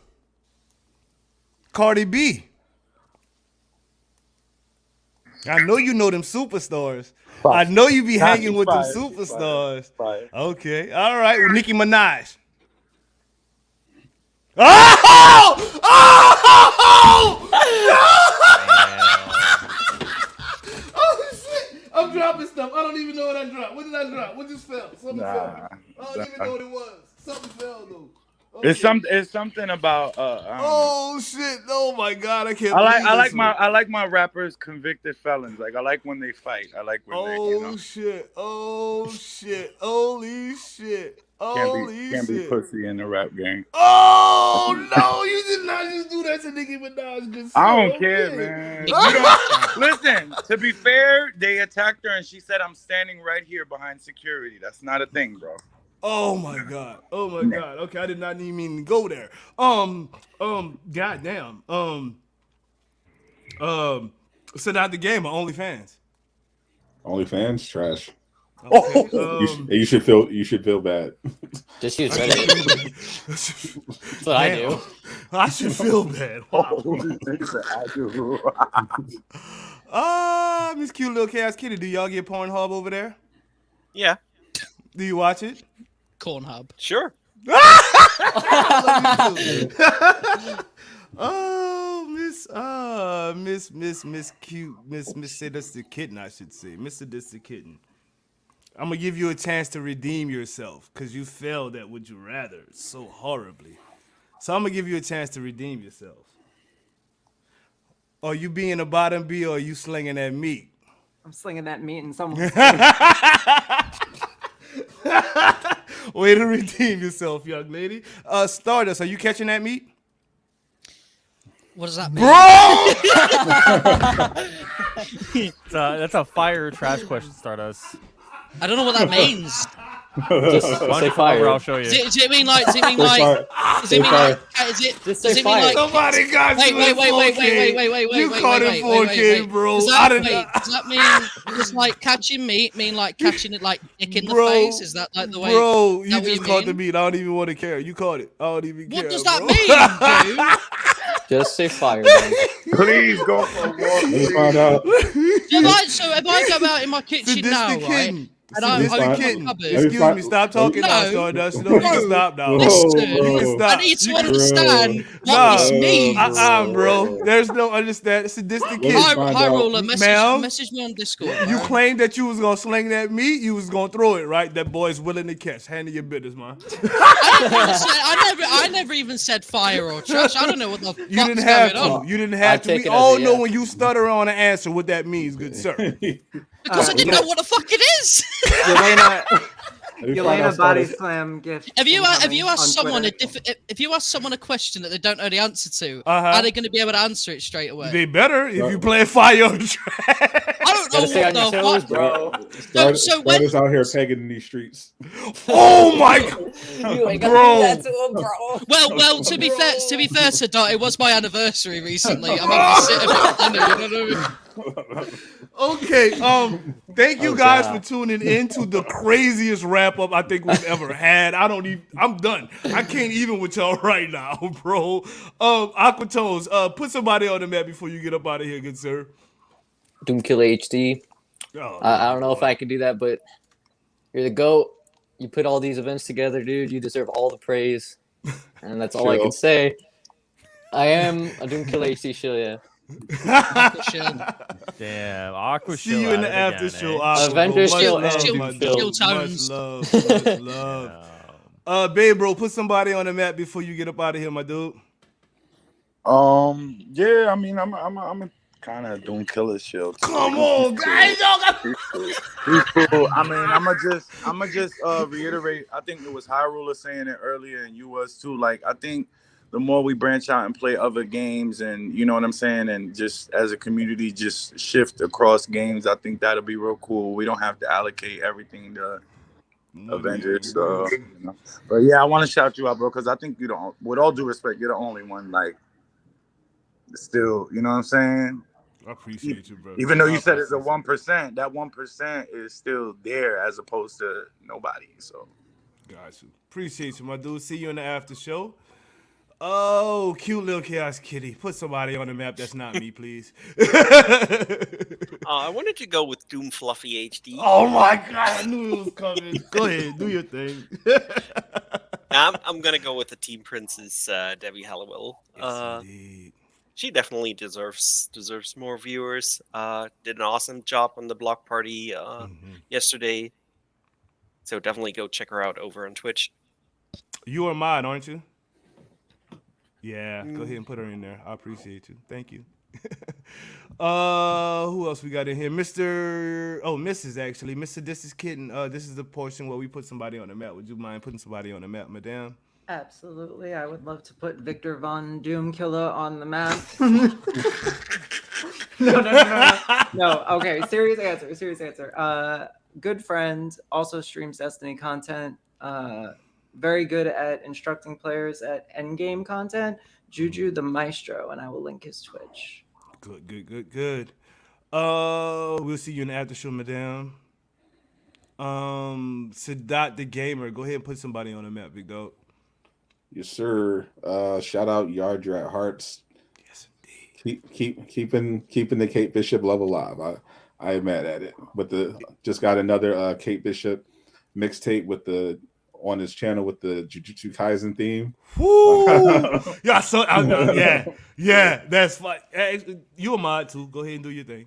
S1: Cardi B. I know you know them superstars. I know you be hanging with them superstars. Okay, all right. Well, Nicki Minaj. Oh! Oh shit! I'm dropping stuff. I don't even know what I dropped. What did I drop? What just fell? Something fell. I don't even know what it was. Something fell though. Okay.
S9: It's something about
S1: oh shit! Oh my god! I can't.
S9: I like my rappers convicted felons. Like I like when they fight. I like when they, you know.
S1: Shit! Oh shit! Holy shit!
S9: Can't be pussy in the rap game.
S1: Oh no! You did not just do that to Nicki Minaj. Good
S9: I don't care, man. Listen, to be fair, they attacked her and she said, "I'm standing right here behind security." That's not a thing, bro.
S1: Oh my god. Oh my god. Okay, I did not even mean to go there. Goddamn. Send out the game on OnlyFans.
S11: OnlyFans trash.
S1: Okay,
S11: you should feel bad.
S13: Just use Reddit. That's what I do.
S1: I should feel bad. Wow. Miss Cute Little Chaos Kitty, do y'all get Pornhub over there?
S7: Yeah.
S1: Do you watch it?
S2: Cornhub.
S7: Sure.
S1: Oh, Miss Cute, Miss Sadistic Kitten, I should say. Miss Sadistic Kitten. I'm gonna give you a chance to redeem yourself because you failed at Would You Rather so horribly. So I'm gonna give you a chance to redeem yourself. Are you being a bottom B or are you slinging that meat?
S8: I'm slinging that meat in someone's
S1: Way to redeem yourself, young lady. Stardust, are you catching that meat?
S2: What does that mean?
S1: Bro!
S3: That's a fire or trash question, Stardust.
S2: I don't know what that means.
S3: Just say fire. I'll show you.
S2: Does it mean like? Does it mean like? Does it mean like? Is it? Does it mean like?
S1: Somebody got you.
S2: Wait.
S1: You caught it 4K, bro.
S2: Does that mean? Does like catching meat mean like catching it like dick in the face? Is that like the way?
S1: Bro, you just caught the meat. I don't even want to care. You caught it. I don't even care.
S2: What does that mean, dude?
S14: Just say fire, man.
S9: Please go for a walk.
S11: Let me find out.
S2: So if I go out in my kitchen now, right? And I'm
S1: excuse me, stop talking now, Stardust. No, you can stop now.
S2: Listen,
S1: You can stop.
S2: I need to understand what this means.
S1: Bro. There's no understand. Sadistic kid.
S2: Highruler, message me on Discord.
S1: You claimed that you was gonna sling that meat. You was gonna throw it, right? That boy's willing to catch. Handle your business, man.
S2: I never even said fire or trash. I don't know what the fuck's going on.
S1: You didn't have to. We all know when you stutter on an answer what that means, good sir.
S2: Because I didn't know what the fuck it is.
S8: Yelena body slam gift.
S2: If you ask someone a question that they don't know the answer to, are they going to be able to answer it straight away?
S1: They better if you play fire or trash.
S2: I don't know what the fuck,
S11: bro. So when out here pegging in these streets.
S1: Oh my god,
S2: bro. Well, to be fair to Dot, it was my anniversary recently. I'm having a sit.
S1: Okay, thank you guys for tuning in to the craziest wrap up I think we've ever had. I'm done. I can't even with y'all right now, bro. Aquatones, put somebody on the map before you get up out of here, good sir.
S14: DoomkillaHD. I don't know if I can do that, but you're the GOAT. You put all these events together, dude. You deserve all the praise. And that's all I can say. I am a DoomkillaHD shill, yeah.
S3: Damn, Aqua
S1: See you in the after show.
S14: Avengers
S2: chill
S1: tones. Much love. Babe, bro, put somebody on the map before you get up out of here, my dude.
S9: Yeah, I mean, I'm a kind of Doomkiller shield.
S1: Come on, guys, y'all got.
S9: He's cool. I mean, I'ma just reiterate. I think it was Highruler saying it earlier, and you was too. Like, I think the more we branch out and play other games, and you know what I'm saying, and just as a community, just shift across games, I think that'll be real cool. We don't have to allocate everything to Avengers. But yeah, I want to shout you out, bro, because I think you don't. With all due respect, you're the only one. Like, still, you know what I'm saying?
S1: I appreciate you, bro.
S9: Even though you said it's a 1%, that 1% is still there as opposed to nobody. So,
S1: got you. Appreciate you, my dude. See you in the after show. Oh, cute little chaos kitty. Put somebody on the map that's not me, please.
S7: I wanted to go with Doom Fluffy HD.
S1: Oh my god, I knew it was coming. Go ahead, do your thing.
S7: I'm gonna go with the Team Princess, Debbie Halliwell.
S1: Yes,
S7: she definitely deserves more viewers. Did an awesome job on the block party yesterday. So definitely go check her out over on Twitch.
S1: You are mine, aren't you? Yeah, go ahead and put her in there. I appreciate you. Thank you. Who else we got in here? Mrs. actually. Mr. This is Kitten. This is the portion where we put somebody on the map. Would you mind putting somebody on the map, madame?
S8: Absolutely. I would love to put Victor Von Doomkiller on the map. No. Okay, serious answer. Good friend, also streams Destiny content. Very good at instructing players at endgame content. Juju the Maestro, and I will link his Twitch.
S1: Good. We'll see you in the after show, madame. Sadat the Gamer, go ahead and put somebody on the map, big dog.
S11: Yes, sir. Shout out Yardra at Hearts.
S1: Yes, indeed.
S11: Keeping the Kate Bishop love alive. I am mad at it. Just got another Kate Bishop mixtape on his channel with the Jujutsu Kaisen theme.
S1: Woo! Yeah, that's fine. You a mod too. Go ahead and do your thing.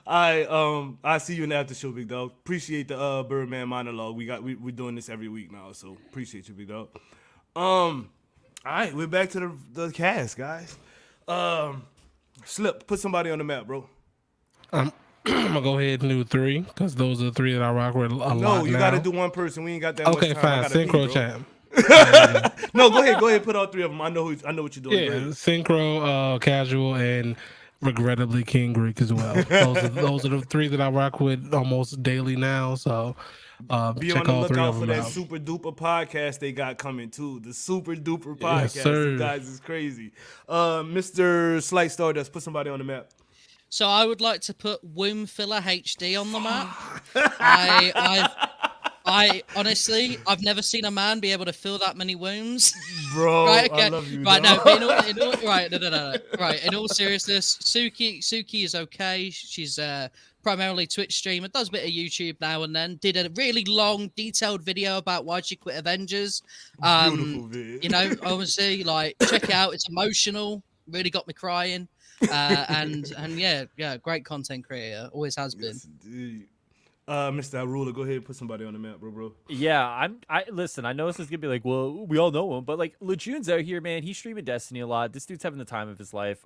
S1: I see you in the after show, big dog. Appreciate the Birdman monologue. We're doing this every week now, so appreciate you, big dog. All right, we're back to the cast, guys. Slip, put somebody on the map, bro.
S4: I'm gonna go ahead and do 3 because those are the 3 that I rock with a lot.
S1: No, you got to
S4: now.
S1: do one person. We ain't got that much
S4: Okay,
S1: time.
S4: fine.
S1: I gotta
S4: Synchro
S1: pee,
S4: champ.
S1: No, go ahead. Put all 3 of them. I know what you're doing.
S4: Yeah,
S1: Go ahead.
S4: synchro, casual, and regrettably King Greek as well. Those are the 3 that I rock with almost daily now. So
S1: Be
S4: check
S1: on the
S4: all 3
S1: lookout
S4: of
S1: for
S4: them
S1: that
S4: out.
S1: super duper podcast they got coming too. The super duper
S4: Yes,
S1: podcast.
S4: sir.
S1: You guys is crazy. Mr. Slight Stardust, put somebody on the map.
S2: So I would like to put DoomkillaHD on the map. I honestly, I've never seen a man be able to fill that many wombs.
S1: Bro,
S2: Right, okay.
S1: I love you.
S2: Right,
S1: dog.
S2: no, but no. Right, in all seriousness, Suki is okay. She's primarily Twitch streamer, does a bit of YouTube now and then. Did a really long, detailed video about why she quit Avengers.
S1: Beautiful video.
S2: You know, obviously, like check it out. It's emotional. Really got me crying. And yeah, great content creator. Always has been.
S1: Indeed. Mr. Highruler, go ahead and put somebody on the map, bro.
S3: Yeah, I listen, I know this is gonna be like, well, we all know him, but like Lejeune's out here, man. He's streaming Destiny a lot. This dude's having the time of his life.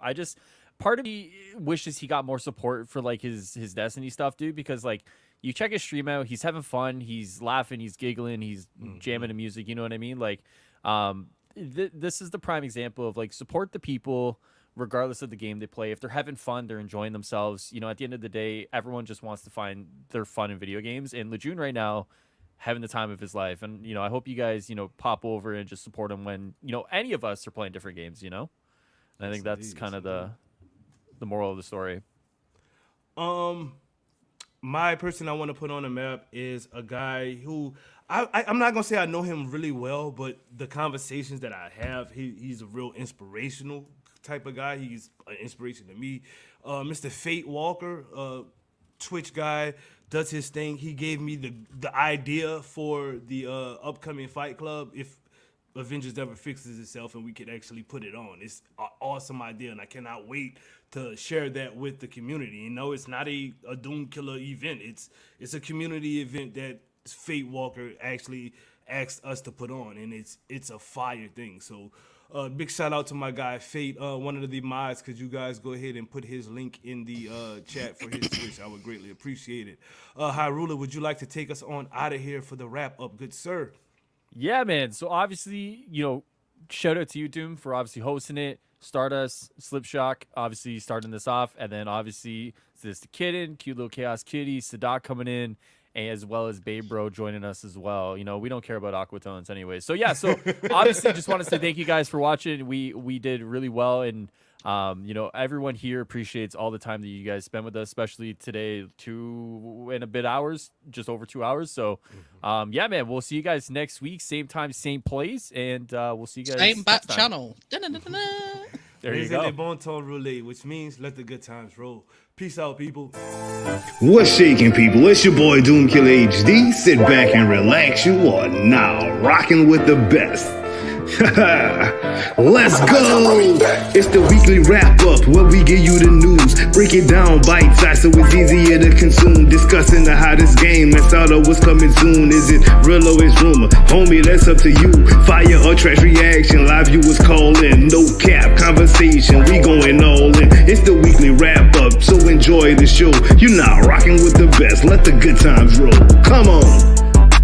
S3: Part of me wishes he got more support for like his Destiny stuff, dude, because like you check his stream out, he's having fun, he's laughing, he's giggling, he's jamming to music, you know what I mean? Like this is the prime example of like support the people regardless of the game they play. If they're having fun, they're enjoying themselves. You know, at the end of the day, everyone just wants to find their fun in video games. And Lejeune right now, having the time of his life. And, you know, I hope you guys, you know, pop over and just support him when, you know, any of us are playing different games, you know? And I think that's kind of the moral of the story.
S1: My person I want to put on the map is a guy who I'm not gonna say I know him really well, but the conversations that I have, he's a real inspirational type of guy. He's an inspiration to me. Mr. Fate Walker, Twitch guy, does his thing. He gave me the idea for the upcoming Fight Club if Avengers ever fixes itself and we could actually put it on. It's an awesome idea, and I cannot wait to share that with the community. You know, it's not a Doom Killer event. It's a community event that Fate Walker actually asked us to put on, and it's a fire thing. So big shout out to my guy Fate, one of the mods. Could you guys go ahead and put his link in the chat for his Twitch? I would greatly appreciate it. Highruler, would you like to take us on out of here for the wrap up, good sir?
S3: Yeah, man. So obviously, you know, shout out to you, Doom, for obviously hosting it. Stardust, Slipshock, obviously starting this off, and then obviously this the Kitten, Cute Little Chaos Kitty, Sadak coming in, as well as Babe Bro joining us as well. You know, we don't care about Aquatones anyway. So yeah, so obviously just want to say thank you guys for watching. We did really well, and you know, everyone here appreciates all the time that you guys spend with us, especially today, 2 and a bit hours, just over 2 hours. So yeah, man, we'll see you guys next week, same time, same place, and we'll see you guys
S2: Same back
S3: next time.
S2: channel.
S3: There you go.
S1: Bon ton roulette, which means let the good times roll. Peace out, people.
S10: What's shaking, people? It's your boy DoomkillaHD. Sit back and relax. You are now rocking with the best. Let's go! It's the weekly wrap up where we give you the news. Break it down bite size so it's easier to consume. Discussing the hottest game and thought of what's coming soon. Is it real or is rumor? Homie, that's up to you. Fire or trash reaction, live viewers call in. No cap conversation, we going all in. It's the weekly wrap up, so enjoy the show. You're now rocking with the best. Let the good times roll. Come on.